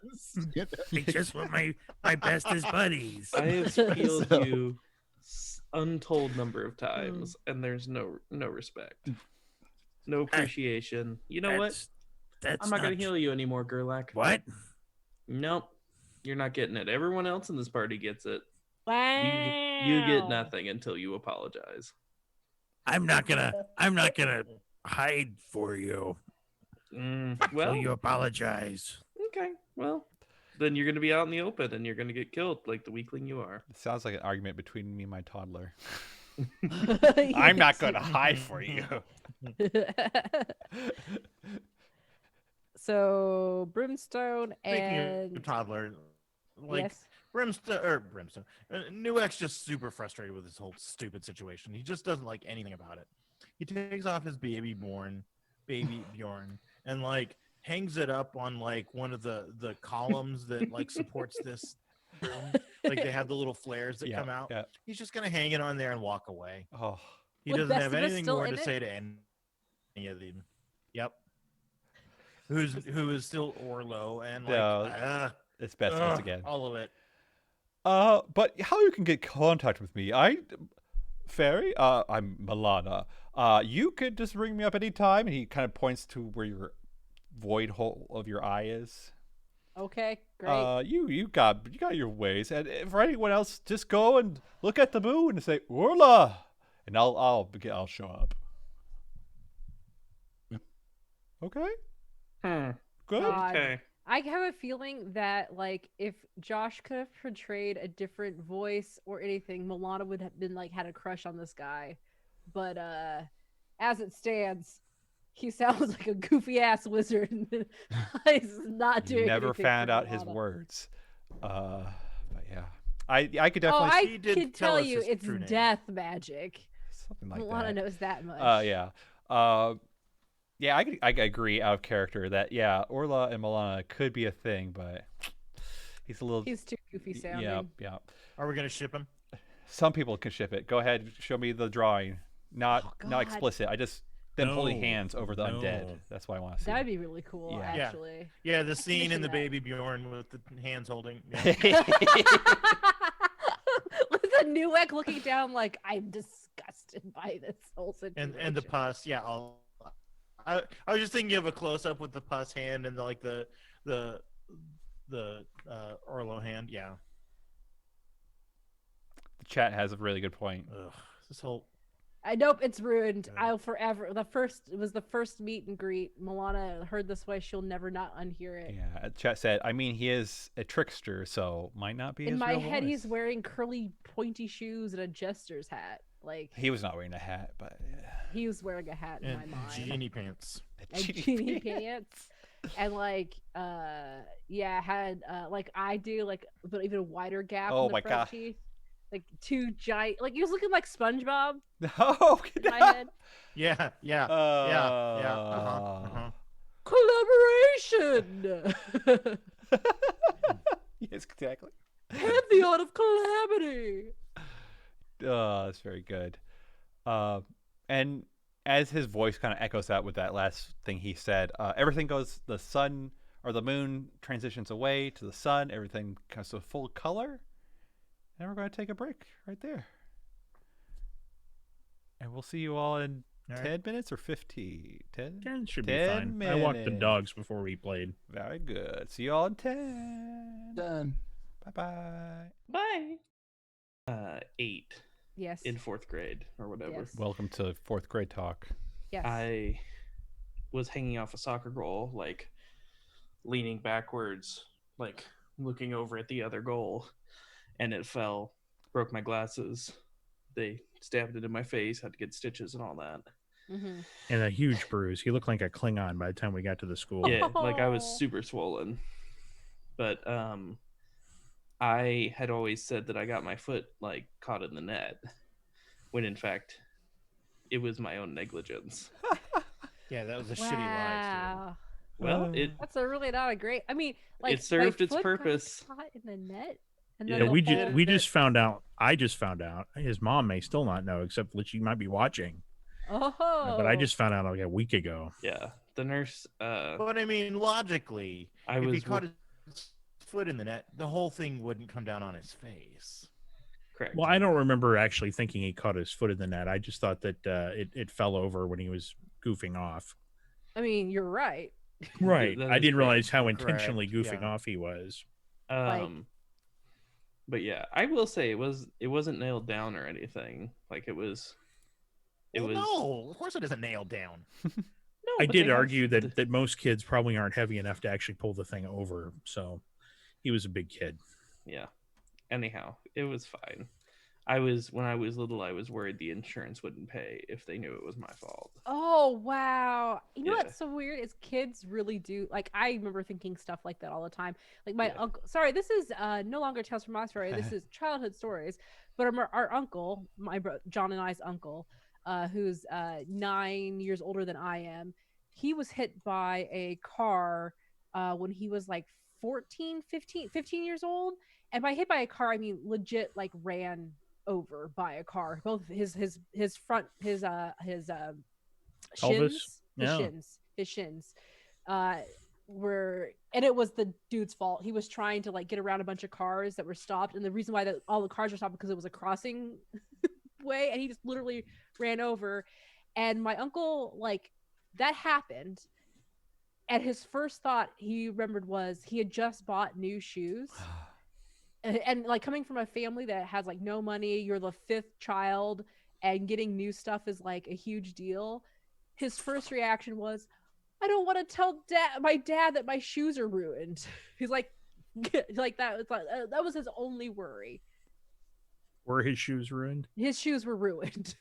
I just want my bestest buddies. I have So- healed you untold number of times, and there's no respect, no appreciation. You know what? That's I'm not gonna heal you anymore, Gerlach. What? Nope, you're not getting it. Everyone else in this party gets it. Wow. You get nothing until you apologize. I'm not gonna hide for you. Well, Until you apologize. okay. Well, then you're gonna be out in the open and you're gonna get killed like the weakling you are. It sounds like an argument between me and my toddler. I'm not going to hide for you. So Brimstone Speaking and of toddler, like yes. Brimstone. Newek's just super frustrated with this whole stupid situation. He just doesn't like anything about it. He takes off his baby Bjorn, and like hangs it up on like one of the columns that like supports this room. Like they have the little flares that come out. Yeah. He's just gonna hang it on there and walk away. Oh, He With doesn't have Festivus anything still more in to it? say to any of them. Yep. Who is still Orlo and like No. It's best once again. all of it. But how you can get contact with me? Fairy. I'm Milana. You could just ring me up anytime, and he kind of points to where your void hole of your eye is. Okay, great. You got your ways, and for anyone else, just go and look at the moon and say Oorla, and I'll show up. Okay. Good. God. Okay. I have a feeling that like if Josh could have portrayed a different voice or anything, Milana would have been like had a crush on this guy. But as it stands, he sounds like a goofy ass wizard. He's not doing. Never anything found for out his Milana. words. But yeah, I could Oh, definitely He did can tell tell us you his it's true name. death magic. something like Milana that. knows that much. Yeah. Yeah, I agree out of character that Orla and Milana could be a thing, but he's a little. He's too goofy sounding. Yeah. Are we gonna ship him? Some people can ship it. Go ahead, show me the drawing. Not God. explicit. I just them holding No, hands over the undead. no. That's what I want to see. That'd be really cool, Yeah. Yeah. actually. Yeah, the scene in the that. baby Bjorn with the hands holding. Yeah. With the Newek looking down like I'm disgusted by this whole situation. and the pus. Yeah, I was just thinking of a close up with the pus hand and like the Orlo hand. Yeah. The chat has a really good point. Ugh, this whole. Nope, it's ruined. Yeah. I'll forever. It was the first meet and greet. Milana heard this way. She'll never not unhear it. Yeah, chat said. I mean, he is a trickster, so might not be. In his my real head, voice. he's wearing curly, pointy shoes and a jester's hat. Like He was not wearing a hat, but he was wearing a hat in And my mind. genie pants. And genie pants. And like, had like I do, like, but even a wider gap Oh in the my front God. teeth. Like two giant, like he was looking like SpongeBob Oh, in my head. Yeah. Collaboration. Yes, exactly. Pantheon of calamity. That's very good. And as his voice kind of echoes out with that last thing he said, everything goes, the sun or the moon transitions away to the sun, everything comes to full color. And we're going to take a break right there. And we'll see you all in All 10 right. minutes or 15? 10? 10 should be 10 fine. I walked the minutes. dogs before we played. Very good. See you all in 10. Done. Bye-bye. Bye. 8 Yes. in 4th grade or whatever. Yes. Welcome to 4th grade talk. Yes. I was hanging off a soccer goal, like leaning backwards, like looking over at the other goal, and it fell, broke my glasses. They stabbed it in my face, had to get stitches and all that. Mm-hmm. And a huge bruise. He looked like a Klingon by the time we got to the school. Yeah, like I was Oh. super swollen. But I had always said that I got my foot like caught in the net, when in fact it was my own negligence. Yeah, that was a shitty lie. Wow. Well, That's a really not a great. I mean, like It served my its foot got purpose. caught in the net. And Yeah, then Yeah, the we whole just found out. I just found out. His mom may still not know, except that she might be watching. Oh. But I just found out like a week ago. Yeah, the nurse. But I mean, logically, I if he was caught his foot in the net, the whole thing wouldn't come down on his face. correct. Well, I don't remember actually thinking he caught his foot in the net. I just thought that it fell over when he was goofing off. I mean, you're right. Right. That I is didn't correct. realize how Correct, intentionally goofing yeah. off he was. But yeah, I will say it wasn't nailed down or anything. Like it was. No, of course it isn't nailed down. No, I but did they have argue the- that most kids probably aren't heavy enough to actually pull the thing over. So He was a big kid. Yeah. Anyhow, it was fine. When I was little, I was worried the insurance wouldn't pay if they knew it was my fault. Oh wow. You know Yeah. what's so weird is kids really do, like, I remember thinking stuff like that all the time. Like my Yeah. uncle, sorry, this is no longer Tales from Mauxferry, this is childhood stories. But our uncle, John and I's uncle, who's 9 years older than I am, he was hit by a car when he was like 15 years old. And by hit by a car, I mean legit like ran over by a car. Both his front his Pelvis? shins, Yeah. his shins were, and it was the dude's fault. He was trying to like get around a bunch of cars that were stopped, and the reason why all the cars were stopped because it was a crossing way, and he just literally ran over. And my uncle, like, that happened, and his first thought he remembered was he had just bought new shoes. And like, coming from a family that has like no money, you're the fifth child, and getting new stuff is like a huge deal. His first reaction was, I don't want to tell my dad that my shoes are ruined. He's like that was his only worry. Were his shoes ruined? His shoes were ruined.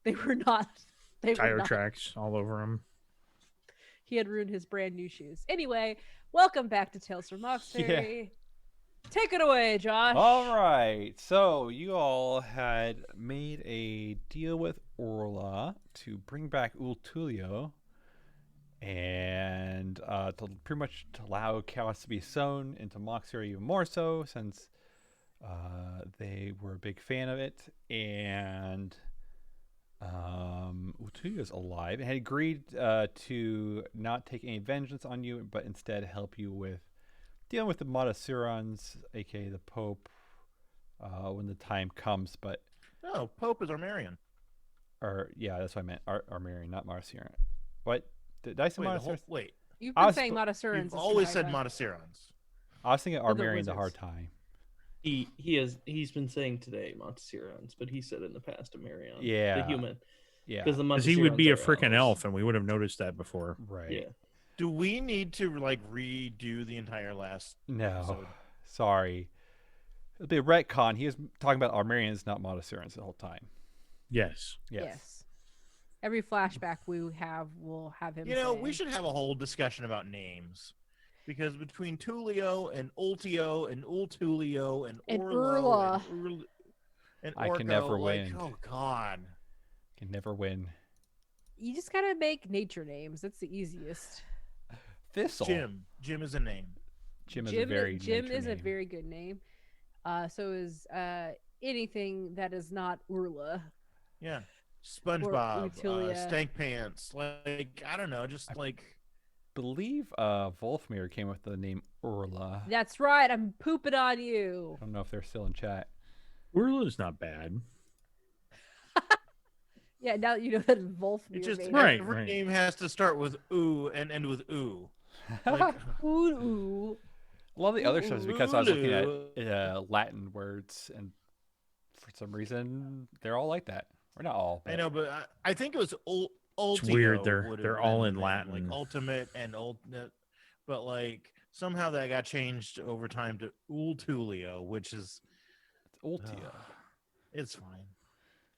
They were not. They Tire were not. tracks all over him. He had ruined his brand new shoes. Anyway, welcome back to Tales from Mauxferry. Take it away, Josh. All right. So you all had made a deal with Oorla to bring back Ultulio, and to pretty much to allow chaos to be sown into Mauxferry even more so, since they were a big fan of it. And Ultulio's alive and had agreed to not take any vengeance on you, but instead help you with dealing with the Montessurons, aka the Pope, when the time comes. But No, Pope is Armenian. or yeah, that's what I meant. Armenian, not Montessuron. What did I say? Wait, You've I been was saying Montessurans. you've always said Montessurons. I was thinking the Armenian the hard wizards. time. He's been saying today Montessurons, but he said in the past Amarion. Yeah. The human. Yeah. Because Because he would be a Montessurons are freaking elves. elf, and we would have noticed that before. Right. Yeah. Do we need to like redo the entire last No. episode? Sorry. It'll be a retcon. He was talking about Armenians, not Montessurons the whole time. Yes. Yes. Every flashback we have, we'll have him. You know, say, we should have a whole discussion about names. Because between Tulio and Ultio and Ultulio and And Oorla Oorla. and I can Orko, never like, win. oh God. Can never win. You just gotta make nature names. That's the easiest. Thistle. Jim is a name. Jim is a very Jim nature is a name. very good name. So is anything that is not Oorla. Yeah. SpongeBob, Utulia. Stank Pants, like I don't know, just like Believe Wolfmere came with the name Oorla. That's right. I'm pooping on you. I don't know if they're still in chat. Oorla's not bad. Yeah, now that you know that Wolfmere. it just made Right, every right. name has to start with ooh and end with ooh. Like Ooh, ooh. A lot of the other stuff is because I was looking Oorla. at Latin words, and for some reason they're all like that. Or not all. I but- know, but I think it was Ultio weird, they're- would have they're all been in the name, Latin. like ultimate and ultimate, but like somehow that got changed over time to Ultulio, which is It's Ultia. it's fine.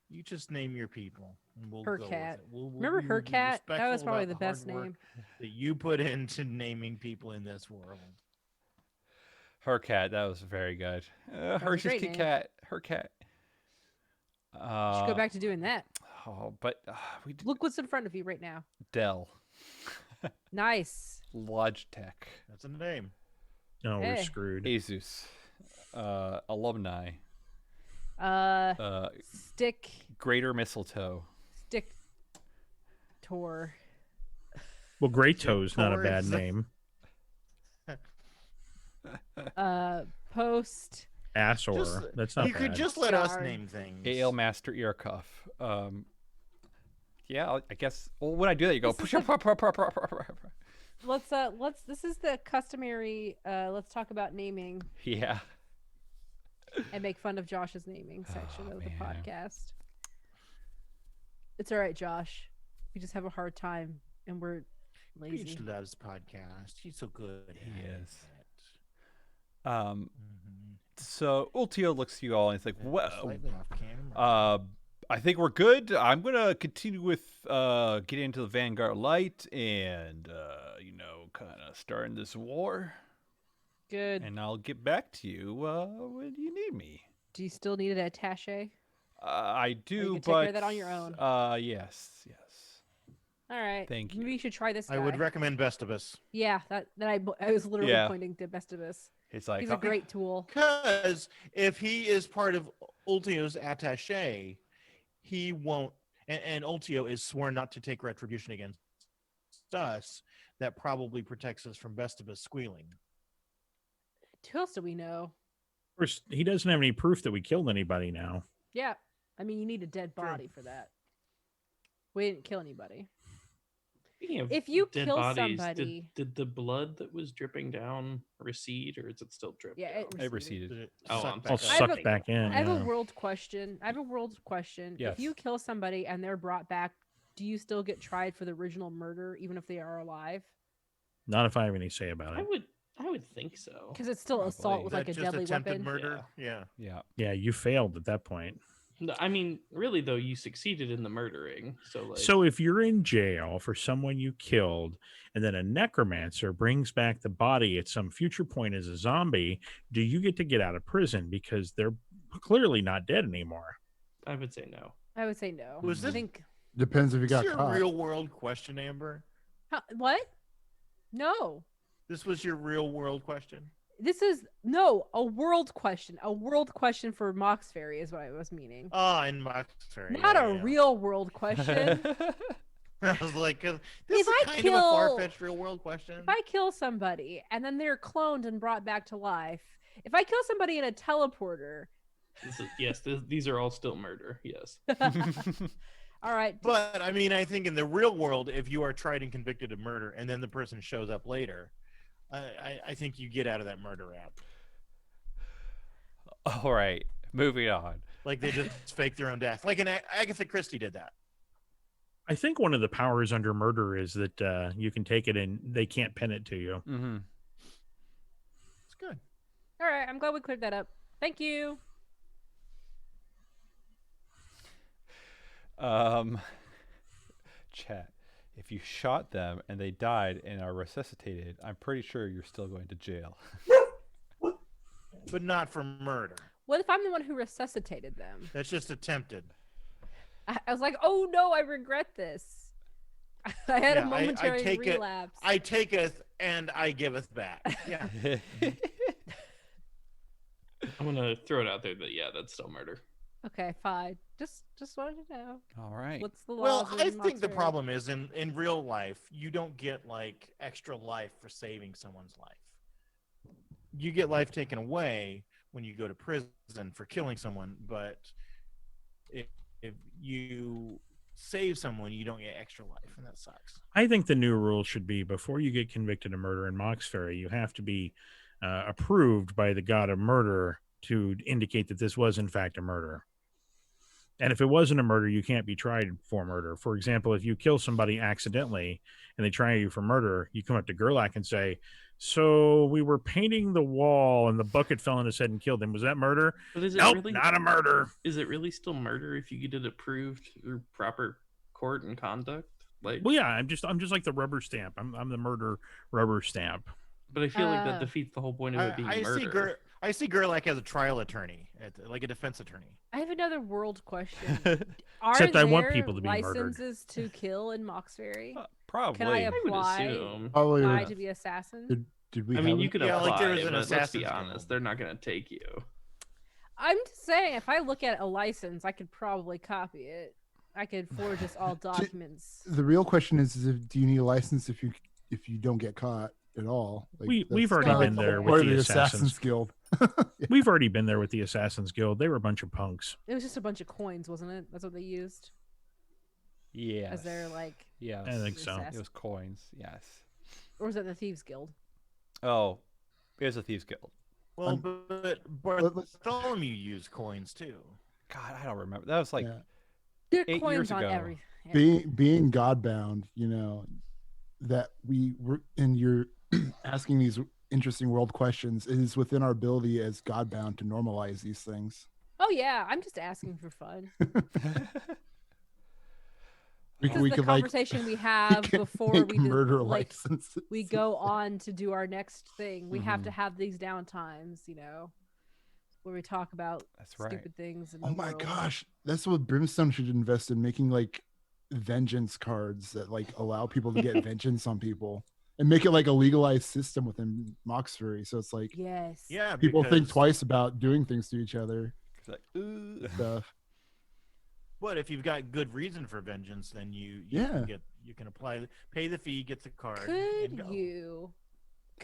You just name your people, and we'll Her go with cat. it. We'll Remember be her cat? That was respectful probably about the hard best work name. that you put into naming people in this world. Her cat. That was very good. was a Hershey's great Kit name. Kat. Her cat. You should go back to doing that. Oh, but we did Look what's in front of you right now. Dell. Nice. Logitech. That's a name. No, we're Hey. screwed. Asus. Alumni. Stick Greater Mistletoe. tour. Well, Great Toe's not a bad Tours. name. Post. Assor. Just- That's not You bad. could just let us Sorry. name things. Ale Master Ear Cuff. Yeah, I guess. Well, when I do that, you go. This is Let's this is the customary let's talk about naming Yeah. and make fun of Josh's naming section of the man. podcast. It's all right, Josh. We just have a hard time and we're lazy. Peach loves podcast. He's so good. He at is. it. Um, Mhm. so Ultio looks to you all and he's like, Yeah, well, slightly off camera. I think we're good. I'm gonna continue with getting into the Vanguard Light and kind of starting this war. Good. And I'll get back to you when you need me. Do you still need an attaché? I do, can take but care of that on your own. Yes. All right. Thank you. Maybe you should try this guy. I would recommend Bestibus. Yeah, I was literally Yeah. pointing to Bestibus. It's like He's a okay. great tool. Because if he is part of Ultio's attaché, he won't. And Ultio is sworn not to take retribution against us. That probably protects us from Bestibus squealing. Who else do we know? Of course, he doesn't have any proof that we killed anybody now. Yeah. I mean, you need a dead body for that. We didn't kill anybody. Speaking of If you dead kill bodies, somebody, did the blood that was dripping down recede, or is it still dripping? yeah, It receded. Oh, Suck I'm back I'll up. I have suck a- back in. I have yeah. a world question. Yes. If you kill somebody and they're brought back, do you still get tried for the original murder, even if they are alive? Not if I have any say about it. I would think so. Because it's still Probably. assault with like a That's just deadly attempted weapon. murder. Yeah. Yeah. Yeah, you failed at that point. No, I mean, really though, you succeeded in the murdering. So like, So if you're in jail for someone you killed, and then a necromancer brings back the body at some future point as a zombie, do you get out of prison because they're clearly not dead anymore? I would say no. I would say no. Was I this- think. Depends if you Is got your caught. real world question, Amber? What? No. This was your real world question? This is a world question. A world question for Mauxferry is what I was meaning. Ah, in Mauxferry. Not yeah, a yeah. real world question. I was like, this If is I kind of a kill- far-fetched real world question. If I kill somebody and then they're cloned and brought back to life, if I kill somebody in a teleporter, These are all still murder. Yes. all right. But I mean, I think in the real world, if you are tried and convicted of murder, and then the person shows up later, I think you get out of that murder rap. All right. Moving on. Like they just fake their own death. Like in Agatha Christie did that. I think one of the powers under murder is that you can take it and they can't pin it to you. Mm-hmm. It's good. All right. I'm glad we cleared that up. Thank you. Chat. If you shot them and they died and are resuscitated, I'm pretty sure you're still going to jail. But not for murder. What if I'm the one who resuscitated them? That's just attempted. I was like, oh no, I regret this. I had a Yeah, I momentary take it- relapse. I taketh and I giveth back. Yeah. I'm gonna throw it out there that that's still murder. Okay, fine. Just wanted to know. All right. What's the law? Well, I think the problem is in real life, you don't get like extra life for saving someone's life. You get life taken away when you go to prison for killing someone, but if you save someone, you don't get extra life, and that sucks. I think the new rule should be before you get convicted of murder in Mauxferry, you have to be approved by the god of murder to indicate that this was in fact a murder. And if it wasn't a murder, you can't be tried for murder. For example, if you kill somebody accidentally and they try you for murder, you come up to Gerlach and say, so we were painting the wall and the bucket fell on his head and killed him. Was that murder? But is it Nope, really not a murder. Is it really still murder if you get it approved through proper court and conduct? Like, Well, yeah, I'm just like the rubber stamp. I'm the murder rubber stamp. but I feel like that defeats the whole point of it being murder. I see Gerlach as a trial attorney, like a defense attorney. I have another world question. Are Except I want there people to be murdered. licenses to kill in Mauxferry? Probably. Can I I would apply? assume. Probably. Apply to be assassin? Did we? I mean, have you it? could Yeah, apply, like there was an but let's Assassin's be Guild. honest, they're not gonna take you. I'm just saying, if I look at a license, I could probably copy it. I could forge us all documents. The real question is do you need a license if you don't get caught at all? Like, We've that's already kinda been like there part with of the Assassin's Guild. We've already been there with the Assassin's Guild. They were a bunch of punks. It was just a bunch of coins, wasn't it? That's what they used Yes. as their like, Yes. I think so. It was coins. Yes. or was it the Thieves Guild? Oh, it was a thieves guild. Well, Um, but let's- Bartholomew used coins too. God, I don't remember. That was like Yeah. There are 8 coins years on ago. every. Being Godbound, that we were, and you're asking these interesting world questions. It is within our ability as Godbound to normalize these things. Oh yeah, I'm just asking for fun. We This is the could conversation we have can before make we do, murder like licenses. we go on to do our next thing. We have to Mhm. have these downtimes, where we talk about That's right. stupid things. In Oh the my world. gosh, that's what Brimstone should invest in, making like vengeance cards that like allow people to get vengeance on people and make it like a legalized system within Mauxferry. So it's like Yes. Yeah, people think because- twice about doing things to each other. It's like, "Ooh." Stuff. But if you've got good reason for vengeance, then you Yeah. can apply, pay the fee, get the card. Could and go. you?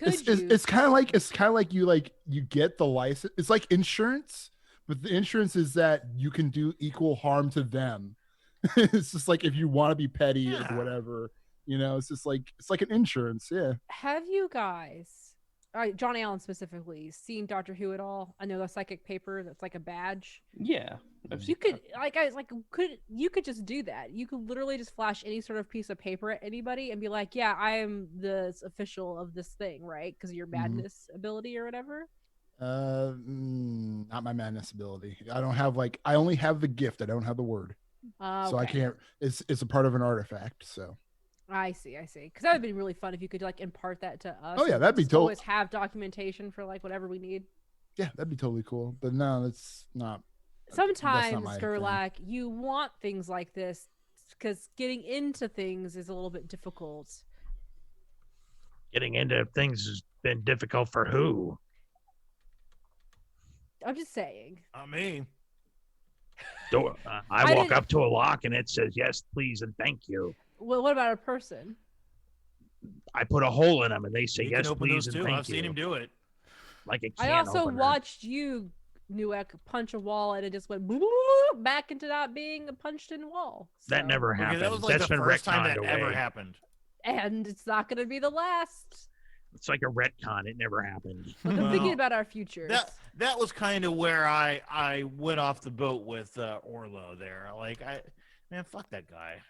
It's kind of like you get the license. It's like insurance, but the insurance is that you can do equal harm to them. It's just like if you want to be petty Yeah. or whatever, it's just like it's like an insurance. Yeah. Have you guys, John Allen specifically, seen Doctor Who at all? I know the psychic paper that's like a badge. Yeah. I've You could, you could just do that. You could literally just flash any sort of piece of paper at anybody and be like, "Yeah, I am the official of this thing, right? Because of your madness ability or whatever." Not my madness ability. I only have the gift. I don't have the word, so I Okay. can't. It's a part of an artifact. So I see. Because that would be really fun if you could like impart that to us. Oh, yeah, and that'd be just dope. always have documentation for like whatever we need. yeah, that'd be totally cool. But no, that's not. Sometimes, my thing. Skurlak, you want things like this because getting into things is a little bit difficult. Getting into things has been difficult for who? I'm just saying. Not me. I I walk didn't- up to a lock and it says yes, please, and thank you. Well, what about a person? I put a hole in them and they say You yes, can open please, those and too. thank I've you. seen him do it. Like a I can also opener. watched you, Nuek, punch a wall and it just went back into not being a punched-in wall. That So- never Okay, happened. that was like That's the been first time retconned that away. ever happened. And it's not going to be the last. It's like a retcon. It never happened. Look, I'm Well, thinking about our futures. That was kind of where I went off the boat with Oorla there. Like man, fuck that guy.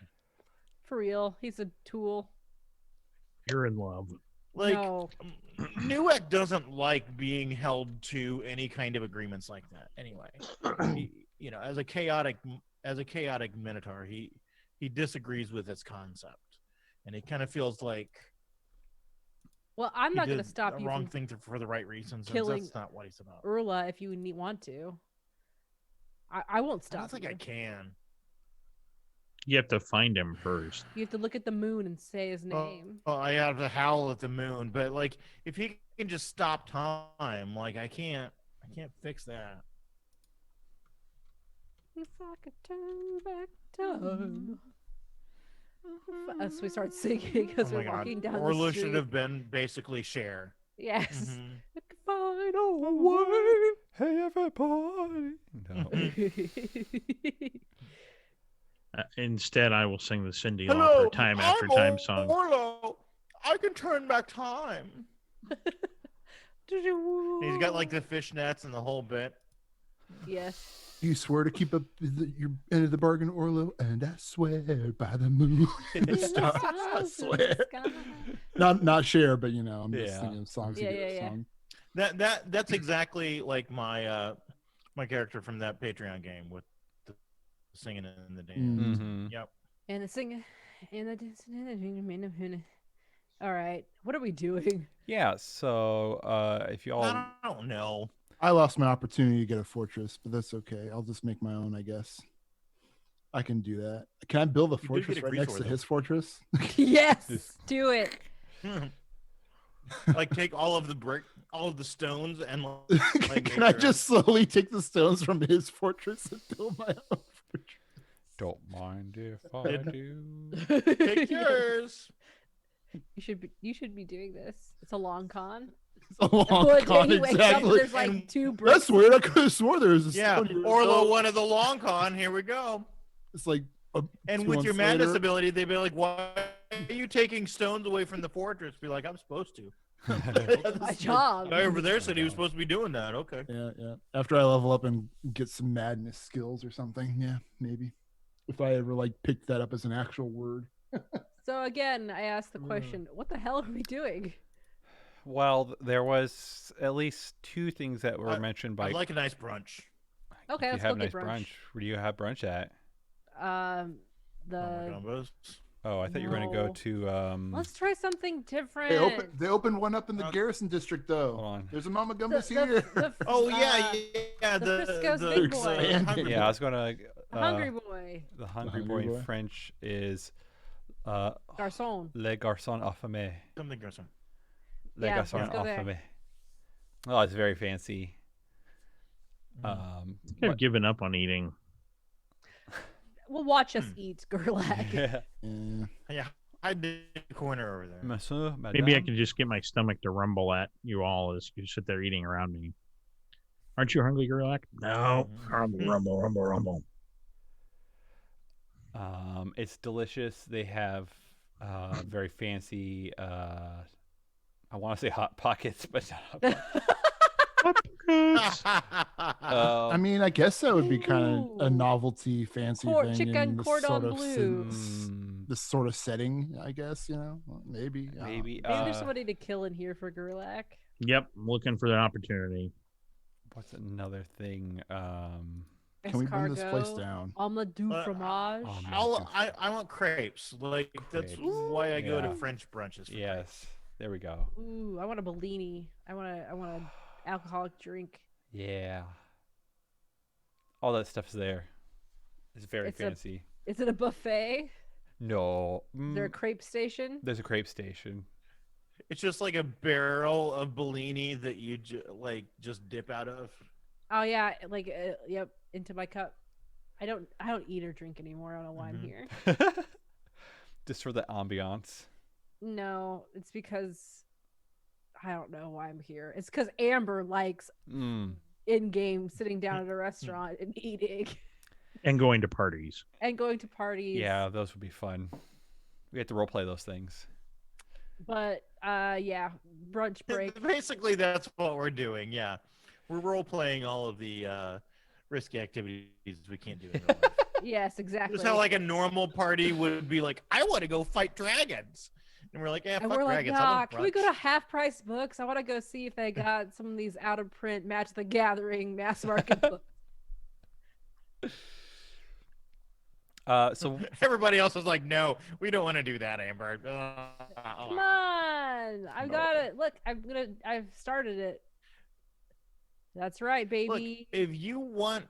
For real, he's a tool. You're in love. Like No. Newek doesn't like being held to any kind of agreements like that. Anyway, as a chaotic minotaur, he disagrees with its concept, and he kind of feels like Well, I'm he not going to did stop the you wrong from thing for the right reasons. And killing that's not what he's about. Oorla if you want to. I won't I stop don't think you. I can. You have to find him first. You have to look at the moon and say his name. Oh, I have to howl at the moon, but like if he can just stop time, like I can't fix that. If I could turn back time. As we start singing because Oh my we're God. walking down the Orla street. should have been basically Cher. Yes. Mhm. I could find a way. Hey, everybody. No. Instead, I will sing the Cindy Hello, Lauper time after I'm time song. Orla. I can turn back time. He's got like the fishnets and the whole bit. Yes. You swear to keep up your end of the bargain, Orlo, and I swear by the moon and the stars, I swear. Not share, but I'm just Yeah. thinking of songs. Yeah, to get a yeah. song. That's exactly like my my character from that Patreon game with the singing and the dance. Mhm. Yep. And the singing and the dancing. All right. What are we doing? Yeah, so if you all I don't know. I lost my opportunity to get a fortress, but that's okay. I'll just make my own, I guess. I can do that. Can I build a do fortress get a right next Greaseor, to though. his fortress? Yes. Do it. Like take all of the stones and like Can I just slowly take the stones from his fortress and build my own fortress? don't mind if I do. take yours. You should be doing this. It's a long con. It's a long One day con, he wakes up and exactly. there's like And 2 bricks. That's weird. I could have swore there was a Yeah, stone here. Orlo No, wanted the long con. Here we go. It's like And 2 with your months madness later. ability, they'd be like, "Why are you taking stones away from the fortress?" Be like, "I'm supposed to." My job. Guy over there said he was supposed to be doing that. Okay. Yeah. After I level up and get some madness skills or something, yeah, maybe. If I ever like picked that up as an actual word. So again, I asked the question, what the hell are we doing? Well, there was at least two things that were mentioned by. I'd like a nice brunch. Okay, if let's you have go nice get brunch. Where do you have brunch at? The Gumbos. Oh, I thought you were going to go No. to. let's try something different. They opened one up in the Garrison District though. Hold on. There's a Mama The- Gumbas the- here. the- Oh uh, yeah. the Frisco's big boy. Hungry Yeah, I was going to. Hungry boy. The hungry Hungry boy in boy. French is Garçon. Le Garçon affamé. something gruesome. Le Yeah, Garçon let's go there. affamé. Oh, it's very fancy. I've given up on eating. Well, watch us eat, Gerlach. yeah. Yeah, hide the corner over there. Monsieur, madame. Maybe I can just get my stomach to rumble at you all as you sit there eating around me. Aren't you hungry, Gerlach? No. Rumble, rumble, rumble. It's delicious. They have very fancy. I want to say hot pockets, but not hot pockets. I mean, I guess that would be kind of a Ooh. novelty, fancy thing Chicken in this cordon sort of bleu. this sort of setting. I guess Well, maybe. maybe. Maybe there's somebody to kill in here for Gerlach. Yep, I'm looking for the opportunity. What's another thing? Can we bring this place down? Omelette du fromage. I want crepes. Like that's Crepes. why I go to Yeah. French brunches. For Yes. There we go. Ooh, I want a Bellini. I want an alcoholic drink. Yeah. All that stuff's there. It's very It's a- fancy. Is it a buffet? No. Is there a crepe station? There's a crepe station. It's just like a barrel of Bellini that you just dip out of. Oh yeah, yep, into my cup. I don't eat or drink anymore. I don't know why I'm here. Just for the ambiance. No, it's because I don't know why I'm here. It's because Amber likes in-game sitting down at a restaurant and eating And going to parties. and going to parties. Yeah, those would be fun. We have to roleplay those things. But yeah, brunch break. Basically, that's what we're doing. Yeah, we're role playing all of the risky activities we can't do in real life. Yes, exactly. Just how like a normal party would be like, I want to go fight dragons, and we're like, yeah, and fuck we're like, dragons. I nah, want can we go brunch." to Half Price Books? I want to go see if they got some of these out of print Magic the Gathering mass market books. So Everybody else was like, no, we don't want to do that, Amber. Come on, I've got it. Look, I've started it. That's right, Look, baby. if you want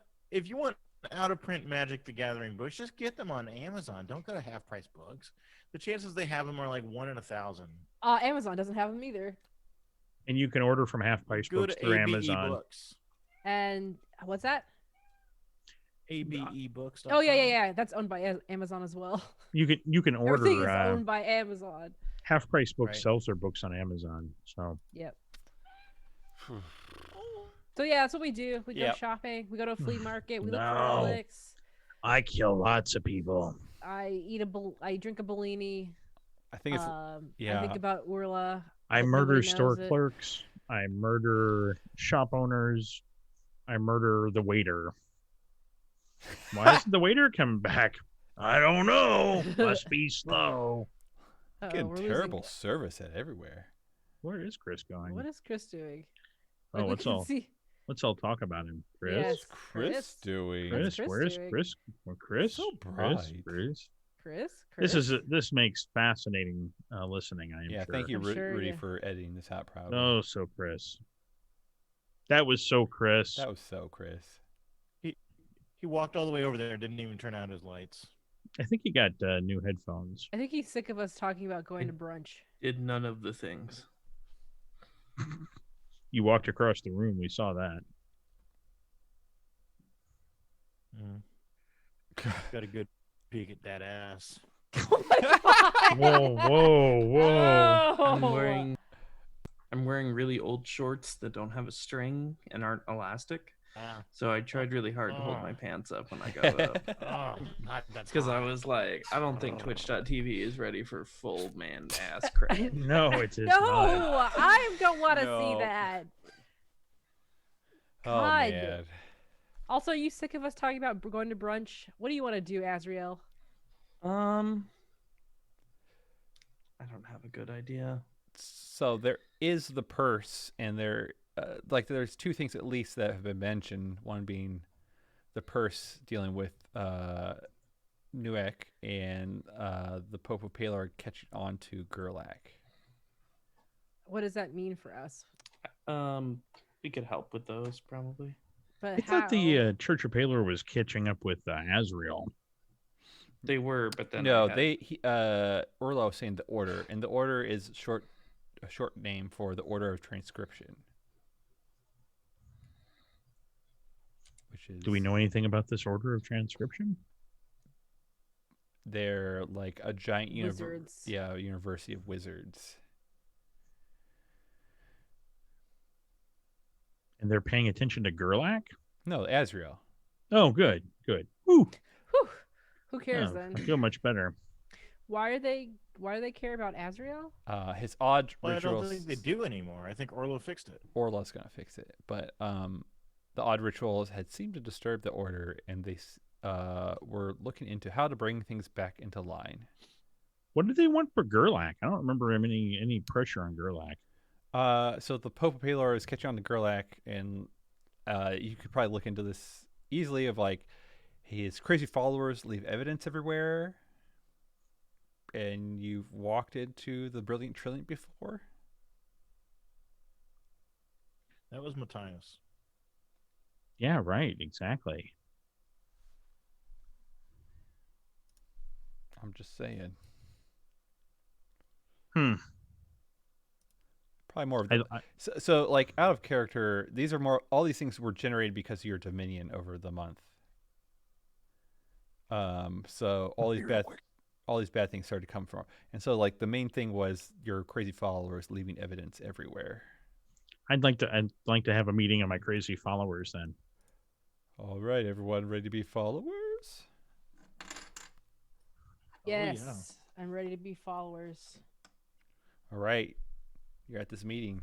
out of print Magic the Gathering books, just get them on Amazon. Don't go to Half Price Books. The chances they have them are like 1 in 1,000. Amazon doesn't have them either. And you can order from Half Price Go Books to through ABE Amazon. Books. And what's that? ABE Books. Oh yeah. That's owned by Amazon as well. You can Everything is order owned by Amazon. Half Price Books Right. sells their books on Amazon. So Yep. So yeah, that's what we do. We go Yep. shopping. We go to a flea market. We look for No. relics. I kill lots of people. I drink a Bellini. I think it's I yeah. think about Oorla. I but murder nobody store knows it. clerks. I murder shop owners. I murder the waiter. Why isn't the waiter coming back? I don't know. Must be slow. Uh-oh, Getting we're losing- terrible service at everywhere. Where is Chris going? What is Chris doing? Oh, Like, we let's can all see- let's all talk about him. Chris. Yes, What's Chris doing? Chris. Chris, where's doing? Chris? Well, Chris. So Chris. bright. Chris. Chris. This makes fascinating listening. I am Yeah, sure. thank you, I'm sure, Rudy, yeah. for editing this out proudly. Oh, so Chris. That was so Chris. That was so Chris. He walked all the way over there and didn't even turn out his lights. I think he got new headphones. I think he's sick of us talking about going to brunch. Did none of the things. You walked across the room. We saw that. Got a good peek at that ass. Oh my god! Whoa, whoa, whoa! Oh! I'm wearing really old shorts that don't have a string and aren't elastic. Ah, So I tried really hard to hold my Oh. pants up when I got up. that's Because I hot. was like, I don't think Twitch.tv is ready for full man ass crack. No, it is No, not. I don't want to No. see that. Oh God. man. Also, are you sick of us talking about going to brunch? What do you want to do, Azriel? I don't have a good idea. So there is the purse, and there's two things at least that have been mentioned. One being the purse dealing with Nuek, and the Pope of Palor catching on to Gerlach. What does that mean for us? We could help with those probably. But I thought the how? Church of Palor was catching up with Azrael. They were, but then No, I had- Oorla was saying the order, and the order is a short name for the Order of Transcription. Which is, Do we know anything about this order of transcription? they're like a giant Wizards. university of wizards. And they're paying attention to Gerlach? No, Azrael. Oh, good. Woo. Whew. Who cares Oh, then? I feel much better. Why do they care about Azrael? His odd Well, I don't rituals. think they do anymore. I think Oorla fixed it. Orla's gonna fix it, but the odd rituals had seemed to disturb the order, and they were looking into how to bring things back into line. What did they want for Gerlach? I don't remember any pressure on Gerlach. So the Pope of Palor is catching on to Gerlach, and you could probably look into this easily of like his crazy followers leave evidence everywhere, and you've walked into the Brilliant Trillium before. That was Matthias. Yeah, right. Exactly. I'm just saying. Hmm. Probably more of I, so like out of character. These are more. All these things were generated because of your dominion over the month. So all these bad things started to come from, and so like the main thing was your crazy followers leaving evidence everywhere. I'd like to have a meeting of my crazy followers then. All right, everyone, ready to be followers? Yes, I'm ready to be followers. All right, you're at this meeting.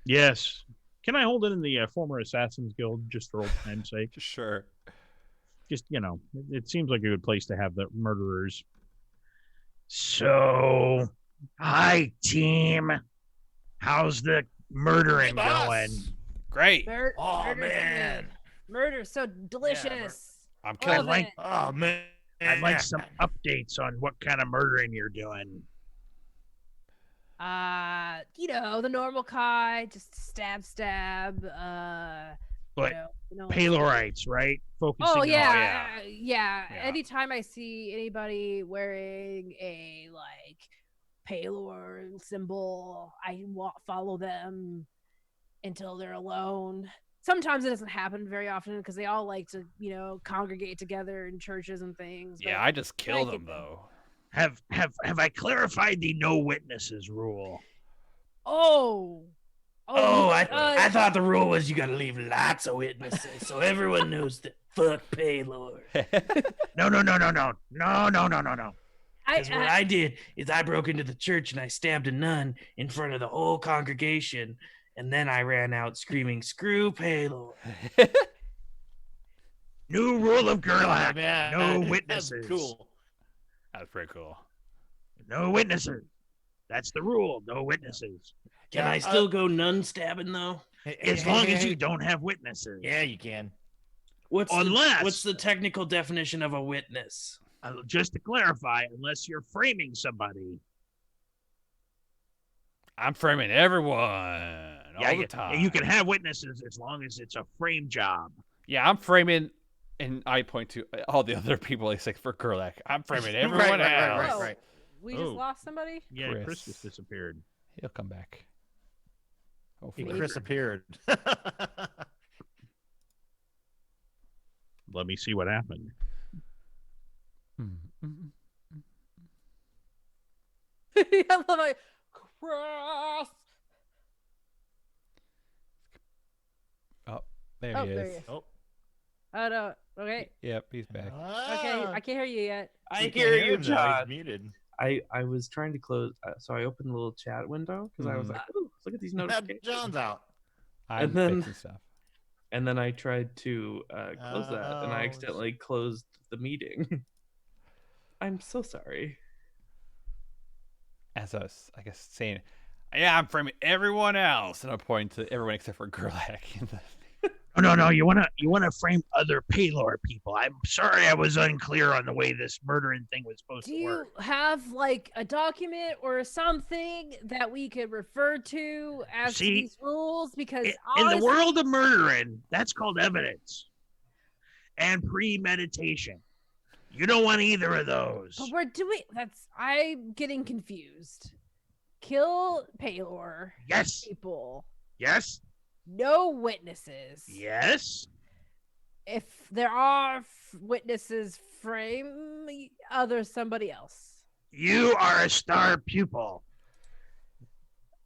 Yes. Can I hold it in the former Assassins Guild just for old time's sake? Sure. Just, it seems like a good place to have the murderers. So, hi, team. How's the murdering going? Great. Oh, Murder's man. good. Murder's so delicious. I'm I killing. love it. Oh, man. I'd like some updates on what kind of murdering you're doing. The normal kind, just stab. But you know. Palorites, right? Focusing Oh on yeah, Yeah. Anytime I see anybody wearing a Palor symbol, I follow them until they're alone. Sometimes it doesn't happen very often because they all like to, congregate together in churches and things. Yeah, but I just kill get them though. Have I clarified the no witnesses rule? Oh, I thought the rule was you gotta leave lots of witnesses so everyone knows that fuck Paylor. No. Because what I did is I broke into the church and I stabbed a nun in front of the whole congregation, and then I ran out screaming, "Screw Paylor!" New rule of Gerlach. Man, No that's witnesses. cool. That's pretty cool. No witnesses. That's the rule. No witnesses. Can I still go nun stabbing though? As long as you don't have witnesses. Yeah, you can. What's Unless- the technical definition of a witness? Just to clarify, unless you're framing somebody. I'm framing everyone all the time. You can have witnesses as long as it's a frame job. Yeah, I'm framing, and I point to all the other people except for Gerlach. I'm framing everyone else. Right. We just Oh. lost somebody. Yeah, Chris. Chris just disappeared. He'll come back. Hey, Hopefully. Chris appeared. Let me see what happened. I love it. Cross. There Oh, he there is. he is. Oh. Oh no. Okay. Yep, he's back. Okay. I can't hear you yet. I We hear can't you, him, though. He's John. muted. I was trying to close, so I opened the little chat window because I was like, "Ooh, look at these notifications." John's out. I'm And then- fixing stuff. And then I tried to close that, and I Oh, accidentally closed the meeting. I'm so sorry. As I was, I guess, saying, Yeah, I'm framing everyone else, and I'm pointing to everyone except for Gerlach. Oh, no. You wanna frame other Paylor people. I'm sorry I was unclear on the way this murdering thing was supposed Do to you work. have like a document or something that we could refer to as to See, these rules? Because In the honestly, world of murdering, that's called evidence and premeditation. You don't want either of those. but we're doing I'm getting confused. Kill Paylor Yes. people. Yes. No witnesses. Yes. If there are witnesses, frame somebody else. You are a star pupil.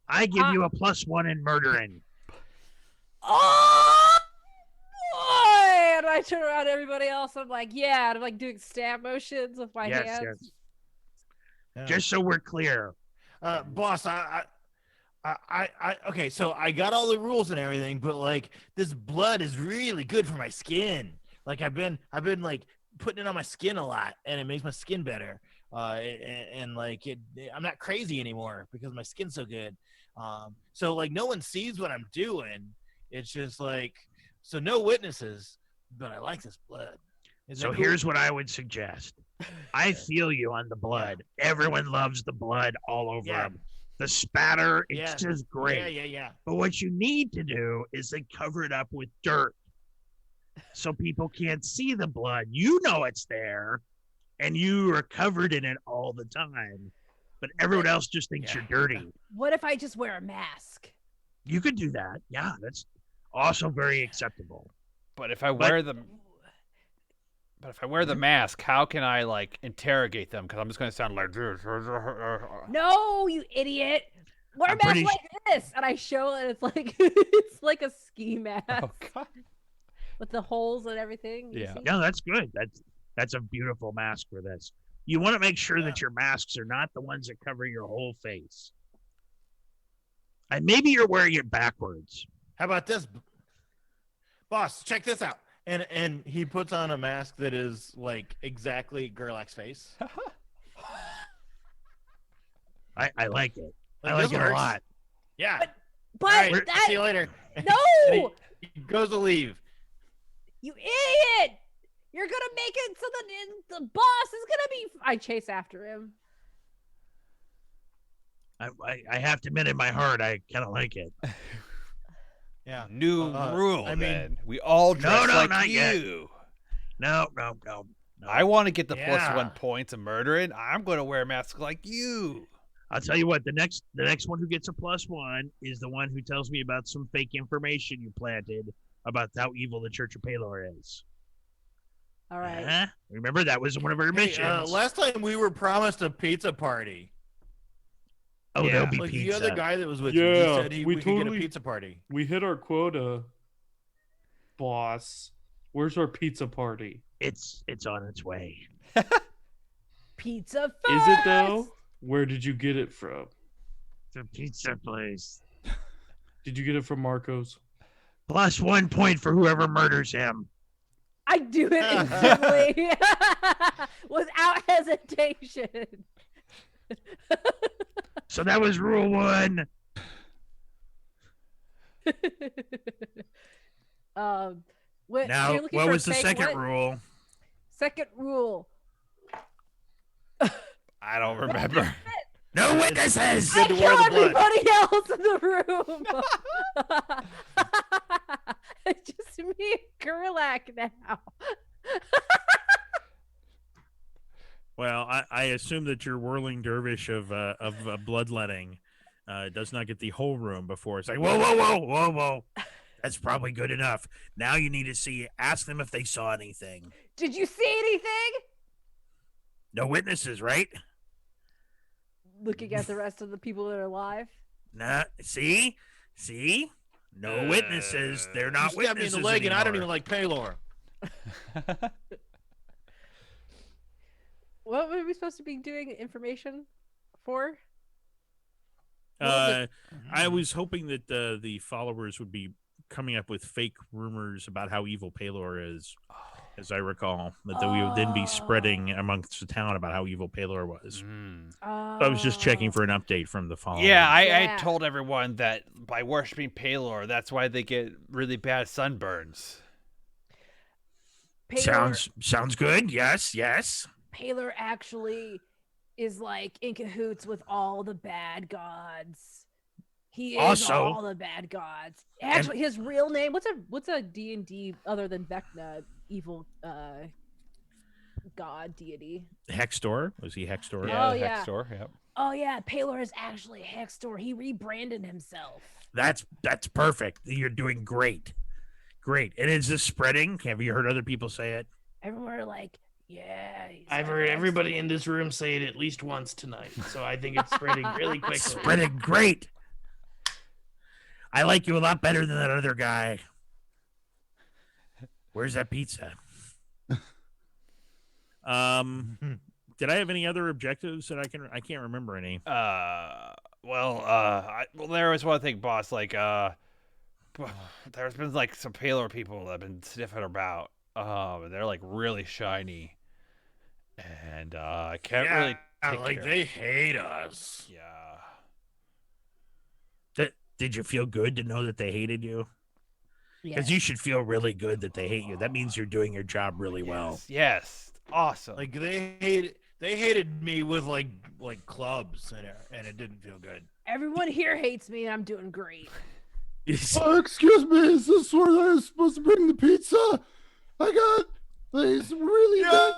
I give you a +1 in murdering. Oh boy! And I turn around to everybody else. I'm like, yeah. And I'm like doing stab motions with my hands. Yeah. Just so we're clear. Boss, okay, so I got all the rules and everything, but like this blood is really good for my skin. Like I've been like putting it on my skin a lot, and it makes my skin better. And like I'm not crazy anymore because my skin's so good. So like no one sees what I'm doing. It's just like, so no witnesses, but I like this blood. So here's what I would suggest. I feel you on the blood. Everyone loves the blood all over them. The spatter, it's just great. Yeah. But what you need to do is then cover it up with dirt so people can't see the blood. You know it's there, and you are covered in it all the time. But everyone else just thinks you're dirty. What if I just wear a mask? You could do that. Yeah, that's also very acceptable. But if I wear the mask, how can I like interrogate them? Because I'm just going to sound like this. No, you idiot! Wear a I'm mask pretty like this, and I show it. It's like it's like a ski mask Oh God. with the holes and everything. you Yeah. see? No, that's good. That's a beautiful mask for this. You want to make sure that your masks are not the ones that cover your whole face. And maybe you're wearing it backwards. How about this, boss? Check this out. And he puts on a mask that is like exactly Gerlach's face. I like it. I Like, like this it a works. lot. Yeah. But All right, that see you later. no, He goes to leave. you idiot! You're gonna make it so that the boss is gonna be. I chase after him. I have to admit in my heart, I kind of like it. Yeah. New rule. I mean- then we all dress no, like not yet. you. No. I want to get the Yeah. +1 points of murdering. I'm going to wear a mask like you. I'll tell you what. The next one who gets a +1 is the one who tells me about some fake information you planted about how evil the Church of Paylor is. All right. Uh-huh. Remember that was one of our Hey, missions. last time we were promised a pizza party. Oh, Yeah. there'll be Like pizza. the other guy that was with you, he Yeah, said we we could get a totally- pizza party. We hit our quota, boss. Where's our pizza party? It's on its way. Pizza first. Is it though? Where did you get it from? The pizza place. Did you get it from Marco's? +1 point for whoever murders him. I do it instantly, without hesitation. So that was rule 1. What, Now, you're looking what for was the fake second what? rule? Second rule. I don't remember. No witnesses. Good I to kill wear the blood. everybody else in the room. It's just me and Gerlach now. Well, I assume that your whirling dervish of bloodletting does not get the whole room before it's like, whoa. That's probably good enough. Now you need to ask them if they saw anything. Did you see anything? No witnesses, right? Looking at the rest of the people that are alive. Nah, see? No witnesses. They're not You stabbed me in witnesses the leg, and I don't even anymore. like Paylor. What were we supposed to be doing information for? I was hoping that the followers would be coming up with fake rumors about how evil Paylor is. as I recall, that we would then be spreading amongst the town about how evil Palor was. Mm. So I was just checking for an update from the following. Yeah, I Yeah. told everyone that by worshiping Palor, that's why they get really bad sunburns. Sounds good. Yes. Palor actually is like in cahoots with all the bad gods. He is Also- all the bad gods. Actually, his real name, what's a D&D other than Vecna evil god deity? Hextor, was he Hextor? Yeah. Oh, the yeah. Hextor, yep. Oh yeah, Palor is actually Hextor. He rebranded himself. That's perfect. You're doing great. And is this spreading? Have you heard other people say it? Everyone are like, yeah. he's I've like heard Hextor. everybody in this room say it at least once tonight, so I think it's spreading really quickly. Spreading great. I like you a lot better than that other guy. Where's that pizza? Did I have any other objectives that I can't remember any. Well, there was one thing, boss. Like, there's been like some Palor people that have been sniffing about. They're like really shiny, and I can't really. Take like care. they hate us. Yeah. Did you feel good to know that they hated you? Because you should feel really good that they hate you. That means you're doing your job really well. Yes. Awesome. Like they hated me with like clubs, and it didn't feel good. Everyone here hates me, and I'm doing great. Excuse me, is this where I was supposed to bring the pizza? I got these really bad.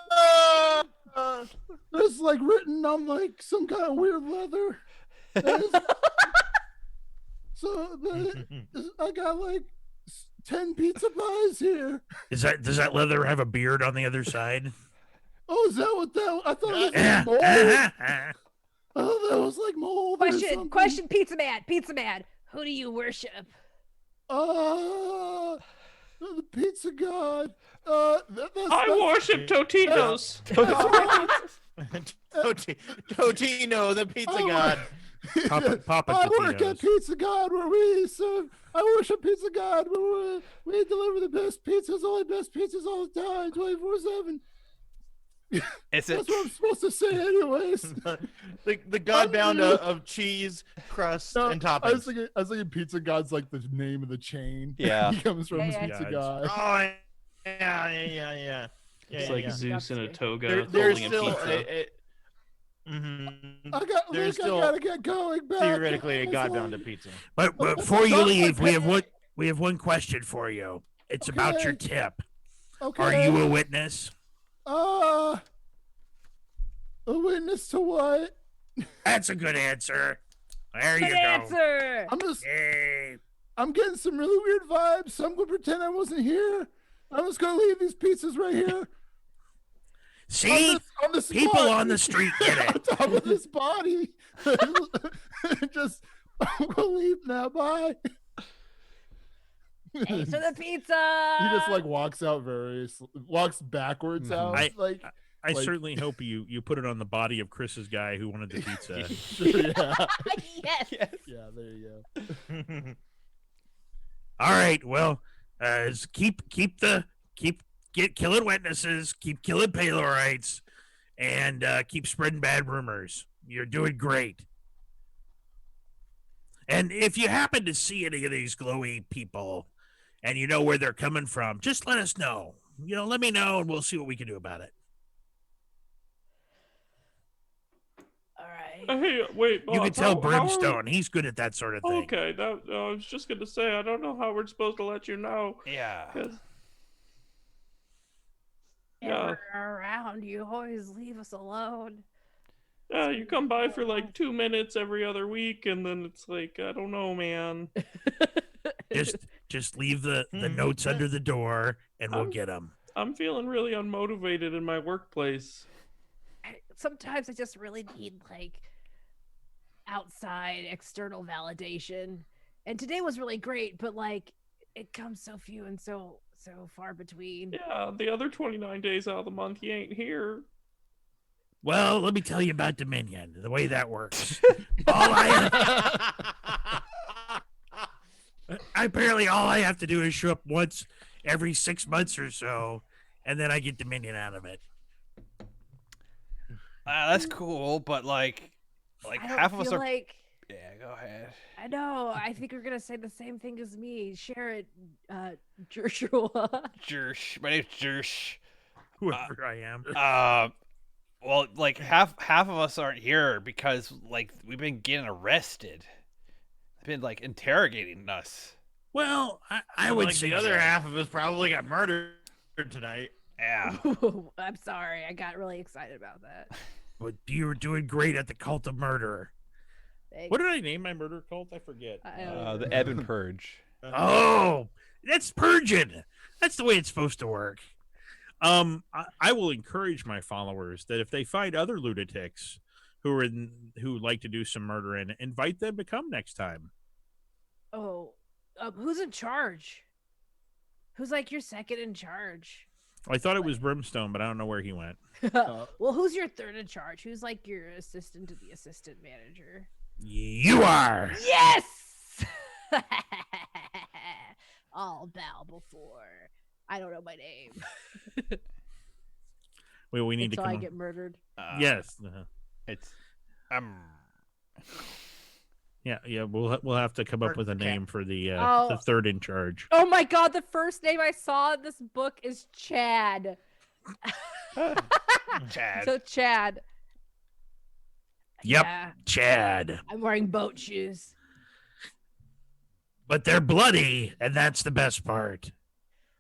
It's like written on like some kind of weird leather. I got like 10 pizza pies here. Does that leather have a beard on the other side? Oh, is that what that? I thought it was like mold. I thought that was like mold. Question, Pizza Man. Who do you worship? The pizza god. I worship Totitos. Totino, the pizza god. Papa I work Totitos. at Pizza God where we serve. I worship Pizza God where we deliver the best pizzas, all the best pizzas all the time, 24/7. Is it? That's what I'm supposed to say, anyways. the Godbound of cheese, crust, and toppings. I was thinking Pizza God's like the name of the chain. Yeah. He comes from Yeah. Pizza Yeah, God. Oh, yeah. It's like Zeus in a toga There's holding a still pizza. There's I still gotta get going back. theoretically a Godbound of pizza. But before you leave, we have one question for you. It's about your tip. Okay. Are you a witness? A witness to what? That's a good answer. There you Good go. answer. Yay. I'm getting some really weird vibes, so I'm gonna pretend I wasn't here. I'm just gonna leave these pizzas right here. See? on this People spot. on the street get on it. top of this body. Just I'm gonna leave now. Bye. Thanks for the pizza. He just like walks backwards out. I certainly hope you put it on the body of Chris's guy who wanted the pizza. Yes. Yeah, there you go. All right, well, keep killing witnesses, keep killing Palorites, and keep spreading bad rumors. You're doing great. And if you happen to see any of these glowy people, and you know where they're coming from, just let us know. Let me know, and we'll see what we can do about it. All right. Hey, wait. You can boss, tell how are we- Brimstone. He's good at that sort of thing. Okay, I was just gonna say I don't know how we're supposed to let you know. Yeah. 'Cause- If Yeah. we're around, you always leave us alone. Yeah, you come by for like 2 minutes every other week, and then it's like I don't know, man. Just leave the notes under the door, and we'll get them. I'm feeling really unmotivated in my workplace. Sometimes I just really need like outside external validation. And today was really great, but like it comes so few and so far between. Yeah, the other 29 days out of the month, you ain't here. Well, let me tell you about Dominion, the way that works. All I have to do is show up once every 6 months or so, and then I get Dominion out of it. That's cool, but like I don't half of us feel are. like. Yeah, go ahead. I know. I think you're gonna say the same thing as me. Share it, Joshua. Jersh, my name's Jersh. Whoever I am. Well, like half of us aren't here because like we've been getting arrested. They've been like interrogating us. Well, I would like say the other half of us probably got murdered tonight. Yeah. I'm sorry. I got really excited about that. But you were doing great at the Cult of Murder. Thanks. What did I name my murder cult? I forget. I don't The know. Ebb and Purge. Oh, that's purging. That's the way it's supposed to work. I will encourage my followers that if they find other lunatics who like to do some murdering, invite them to come next time. Oh, who's in charge? Who's like your second in charge? I thought it was Brimstone, but I don't know where he went. Well, who's your third in charge? Who's like your assistant to the assistant manager? You are. Yes! I'll bow before. I don't know my name. Well, we need Until to I come. get murdered. Yes. It's Yeah. We'll have to come up with a Okay. name for the Oh. third in charge. Oh my god, the first name I saw in this book is Chad. Chad. So Chad. Yep. Yeah, Chad. I'm wearing boat shoes. But they're bloody, and that's the best part.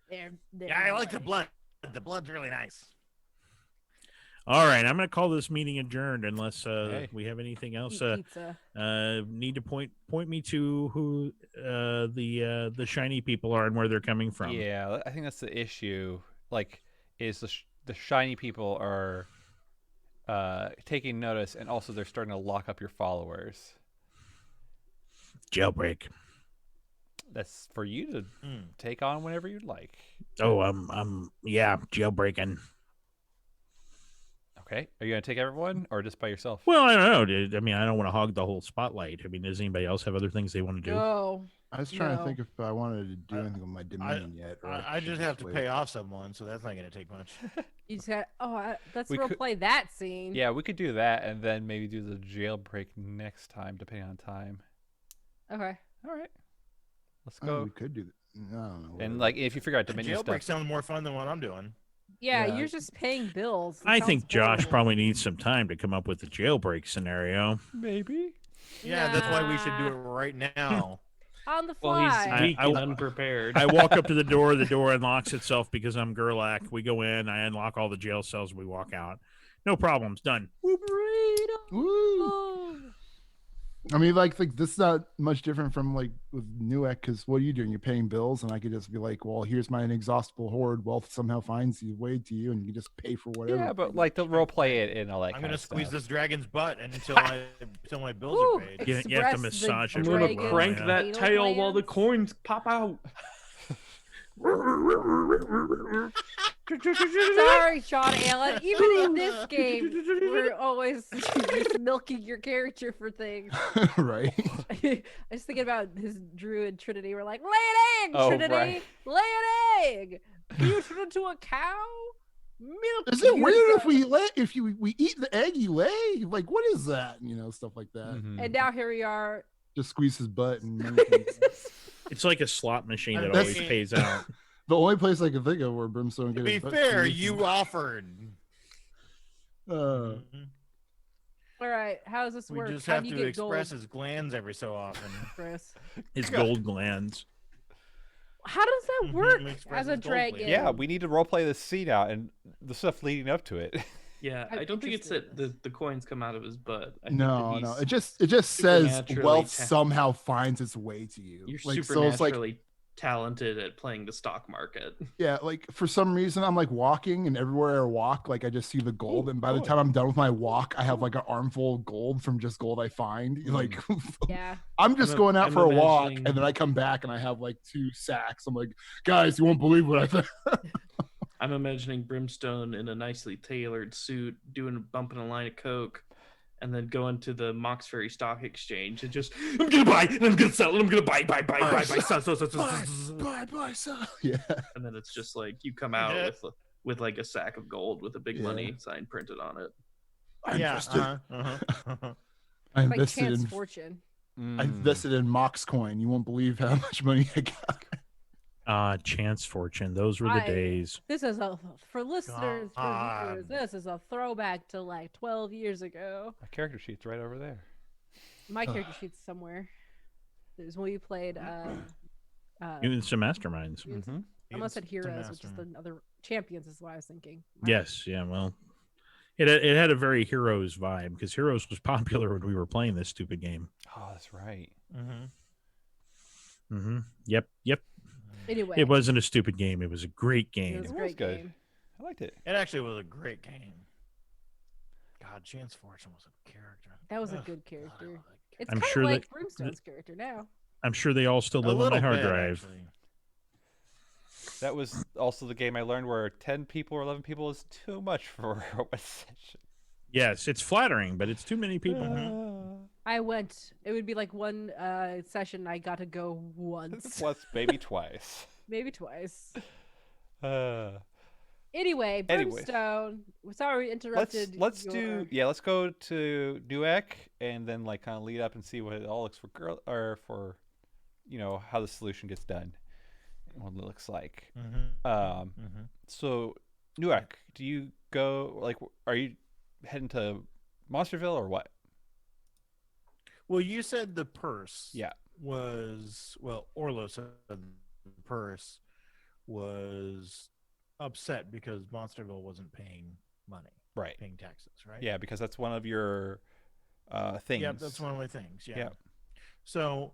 They're Yeah, I like the blood. The blood's really nice. All right, I'm going to call this meeting adjourned unless Okay. we have anything else. Eat pizza. Need to point me to who the shiny people are and where they're coming from. Yeah, I think that's the issue. Like, is the shiny people are taking notice, and also they're starting to lock up your followers. Jailbreak. That's for you to take on whenever you'd like. Oh, yeah, jailbreaking. Okay, are you gonna take everyone or just by yourself? Well, I don't know, dude. I mean, I don't want to hog the whole spotlight. I mean, does anybody else have other things they want to do? No. I was trying No. to think if I wanted to do anything with my Dominion yet. Or I should just have to wait. pay off someone, so that's not going to take much. You just got. Let's We role could- play that scene. Yeah, we could do that, and then maybe do the jailbreak next time, depending on time. Okay. All right, let's Oh, go. we could do that. I don't know. And whatever. like, if you figure out Dominion Jailbreak stuff, sounds more fun than what I'm doing. Yeah, Yeah. you're just paying bills. It I sounds think Josh horrible. probably needs some time to come up with the jailbreak scenario. maybe. Yeah, that's why we should do it Nah. right now. On the Well, he's fly. weak and unprepared. I walk up to the door unlocks itself because I'm Gerlach. We go in, I unlock all the jail cells, we walk out. No problems, done. Woo! Freedom. I mean, like this is not much different from like with Newek, because what are you doing? You're paying bills, and I could just be like, well, here's my inexhaustible hoard. Wealth somehow finds its way to you, and you just pay for whatever. Yeah, but like the role play it and all that. I'm kind going to of squeeze stuff. this dragon's butt until my bills Woo. are paid. You have to Express the massage it I'm really gonna well, crank yeah. that Anal tail while the glands? coins pop out. Sorry, Sean Allen. Even in this game, we're always just milking your character for things. right? I was thinking about his druid Trinity. We're like, lay an egg, Oh, Trinity. right. Lay an egg. Do you turn into a cow? Milk Is it weird if yourself." we eat the egg you lay? Like, what is that? You know, stuff like that. Mhm. And now here we are. Just squeeze his butt and. It's like a slot machine that That's- always pays out. The only place I can think of where Brimstone. To get be his butt fair, squeezed you is- offered. Uh, All right, how does this We work? just How have do you to get express gold, his glands every so often. Chris? His gold glands. How does that Mhm, work express as a his gold dragon? blade. Yeah, we need to role play this scene out and the stuff leading up to it. Yeah, I'm I don't think it's interested in that the coins come out of his butt. I think no, that no. he's- It just says supernaturally wealth ta- somehow finds its way to you. You're Like, so it's like, supernaturally talented at playing the stock market. yeah, like for some reason I'm like walking, and everywhere I walk, like I just see the gold, Ooh, and by the cool. time I'm done with my walk, I have like an armful of gold from just gold I find. Like, Yeah. I'm just I'm- going out I'm for a walk, imagining- and then I come back and I have like 2 sacks. I'm like, guys, you won't believe what I found. I'm imagining Brimstone in a nicely tailored suit, bumping a line of coke, and then going to the Mauxferry Stock Exchange and just, I'm gonna buy, and I'm gonna sell, and I'm gonna buy, sell. Bye, bye, son. Yeah. And then it's just like you come out Yeah. with like a sack of gold with a big Yeah. money sign printed on it. I Yeah. invested. I Like invested Chance in. Fortune. I invested in Mox Coin. You won't believe how much money I got. Chance Fortune. Those were the days. This is for listeners, for viewers. God. This is a throwback to like 12 years ago. My character sheet's right over there. My character sheet's somewhere. There's when we played. Mutants and Masterminds. Mm-hmm. I almost said Mutants to Heroes, which is the Mastermind. other Champions, is what I was thinking. Yes, yeah, well, it had a very Heroes vibe because Heroes was popular when we were playing this stupid game. Oh, that's right. Yep. Anyway, It wasn't a stupid game. It was a great it game. was a It was great good. game. I liked it. It actually was a great game. God, Chance Fortune was a character. That was a Ugh, good God, I character. love that It's I'm kind of sure that- like Brimstone's character now. I'm sure they all still A live on my little hard bit, drive. actually. That was also the game I learned where 10 people or 11 people is too much for a session. Yes, it's flattering, but it's too many people. I went. It would be like one session. I got to go once, Plus, maybe twice. maybe twice. Anyways. Anyway, Brimstone. Sorry we interrupted. Let's your- let's go to Newark and then like kind of lead up and see what it all looks for how the solution gets done and what it looks like. So Newark, do you go like are you heading to Monsterville or what? Well, you said the purse. Yeah. Oorla said the purse was upset because Monsterville wasn't paying money, Right. paying taxes, right? Yeah, because that's one of your things. Yeah, that's one of my things. Yeah. Yeah. So,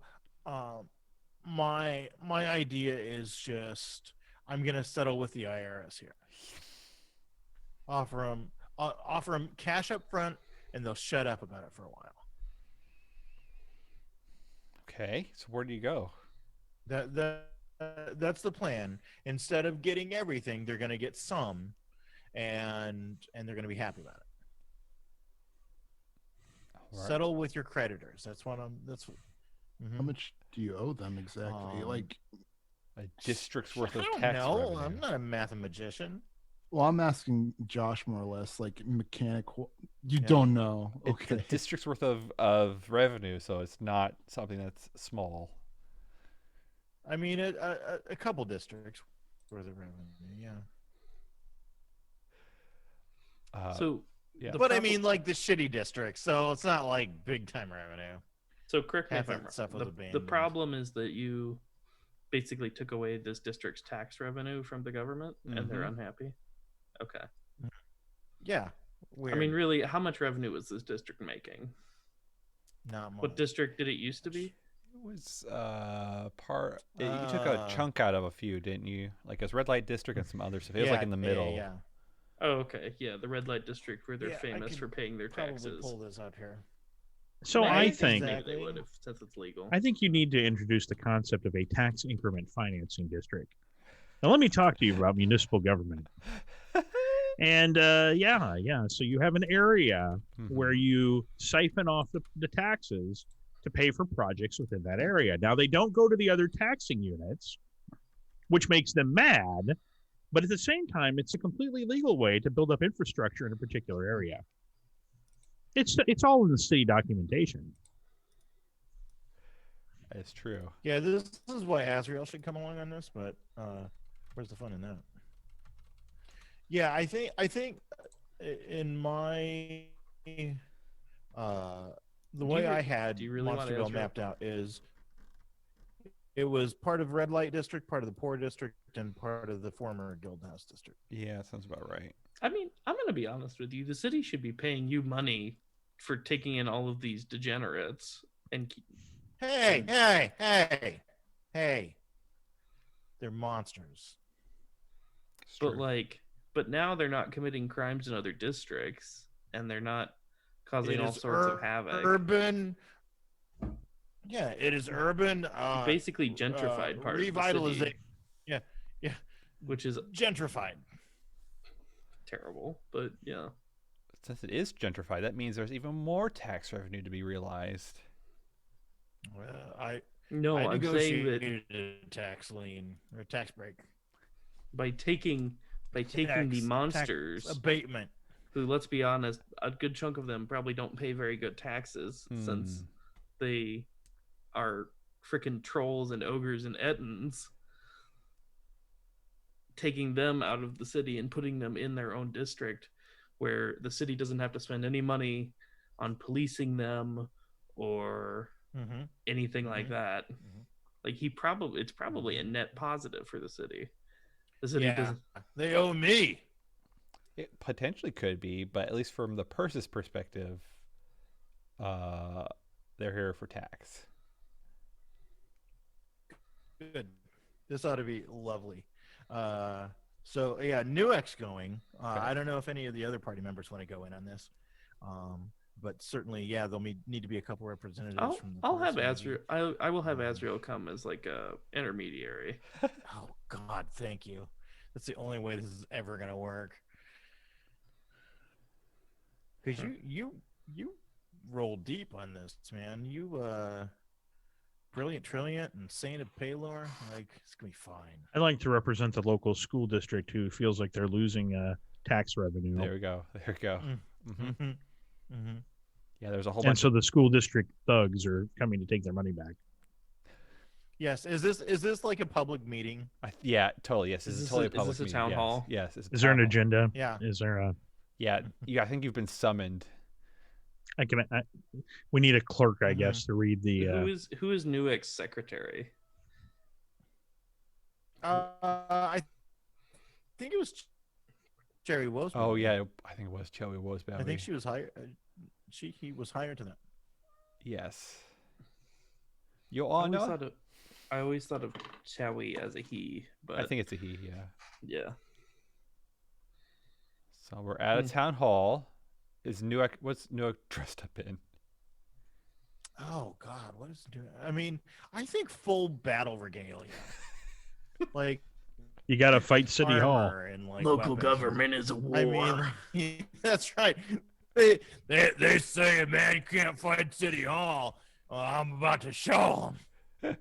my idea is just I'm gonna settle with the IRS here. Offer them cash up front, and they'll shut up about it for a while. Okay, so where do you go? That's the plan. Instead of getting everything, they're gonna get some, and they're gonna be happy about it. All right. Settle with your creditors. That's what I'm. That's. Mhm. How much do you owe them exactly? Like, A district's worth I of don't tax know. revenue. I'm not a mathematician. well, I'm asking Josh more or less, like mechanical. You Yeah. don't know. It's a Okay. district's worth of revenue, so it's not something that's small. I mean, a couple districts worth of revenue. Yeah. So, yeah. the But I prob- mean, like the shitty districts, so it's not like big time revenue. so correct me if half I'm of the wrong. stuff was The abandoned. problem is that you basically took away this district's tax revenue from the government, and they're unhappy. Okay. Yeah. Weird. I mean, really, how much revenue was this district making? not much. What district did it used to be? It was you took a chunk out of a few, didn't you? Like as red light district and some other stuff. It was like in the middle. Yeah. Oh, okay. Yeah, the red light district where they're Yeah, I famous could for paying their Probably taxes. pull this up here. So Maybe I they- think maybe they Exactly. would, since it's legal. I think you need to introduce the concept of a tax increment financing district. Now, let me talk to you about municipal government. And so you have an area where you siphon off the taxes to pay for projects within that area. Now, they don't go to the other taxing units, which makes them mad, but at the same time, it's a completely legal way to build up infrastructure in a particular area. It's all in the city documentation. It's true. Yeah, this is why Azrael should come along on this, but where's the fun in that? Yeah, I think in my the way I had do you really want Monsterville Azrael? mapped out is it was part of red light district, part of the poor district, and part of the former Guildhouse district. Yeah, sounds about right. I mean, I'm going to be honest with you. The city should be paying you money for taking in all of these degenerates and Hey! They're monsters. It's but true. but now they're not committing crimes in other districts and they're not causing It all is sorts of havoc. Urban. Yeah, it is urban. Basically gentrified part of the revitalization. city, Yeah, which is gentrified. terrible. But yeah, Since it is gentrified, that means there's even more tax revenue to be realized. I no, I'm saying that negotiated a tax lien or a tax break. by taking by taking the Tax monsters, abatement. who, let's be honest, a good chunk of them probably don't pay very good taxes since they are freaking trolls and ogres and ettins, taking them out of the city and putting them in their own district where the city doesn't have to spend any money on policing them or anything like that. Like it's probably a net positive for the city. The city doesn't. They owe me. It potentially could be, but at least from the purse's perspective, they're here for tax. Good. This ought to be lovely. So yeah, Newex going. Okay. I don't know if any of the other party members want to go in on this, but certainly, yeah, there'll need to be a couple representatives from the. I'll have Purse Azrael. I will have Azrael come as like a intermediary. Oh God, thank you. That's the only way this is ever gonna work. Because you roll deep on this, man. You brilliant trilliant and saint of Paylor, like it's gonna be fine. I like to represent the local school district who feels like they're losing tax revenue. There we go. Yeah, there's a whole And bunch. so the school district thugs are coming to take their money back. Yes, is this like a public meeting? Yeah, totally. Yes, Is this is this totally a- a public is this a meeting, town yes. hall? Yes. It's a Is there an town hall. agenda? Yeah. Is there a? Yeah, I think you've been summoned. We need a clerk, I guess, to read the. Who is Newex secretary? I think it was Jerry Woseman. Oh yeah, I think it was Chelly Woseberry. I think she was hired. He was hired to that. Yes. You all know? I always thought of Chowie as a he, but I think it's a he. Yeah. yeah. So we're at a town hall. What's Newark dressed up in? Oh God, what is it doing? I mean, I think full battle regalia. Like You got to fight City Hall. armor and like Local weapons. government is a war. I mean, that's right. They say a man can't fight City Hall. Well, I'm about to show him.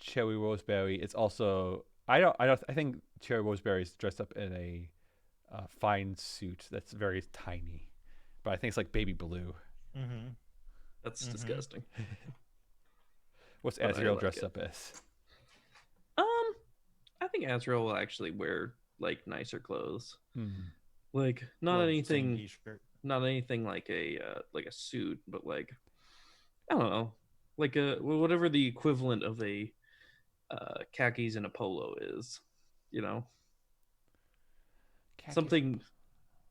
Cherry Roseberry. It's also I think Cherry Roseberry is dressed up in a fine suit that's very tiny, but I think it's like baby blue. Mm-hmm. That's disgusting. What's But I Azrael like dressed it. up as? I think Azrael will actually wear like nicer clothes. Hmm. Like not Well, same anything t-shirt. like a suit, but like I don't know, like whatever the equivalent of a khakis and a polo is, you know, Khakis.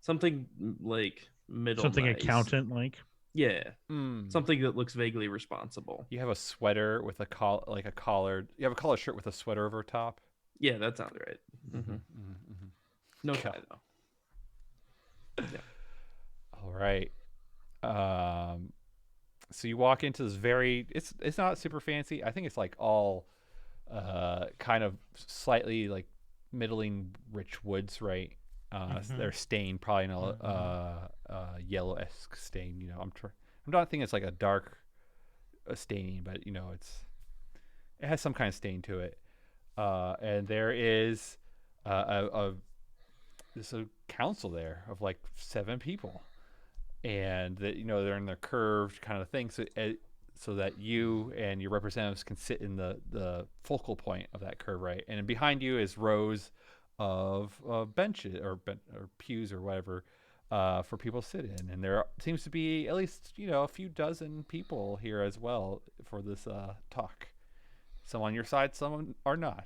something like middle. Something nice. accountant like. Yeah, Hmm. something that looks vaguely responsible. You have a sweater with a collared. You have a collared shirt with a sweater over top. Yeah, that sounds right. Mm-hmm. No Okay. tie though. All right. So you walk into this it's not super fancy. I think it's like all kind of slightly like middling rich woods, right? They're stained probably in a yellow-esque stain, you know. I'm not thinking it's like a dark staining, but you know, it has some kind of stain to it. And there is there's a council there of like 7 people, and that, you know, they're in their curved kind of thing, so that you and your representatives can sit in the focal point of that curve, right? And behind you is rows of benches or pews or whatever for people to sit in, and there seems to be at least, you know, a few dozen people here as well for this talk. Some on your side, some are not.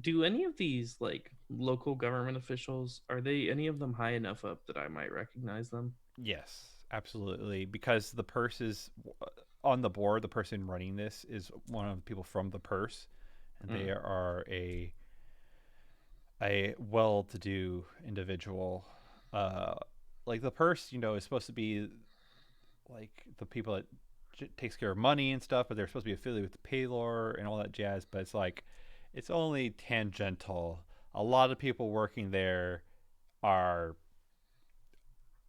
Do any of these like local government officials, are they any of them high enough up that I might recognize them? Yes, absolutely. Because the purse is on the board. The person running this is one of the people from the purse, and they are a well-to-do individual. Like the purse, you know, is supposed to be like the people that takes care of money and stuff, but they're supposed to be affiliated with the Paylor and all that jazz. But it's like, it's only tangential. A lot of people working there are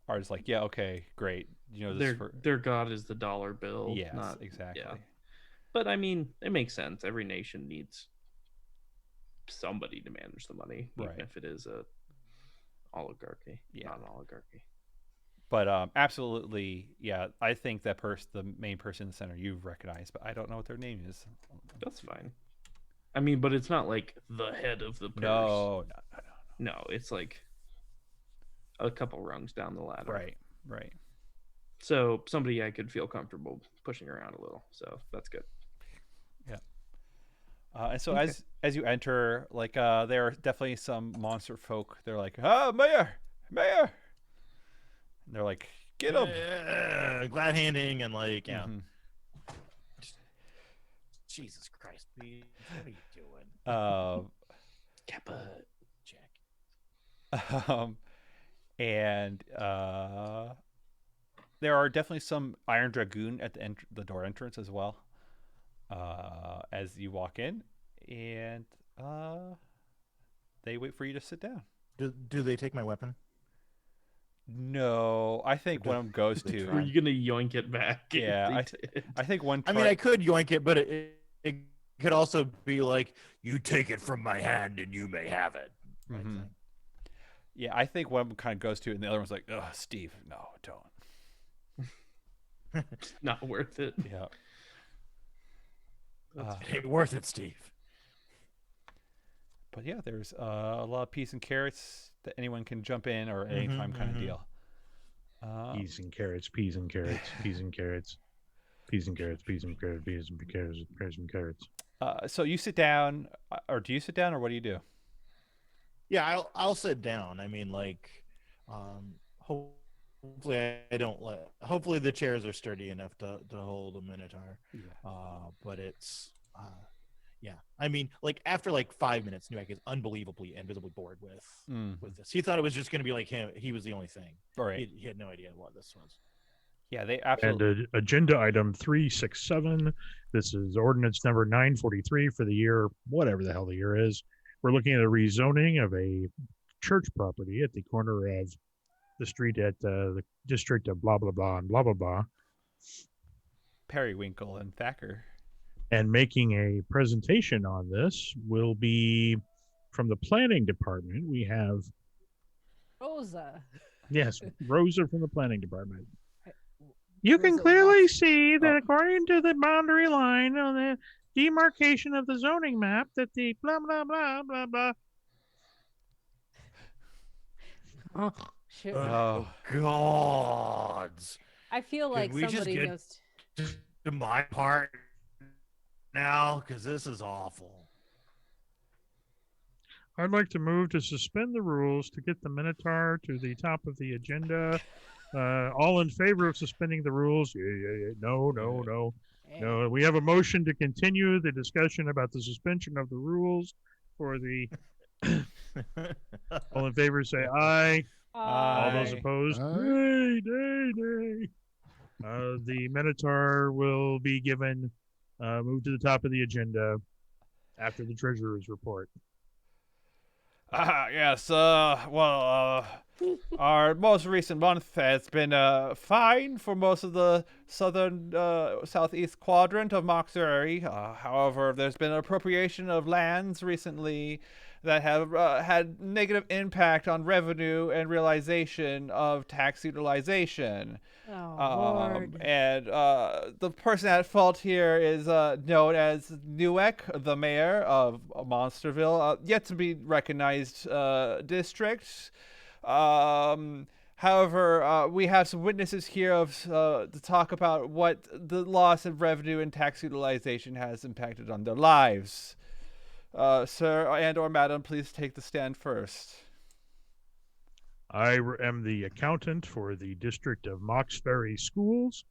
are just like, yeah, okay, great. You know, this Their for their god is the dollar bill. yes, not exactly. Yeah. But I mean, it makes sense. Every nation needs somebody to manage the money, Right. even if it is a oligarchy, Yeah. not an oligarchy. But absolutely, yeah. I think that the main person in the center, you've recognized, but I don't know what their name is. That's fine. I mean, but it's not like the head of the purse. No. No, it's like a couple rungs down the ladder. Right. So somebody I could feel comfortable pushing around a little. So that's good. Yeah. And so Okay. as you enter, like there are definitely some monster folk. They're like, mayor. And they're like, get him. Glad handing and like, yeah. Mhm. Jesus Christ, Pete, what are you doing? Kappa. Jack. And there are definitely some Iron Dragoon at the door entrance as well. As you walk in, and they wait for you to sit down. Do they take my weapon? No, I think one of them goes they to. try? Were you gonna yoink it back? if Yeah, they did? I think one. I mean, I could yoink it, but it could also be like, you take it from my hand and you may have it. Right Mhm. thing. Yeah, I think one of them kind of goes to it, and the other one's like, "Oh, Steve, no, don't." Not worth it. Yeah. It ain't worth it, Steve. But yeah, there's a lot of peas and carrots that anyone can jump in or anytime kind of deal. Peas and carrots, peas and carrots, peas and carrots, peas and carrots, peas and carrots, peas and carrots, peas and carrots. So you sit down, or do you sit down, or what do you do? Yeah, I'll sit down. I mean, like, hopefully I don't let. Hopefully the chairs are sturdy enough to hold a minotaur. Yeah. But it's, yeah. I mean, like after like 5 minutes, Newek is unbelievably and visibly bored with this. He thought it was just going to be like him. He was the only thing. All right. He had no idea what this was. Yeah, they absolutely. And agenda item 367. This is ordinance number 943 for the year, whatever the hell the year is. We're looking at a rezoning of a church property at the corner of the street at the district of blah, blah, blah, and blah, blah, blah. Periwinkle and Thacker. And making a presentation on this will be from the planning department. We have, Rosa. yes, Rosa from the planning department. You can Rosa clearly walks- see that Oh. according to the boundary line on the demarcation of the zoning map, that the blah, blah, blah, blah, blah. Shit. Oh. Gods. I feel like we just somebody get- knows. To my part now, because this is awful. I'd like to move to suspend the rules to get the Minotaur to the top of the agenda. All in favor of suspending the rules? Yeah. No. No, we have a motion to continue the discussion about the suspension of the rules for the. All in favor, say aye. All those Aye. opposed, Aye. nay. The Minotaur will be given, moved to the top of the agenda after the treasurer's report. Yes. Well, our most recent month has been fine for most of the southern southeast quadrant of Mauxferry. However, there's been an appropriation of lands recently that have had negative impact on revenue and realization of tax utilization. Oh, Lord. And the person at fault here is known as Newek, the mayor of Monsterville, yet to be recognized district. However, we have some witnesses here to talk about what the loss of revenue and tax utilization has impacted on their lives. Sir and or madam, please take the stand first. I am the accountant for the district of Mauxferry schools,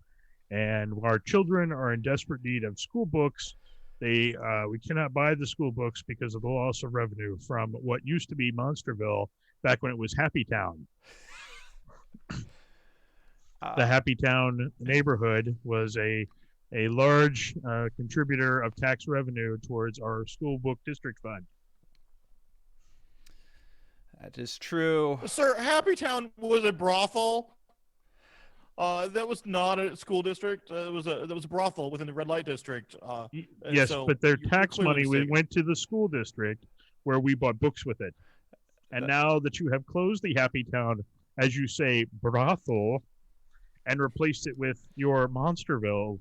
and our children are in desperate need of school books. We cannot buy the school books because of the loss of revenue from what used to be Monsterville back when it was Happy Town. The Happy Town neighborhood was a large contributor of tax revenue towards our school book district fund. That is true. Sir, Happy Town was a brothel That was not a school district. It was a brothel within the red light district. Yes, so but their you're tax clearly money mistaken. went to the school district where we bought books with it. And now that you have closed the Happy Town, as you say, brothel, and replaced it with your Monsterville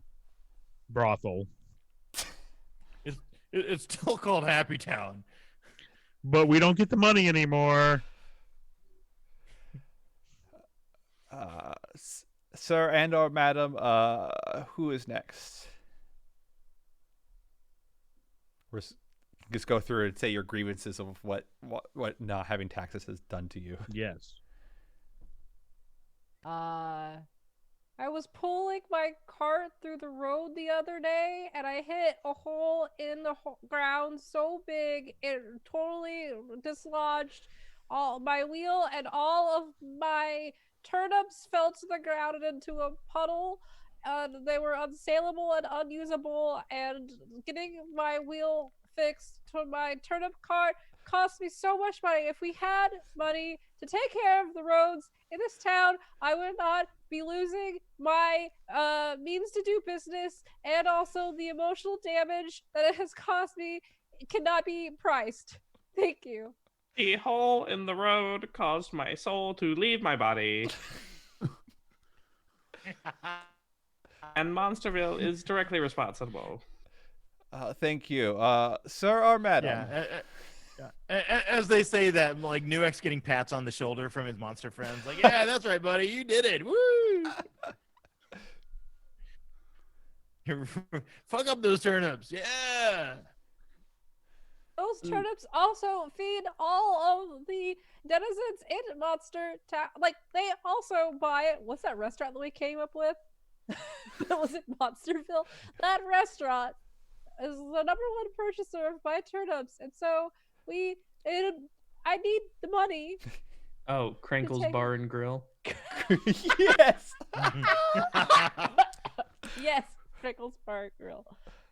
brothel, It's still called Happy Town. but we don't get the money anymore. Sir and or madam, who is next? Just go through and say your grievances of what not having taxes has done to you. Yes. I was pulling my cart through the road the other day, and I hit a hole in the ground so big it totally dislodged all my wheel, and all of my turnips fell to the ground and into a puddle. They were unsaleable and unusable, and getting my wheel fixed to my turnip cart cost me so much money. If we had money to take care of the roads in this town, I would not be losing my means to do business, and also the emotional damage that it has cost me cannot be priced. Thank you. The hole in the road caused my soul to leave my body. And Monsterville is directly responsible. Thank you. Sir or madam? As they say that, like Nuex getting pats on the shoulder from his monster friends, like, yeah, that's right, buddy, you did it, woo! Fuck up those turnips, yeah. Those turnips also feed all of the denizens in Monster Town. Like, they also buy it. What's that restaurant that we came up with? That was in Monsterville. That restaurant is the number one purchaser of my turnips, and so I need the money. Oh, Krankle's Bar and Grill. Yes. Yes, Crickle's Bar Grill.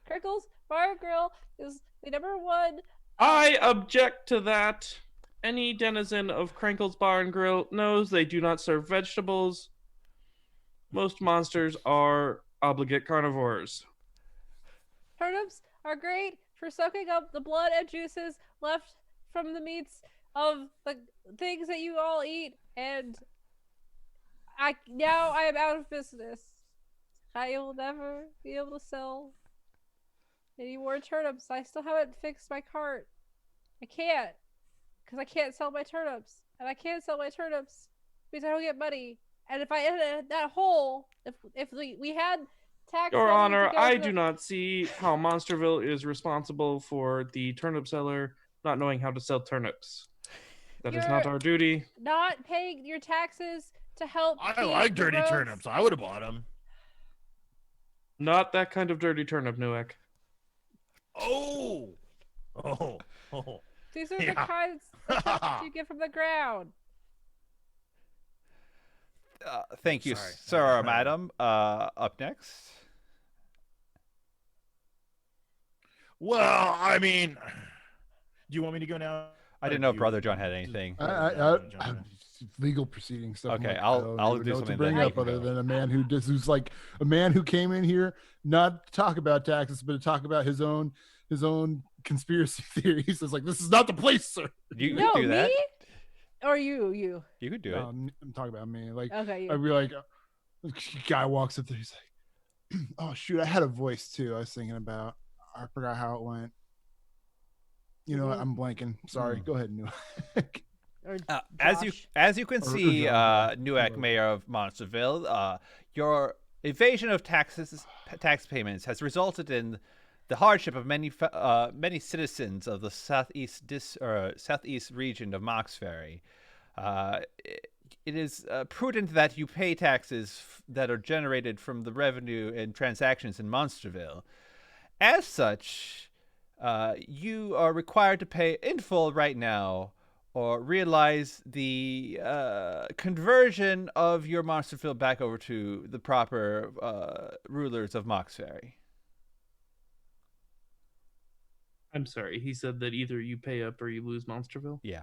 Crickle's Bar Grill is the number one. I object to that. Any denizen of Krankle's Bar and Grill knows they do not serve vegetables. Most monsters are obligate carnivores. Turnips are great for soaking up the blood and juices left from the meats of the things that you all eat, and I am out of business. I will never be able to sell any more turnips. I still haven't fixed my cart. I can't, because I can't sell my turnips, and I can't sell my turnips because I don't get money. And if I hit that hole, if we had tax, Your money Honor, to go I to do not see how Monsterville is responsible for the turnip seller not knowing how to sell turnips. That is not You're our duty. not paying your taxes to help. I keep like the dirty roads. turnips. I would have bought them. Not that kind of dirty turnip, Nuek. Oh. These are the Yeah. kinds of turnips you get from the ground. Thank you, Sorry. sir or madam. Up next. Well, I mean, do you want me to go now? I didn't know if Brother John had anything. Legal proceedings stuff. Okay, like, I'll I don't do even know what something to bring then. up other than a man who's like a man who came in here not to talk about taxes, but to talk about his own conspiracy theories. It's like, this is not the place, sir. You No, could do that. me or you. You could do No, it. I'm talking about me. Like, Okay, you. I'd be like, guy walks up there, he's like, oh shoot, I had a voice too. I was thinking about. I forgot how it went. You know what? I'm blanking. Sorry. Go ahead, New. Or As you can Or see, John, Nuek, mayor of Monsterville, your evasion of tax payments has resulted in the hardship of many citizens of the southeast region of Mauxferry. It is prudent that you pay taxes that are generated from the revenue and transactions in Monsterville. As such, you are required to pay in full right now, or realize the conversion of your Monsterville back over to the proper rulers of Mauxferry. I'm sorry. He said that either you pay up or you lose Monsterville. Yeah.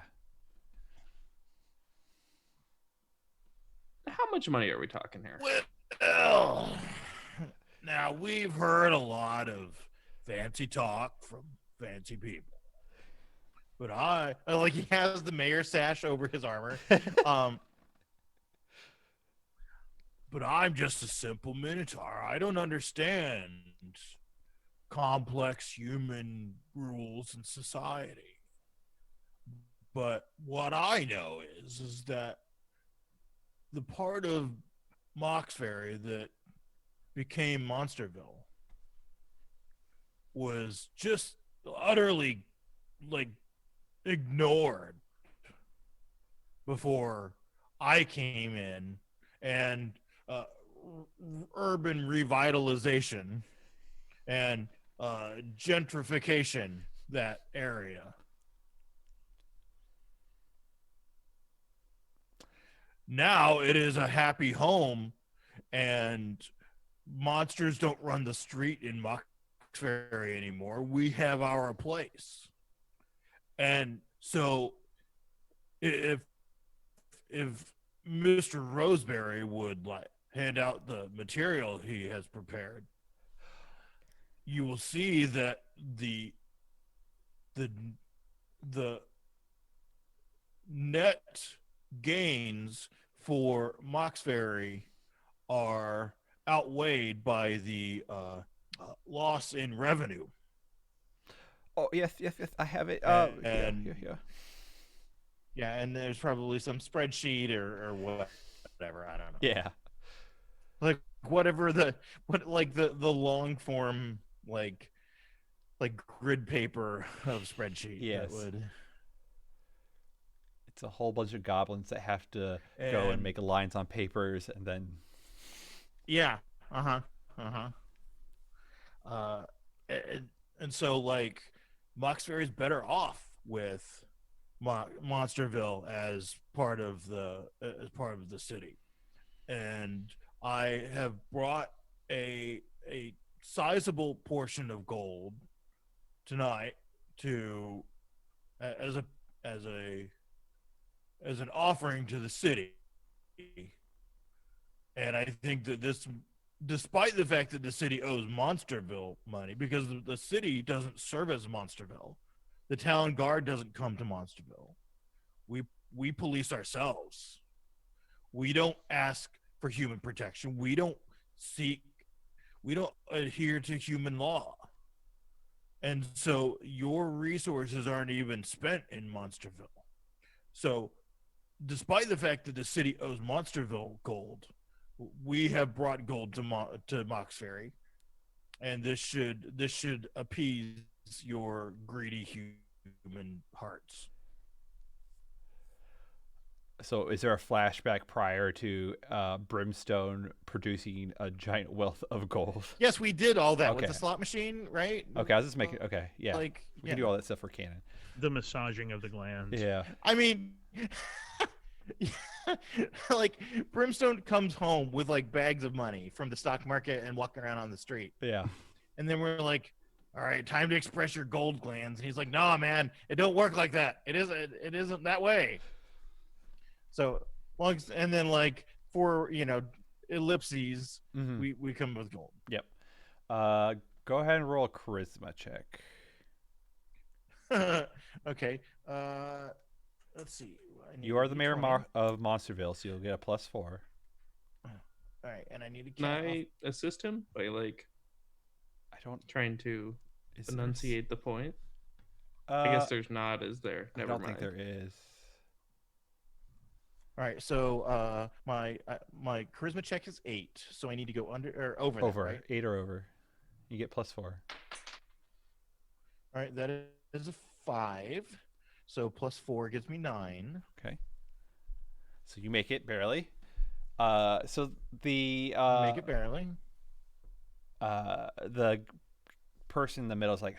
how much money are we talking here? Well, now we've heard a lot of fancy talk from fancy people, but I like he has the mayor sash over his armor. But I'm just a simple minotaur. I don't understand complex human rules in society. But what I know is that the part of Mauxferry that became Monsterville was just utterly like ignored before I came in, and urban revitalization and gentrification that area. Now it is a happy home, and monsters don't run the street in Mauxferry anymore. We have our place. And so if Mr. Roseberry would like hand out the material he has prepared, you will see that the net gains for Mauxferry are outweighed by the loss in revenue. Oh yes, I have it. And yeah. Yeah, and there's probably some spreadsheet or whatever. I don't know. Yeah. Like whatever the long form like grid paper of spreadsheet. Yes. That would. It's a whole bunch of goblins that have to go and make lines on papers and then. Yeah. And so like Mauxferry's better off with Monsterville as part of the city, and I have brought a sizable portion of gold tonight to as an offering to the city, and I think that this, despite the fact that the city owes Monsterville money, because the city doesn't serve as Monsterville. The town guard doesn't come to Monsterville. We police ourselves. We don't ask for human protection. We don't adhere to human law. And so your resources aren't even spent in Monsterville. So despite the fact that the city owes Monsterville gold, we have brought gold to Mauxferry, and this should appease your greedy human hearts. So is there a flashback prior to Brimstone producing a giant wealth of gold? Yes, we did all that with Okay. the slot machine, right? Okay, I was just making. Okay, yeah, Like, we can do all that stuff for canon. The massaging of the glands. Yeah, I mean, like Brimstone comes home with like bags of money from the stock market and walking around on the street. yeah. And then we're like, all right, time to express your gold glands. And he's like, nah, man, it don't work like that. It isn't that way. So long, and then like for ellipses, Mm-hmm. we come with gold. Yep. Go ahead and roll a charisma check. Okay. Let's see. You are the mayor of Monsterville, so you'll get a +4. All right, and I need to. Can I assist him by like I don't. trying to Is enunciate the point? there- I guess there's not, is there? I Never don't mind. think there is. All right, so my charisma check is 8, so I need to go under or over. Over that, right? 8 or over. You get +4. All right, that is a 5. So +4 gives me 9. Okay. So you make it barely. So the Make it barely. the person in the middle is like,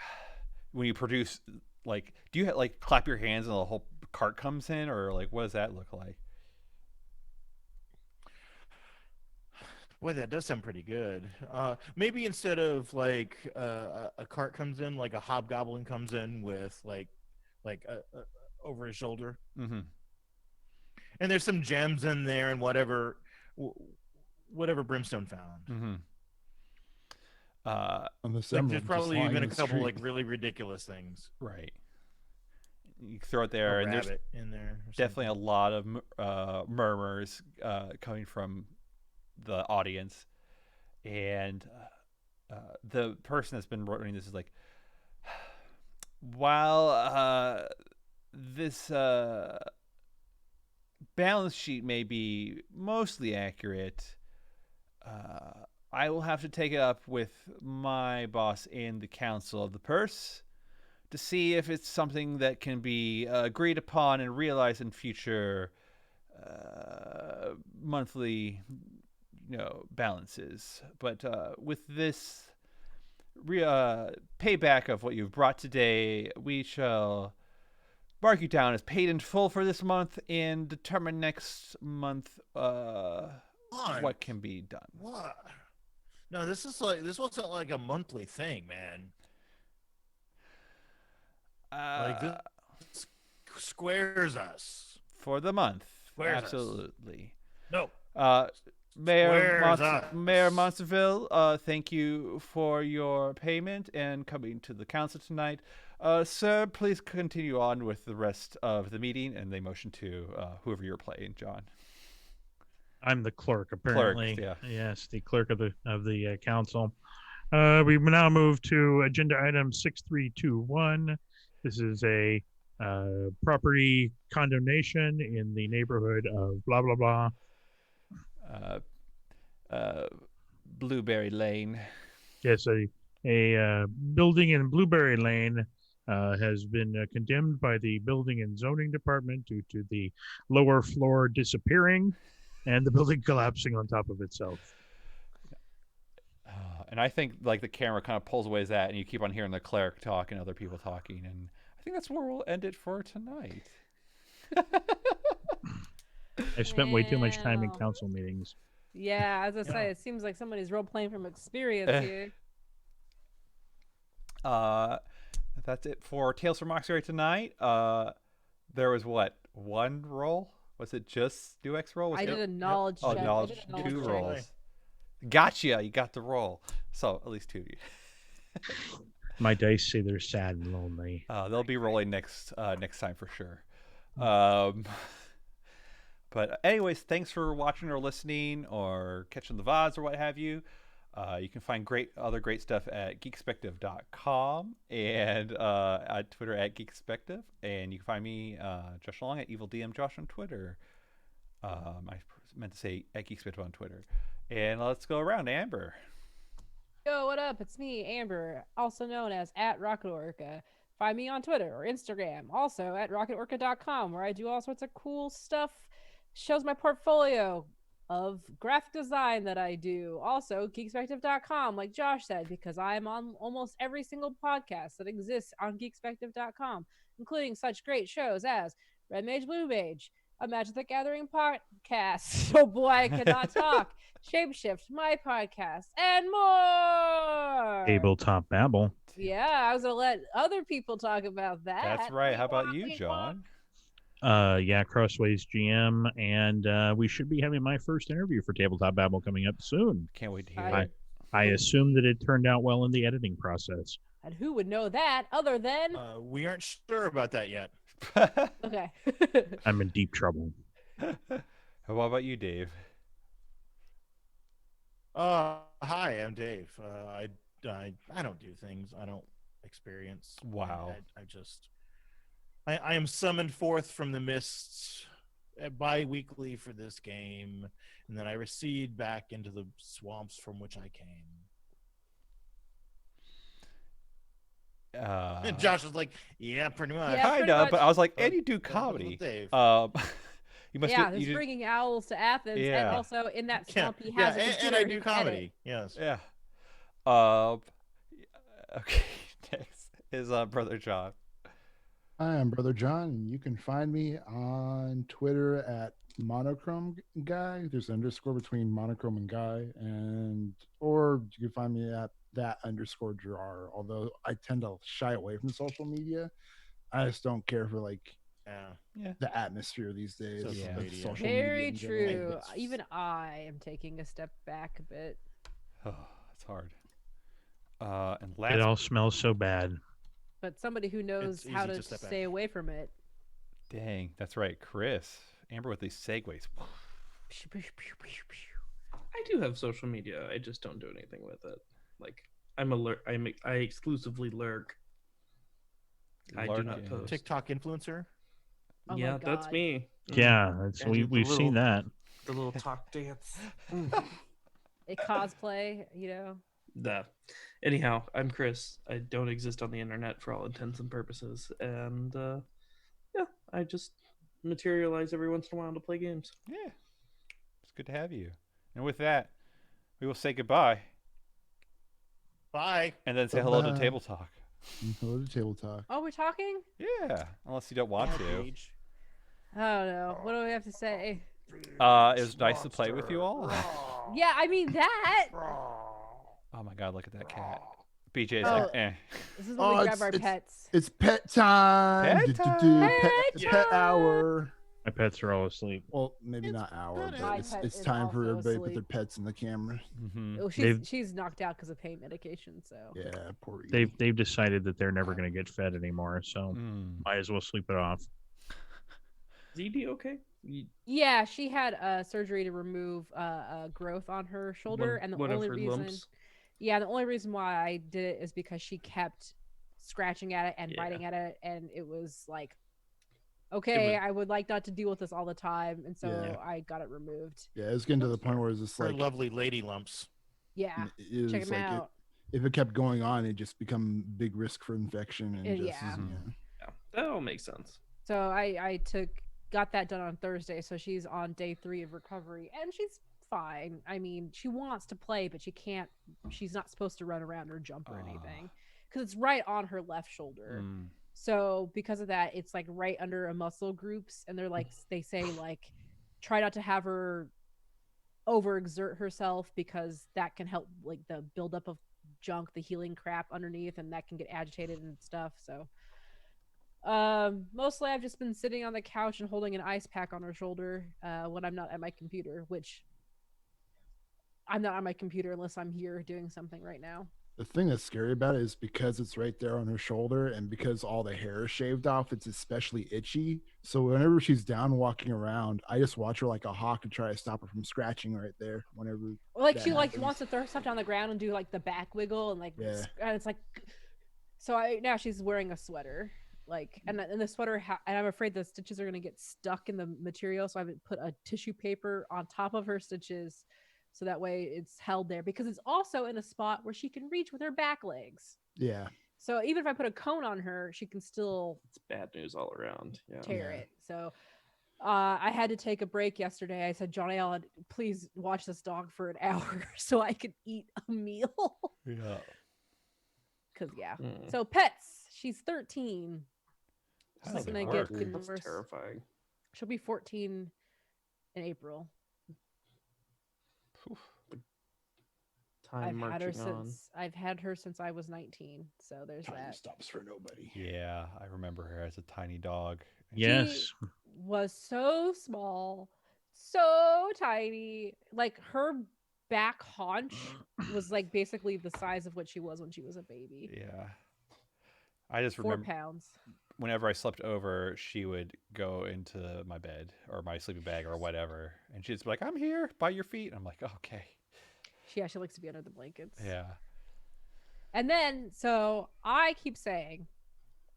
when you produce, like, do you like clap your hands and the whole cart comes in, or like what does that look like? Boy, that does sound pretty good. Maybe instead of like a cart comes in, like a hobgoblin comes in with like over his shoulder, Mm-hmm. and there's some gems in there and whatever. whatever Brimstone found. Mm-hmm. On the Like summer, there's just probably lying even in a the couple street. like really ridiculous things. Right. You throw it A there, and there's rabbit in there. Or definitely something. a lot of murmurs coming from the audience, and the person that's been running this is like, while this balance sheet may be mostly accurate, I will have to take it up with my boss and the council of the purse to see if it's something that can be agreed upon and realized in future monthly, balances. But with this payback of what you've brought today, we shall mark you down as paid in full for this month and determine next month what can be done. What? No, this wasn't like a monthly thing, man. Like this squares us. For the month. Squares us. Absolutely. No. Mayor Squares us. Monsterville, thank you for your payment and coming to the council tonight. Sir, please continue on with the rest of the meeting, and they motion to whoever you're playing, John. I'm the clerk, apparently. Yeah. Yes, the clerk of the council. We now move to agenda item 6321. This is a property condemnation in the neighborhood of blah blah blah. Blueberry Lane. Yes, a building in Blueberry Lane has been condemned by the Building and Zoning Department due to the lower floor disappearing and the building collapsing on top of itself. And I think like the camera kind of pulls away as that, and you keep on hearing the cleric talk and other people talking, and I think that's where we'll end it for tonight. I spent way too much time in Wow. council meetings. Yeah, as I say, Yeah. it seems like somebody's role playing from experience here. That's it for Tales from Mauxferry tonight. There was one roll? Was it just Duex roll? Was I it- did a knowledge check. I knowledge, did a two check. rolls. Gotcha, you got the roll. So at least two of you. My dice say they're sad and lonely. They'll be rolling next time for sure. But anyways, thanks for watching or listening or catching the VODs or what have you. You can find other great stuff at geekspective.com and at Twitter at Geekspective. And you can find me, Josh Long, at EvilDM Josh on Twitter. I meant to say at Geekspective on Twitter. And let's go around. Amber. Yo, what up? It's me, Amber, also known as @RocketOrca. Find me on Twitter or Instagram, also at rocketorca.com, where I do all sorts of cool stuff. Shows my portfolio of graphic design that I do. Also, geekspective.com, like Josh said, because I'm on almost every single podcast that exists on geekspective.com, including such great shows as Red Mage, Blue Mage, a Magic the Gathering podcast. Oh boy, I cannot talk. Shapeshift, my podcast, and more. Tabletop Babble. Yeah, I was gonna let other people talk about that. That's right. How about you, John? Yeah, Crossways GM, and we should be having my first interview for Tabletop Babble coming up soon. Can't wait to hear Excited. it. I assume that it turned out well in the editing process. And who would know that other than We aren't sure about that yet. okay. I'm in deep trouble. What about you, Dave? Hi, I'm Dave. I don't do things. I don't experience. Wow. I am summoned forth from the mists bi-weekly for this game, and then I recede back into the swamps from which I came. And Josh was like, "Yeah, pretty much." Yeah, Kind pretty of, much. but I was like, and you do With comedy. Dave. You must Yeah, do, there's you did- bringing owls to Athens, Yeah. and also in that Yeah, swamp he yeah, has a and computer I he do can edit. comedy. Yes. Yeah. Okay. Next is Brother John. Hi, I'm Brother John, and you can find me on Twitter at Monochrome Guy. There's an underscore between Monochrome and Guy, or you can find me at that_drawer. Although I tend to shy away from social media, I just don't care for like Yeah. the atmosphere these days. Social of media. social Very media in general. true. It's- Even I am taking a step back a bit. Oh, it's hard. And It last, all smells so bad. But somebody who knows It's how easy to to step back. stay away from it. dang, that's right, Chris. Amber with these segues. I do have social media. I just don't do anything with it. Like I'm a lurk. I exclusively lurk. I do not Lurking. post. TikTok influencer. Oh my Yeah, that's God. me. Yeah, that's, I do the we've seen little- that. The little talk dance. It cosplay, you know. Anyhow, I'm Chris. I don't exist on the internet for all intents and purposes, and yeah, I just materialize every once in a while to play games. Yeah, it's good to have you. And with that, we will say goodbye Bye. and then say hello to Bye-bye. Table Talk. Hello to Table Talk. Oh, we're talking? Yeah, unless you don't want to. Page. I don't know. What do we have to say? It was nice to play with you all. Yeah, I mean that. Oh my God, look at that cat. BJ's Oh. like, eh. This is when Oh, we grab it's- our it's- pets. It's pet time. Pet Do-do-do. time. Pet hour. My pets are all asleep. Well, maybe not hour, pet but hour. it's, My pet it's is time for also everybody to put their asleep. pets in the camera. Mm-hmm. Oh, They've- she's knocked out because of pain medication. So Yeah, poor Edie. They've decided that they're never going to get fed anymore, so Mm. might as well sleep it off. Is ED okay? yeah, she had surgery to remove a growth on her shoulder, and the one of only her reason, lumps? yeah, the only reason why I did it is because she kept scratching at it and Yeah. biting at it, and it was like, okay, was- I would like not to deal with this all the time, and so Yeah. I got it removed. Yeah, it's getting to the point where it's just Her like lovely lady lumps. Yeah, it was check them like out. if it kept going on, it just become big risk for infection and just Yeah. Mhm. Yeah, that all makes sense. So I got that done on Thursday, so she's on day 3 of recovery, and she's fine. I mean, she wants to play, but she can't. She's not supposed to run around or jump or Ah. anything because it's right on her left shoulder. Mm. So because of that, it's like right under a muscle groups, and they're like they say like try not to have her overexert herself because that can help like the buildup of junk, the healing crap underneath, and that can get agitated and stuff. So mostly I've just been sitting on the couch and holding an ice pack on her shoulder when I'm not at my computer, which I'm not on my computer unless I'm here doing something right now. the thing that's scary about it is because it's right there on her shoulder and because all the hair is shaved off, it's especially itchy. So whenever she's down walking around, I just watch her like a hawk and try to stop her from scratching right there. Whenever Or like that she like happens. wants to throw stuff down the ground and do like the back wiggle and like Yeah. and it's like so now she's wearing a sweater like and the sweater and I'm afraid the stitches are going to get stuck in the material, so I haven't put a tissue paper on top of her stitches so that way it's held there because it's also in a spot where she can reach with her back legs. yeah, So even if I put a cone on her, she can still It's bad news all around. Yeah. tear Yeah. it. So I had to take a break yesterday. I said, Johnny Allen, please watch this dog for an hour so I could eat a meal. Yeah. Because, yeah. Mm. So pets, she's 13. How She's does it gonna work? get That's divorced. terrifying. She'll be 14 in April. Oof. Time I've had her since I was 19. So there's time that. stops for nobody. Yeah, I remember her as a tiny dog. Yes. Was so small, so tiny. Like her back haunch was like basically the size of what she was when she was a baby. Yeah. I just 4 remember pounds. whenever I slept over, she would go into my bed or my sleeping bag or whatever, and she'd be like, "I'm here by your feet." I'm like, "Okay." She likes to be under the blankets. Yeah. And then, so I keep saying,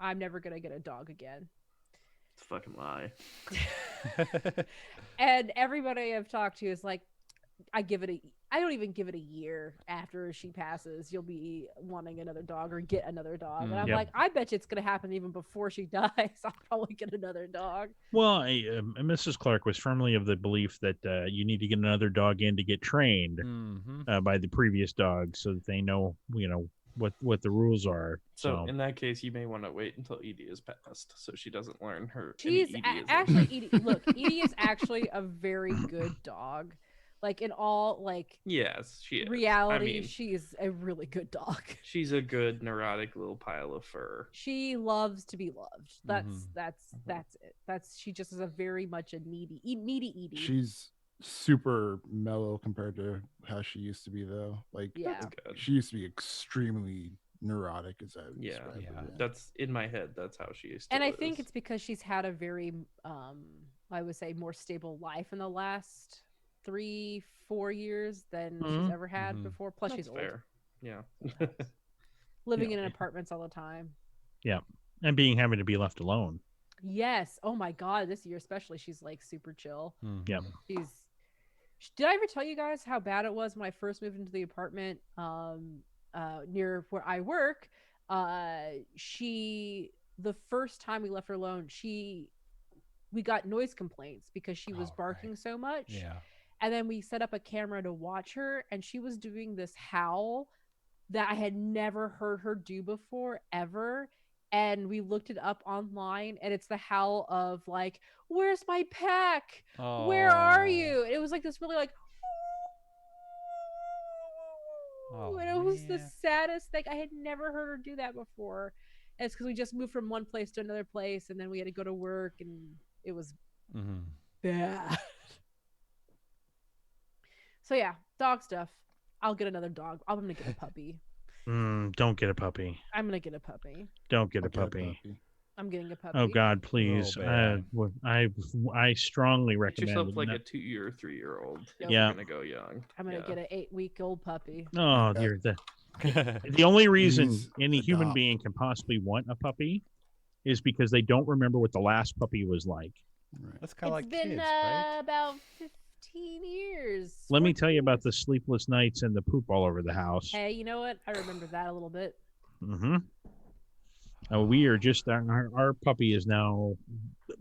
I'm never gonna get a dog again. It's a fucking lie. And everybody I've talked to is like, I don't even give it a year after she passes. You'll be wanting another dog or get another dog. And I'm Yep. like, I bet you it's gonna happen even before she dies. I'll probably get another dog. Well, Mrs. Clark was firmly of the belief that you need to get another dog in to get trained Mm-hmm. by the previous dog, so that they know, what the rules are. So in that case, you may want to wait until Edie is passed, so she doesn't learn her. She's any Edie-isms. actually Edie. Look, Edie is actually a very good dog. Like in all like Yes, she is. reality, I mean, she's a really good dog. she's a good neurotic little pile of fur. She loves to be loved. That's Mhm. that's it. That's she just is a very much a needy Edie. She's super mellow compared to how she used to be, though. Like, Yeah. That's good. she used to be extremely neurotic, as I would Yeah. describe her, Yeah. That's in my head. That's how she used to. And I think it's because she's had a very I would say more stable life in the last 3-4 years than she's Mhm. ever had Mhm. before. Plus That's she's old. fair. Yeah. Living Yeah. in apartments all the time. And having to be left alone. Yes. Oh my god, this year especially she's like super chill. Yeah. Mhm. Did I ever tell you guys how bad it was when I first moved into the apartment near where I work? The first time we left her alone, we got noise complaints because she was Oh, barking right. so much. Yeah. And then we set up a camera to watch her, and she was doing this howl that I had never heard her do before, ever. And we looked it up online, and it's the howl of like, "Where's my pack? Where are Oh. you?" And it was like this really like, Oh, and it was the man. saddest thing. I had never heard her do that before. And it's because we just moved from one place to another place, and then we had to go to work, and it was Mhm. bad. So yeah, dog stuff. I'll get another dog. I'm gonna get a puppy. Don't get a puppy. I'm gonna get a puppy. Don't get I'll a puppy. I'm getting a puppy. Oh God, please! bad. I strongly Get recommend. yourself like no- a 2 or 3-year-old. Yep. If Yeah. You're gonna go young. I'm gonna Yeah. get an 8-week-old puppy. Oh, Yeah. you're the only reason Please any human adopt. being can possibly want a puppy is because they don't remember what the last puppy was like. Right. That's kind of It's like been kids, right? about 15 years. Let me tell you 14 about years. the sleepless nights and the poop all over the house. Hey, you know what? I remember that a little bit. Mm-hmm. We are just our puppy is now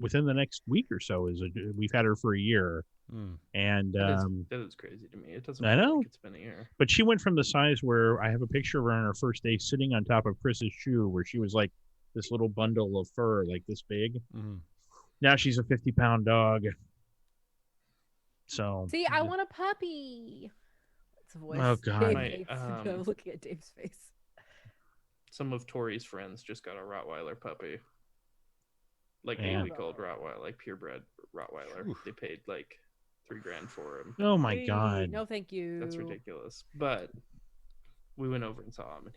within the next week or so. We've had her for a year, Mm. and That is crazy to me. It doesn't I feel know. like it's been a year. but she went from the size where I have a picture of her on her first day sitting on top of Chris's shoe, where she was like this little bundle of fur, like this big. Mhm. Now she's a 50-pound dog. So See, I want a puppy. That's a voice. Oh, God. Dave My, hates- I'm looking at Dave's face. Some of Tori's friends just got a Rottweiler puppy. Like Yeah. 8-week-old Rottweiler, like purebred Rottweiler. Oof. They paid like $3,000 for him. oh my Wait, God. No, thank you. That's ridiculous. But we went over and saw him, and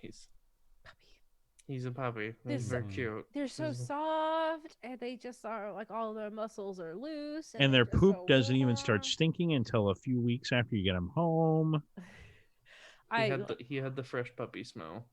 he's a puppy. He's very This- cute. They're so Mhm. soft, and they just are like all their muscles are loose, And their they're just poop so doesn't even start warm. stinking until a few weeks after you get them home. He had the fresh puppy smell.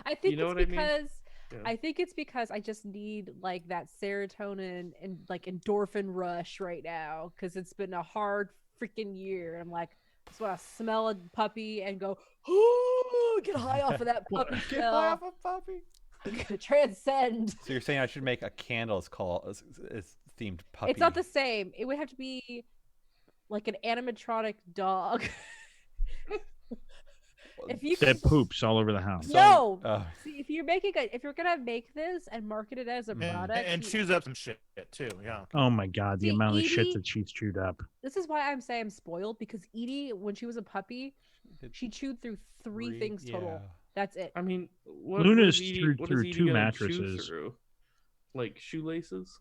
I think know it's what I mean? because Yeah. I think it's because I just need like that serotonin and like endorphin rush right now because it's been a hard freaking year. I'm like, I just want to smell a puppy and go, oh, get high off of that puppy Get smell. high off a puppy. Transcend. So you're saying I should make a candle is themed puppy? It's not the same. It would have to be like an animatronic dog. If you That poops all over the house. No. Oh. See, if you're gonna make this and market it as a product, And you- chews up some shit too. Yeah. Oh my God, the See, amount of shit Edie- that she's chewed up. this is why I'm saying I'm spoiled because Edie, when she was a puppy, she chewed through three things total. Yeah. That's it. I mean, what Luna's is Edie, through- what through is Edie two gonna mattresses. chew through? Like shoelaces?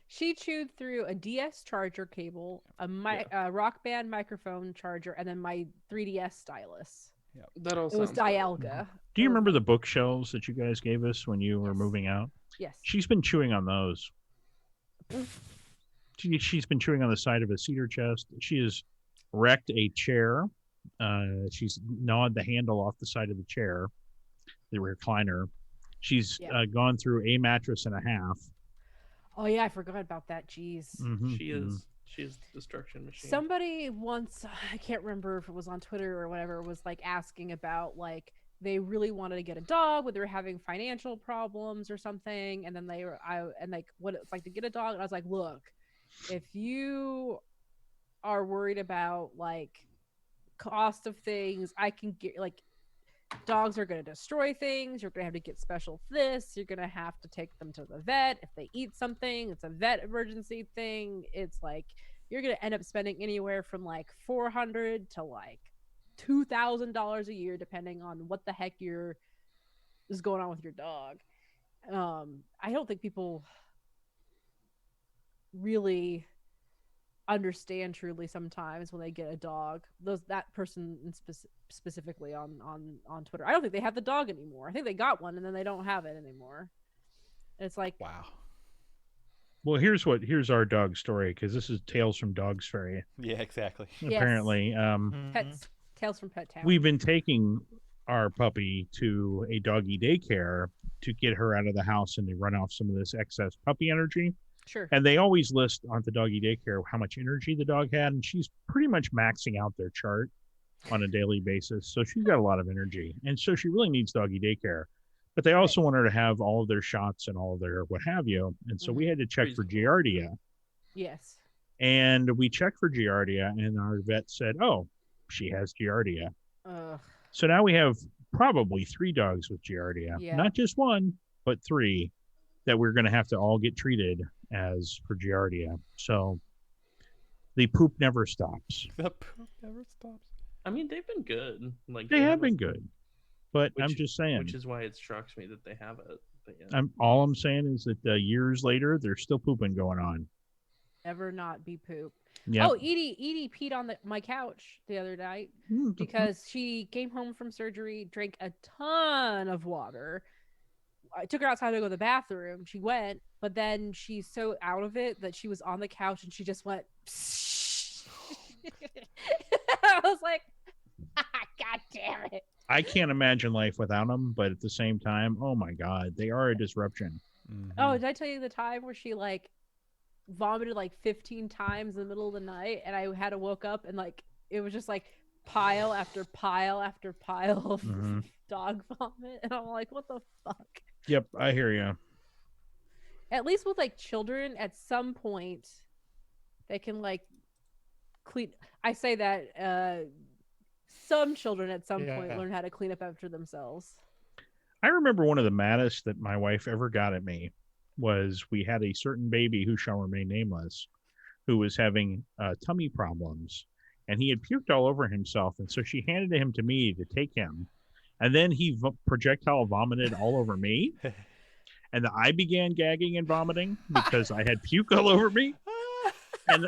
She chewed through a DS charger cable, a Rock Band microphone charger, and then my 3DS stylus. That all It was sounds right. Dialga. Do you It was- remember the bookshelves that you guys gave us when you were Yes. moving out? Yes. She's been chewing on those. She's been chewing on the side of a cedar chest. She has wrecked a chair. She's gnawed the handle off the side of the chair, the recliner. She's Yeah. gone through a mattress and a half. Oh yeah, I forgot about that. Jeez. Mhm, She mhm. is destruction machine. Somebody once, I can't remember if it was on Twitter or whatever, was like asking about like they really wanted to get a dog, but they were having financial problems or something, and then what it's like to get a dog. And I was like, look, if you are worried about like cost of things, I can get like dogs are going to destroy things. You're going to have to get special this. You're going to have to take them to the vet. If they eat something, it's a vet emergency thing. It's like you're gonna end up spending anywhere from like $400 to like $2,000 a year, depending on what the heck is going on with your dog. I don't think people really understand truly sometimes when they get a dog. That person specifically on Twitter, I don't think they have the dog anymore. I think they got one and then they don't have it anymore. And it's like, Wow. Well, here's our dog story, because this is Tales from Dogsferry. Yeah, exactly. Yes. Apparently, pets, Tales from Pet Town. we've been taking our puppy to a doggy daycare to get her out of the house and to run off some of this excess puppy energy. Sure. And they always list on the doggy daycare how much energy the dog had, and she's pretty much maxing out their chart on a daily basis. So she's got a lot of energy, and so she really needs doggy daycare. But they also want her to have all of their shots and all of their what have you. And so we had to check for Giardia. Yes. And we checked for Giardia, and our vet said, oh, she has Giardia. So now we have probably 3 dogs with Giardia. Yeah. Not just one, but 3 that we're going to have to all get treated as for Giardia. So the poop never stops. The poop never stops. I mean, they've been good. Like They have been good. But I'm just saying. Which is why it shocks me that they have it. But yeah. All I'm saying is that years later, there's still pooping going on. Ever not be poop. Yeah. Oh, Edie peed on my couch the other night because she came home from surgery, drank a ton of water. I took her outside to go to the bathroom. She went, but then she's so out of it that she was on the couch and she just went. I was like, God damn it. I can't imagine life without them, but at the same time, oh my God, they are a disruption. Mm-hmm. Oh, did I tell you the time where she like vomited like 15 times in the middle of the night, and I had to woke up and like it was just like pile after pile after pile of dog vomit, and I'm like, what the fuck? Yep, I hear you. At least with like children, at some point, they can like clean. I say that some children at some point learn how to clean up after themselves. I remember one of the maddest that my wife ever got at me was we had a certain baby who shall remain nameless, who was having tummy problems, and he had puked all over himself, and so she handed him to me to take him, and then he projectile vomited all over me, and I began gagging and vomiting because I had puke all over me, and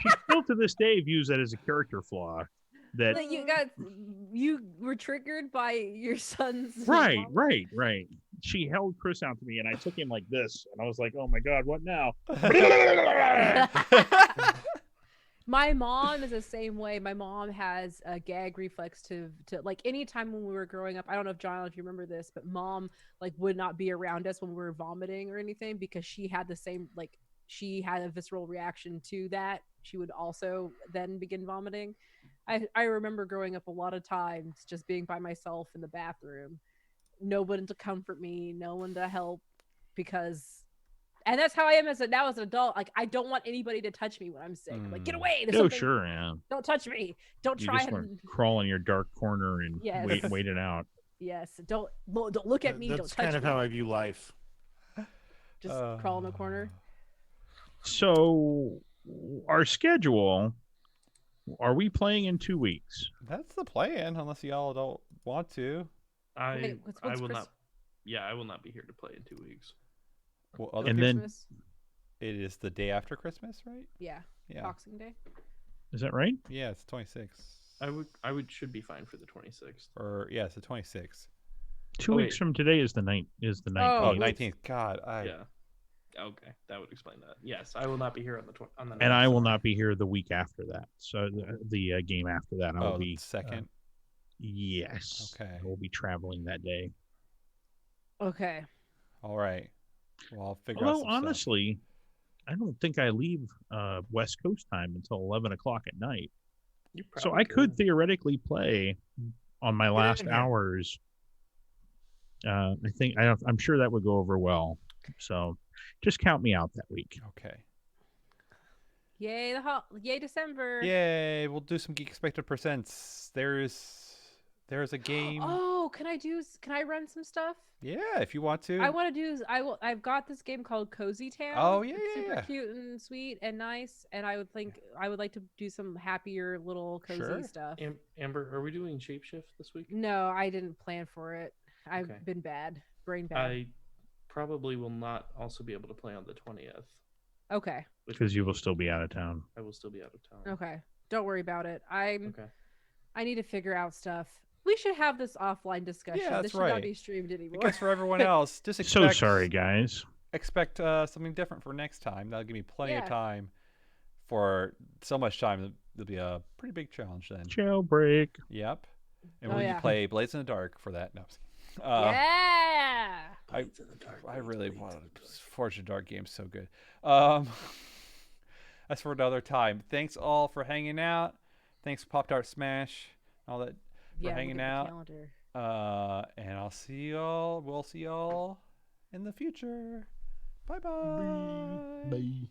she still to this day views that as a character flaw. That you were triggered by your son's right. She held Chris out to me, and I took him like this, and I was like, "Oh my God, what now?" My mom is the same way. My mom has a gag reflex to like anytime when we were growing up. I don't know if John, if you remember this, but mom like would not be around us when we were vomiting or anything because she had the same like she had a visceral reaction to that. She would also then begin vomiting. I remember growing up a lot of times just being by myself in the bathroom, no one to comfort me, no one to help, because, and that's how I am now as an adult. Like I don't want anybody to touch me when I'm sick. Like get away. Oh sure, yeah. Don't touch me. Don't try and crawl in your dark corner and wait it out. Yes. Don't look at me. That's don't touch kind of me. how I view life. Just crawl in the corner. So our schedule. Are we playing in 2 weeks? That's the plan, unless y'all don't want to. I will not. Yeah, I will not be here to play in 2 weeks. Well, and Christmas? Then it is the day after Christmas, right? Yeah. Boxing Day. Is that right? Yeah, it's 26th. I should be fine for the 26th. Or yeah, it's the 26th. 2 weeks from today is the 19th. Oh, 19th. God, yeah. Okay, that would explain that. Yes, I will not be here on the and I will not be here the week after that. So the game after that, I will be second. Yes. Okay. I will be traveling that day. Okay. All right. Well, I'll figure out. Although honestly, I don't think I leave West Coast time until 11 o'clock at night. So I could theoretically play on my last hours. I'm sure that would go over well. So just count me out that week. Okay. Yay, Yay, December. Yay, we'll do some Geekspective percents. There's There's a game. Oh, can I run some stuff? Yeah, if you want to. I want to do. I've got this game called Cozy Town. Oh, yeah, it's yeah, super yeah. cute and sweet and nice. And I would like to do some happier little cozy Sure. stuff. Amber, are we doing Shapeshift this week? No, I didn't plan for it. I've Okay. been brain bad. I probably will not also be able to play on the 20th. Okay. Because you will still be out of town. I will still be out of town. Okay. Don't worry about it. Okay. I need to figure out stuff. We should have this offline discussion. Yeah, this that's should not right. be streamed anymore. Because for everyone else, just So expect. sorry, guys. Expect something different for next time. That'll give me plenty of Yeah. time. For so much time, it'll be a pretty big challenge then. Jailbreak. Yep. And Oh, we'll yeah. play Blades in the Dark for that. No. Yeah. I really wanted Forge in the Dark game's so good. That's for another time. Thanks all for hanging out. Thanks Pop Tart Smash, all that for Yeah, hanging look at the out. calendar. And I'll see y'all. We'll see y'all in the future. Bye-bye. Bye.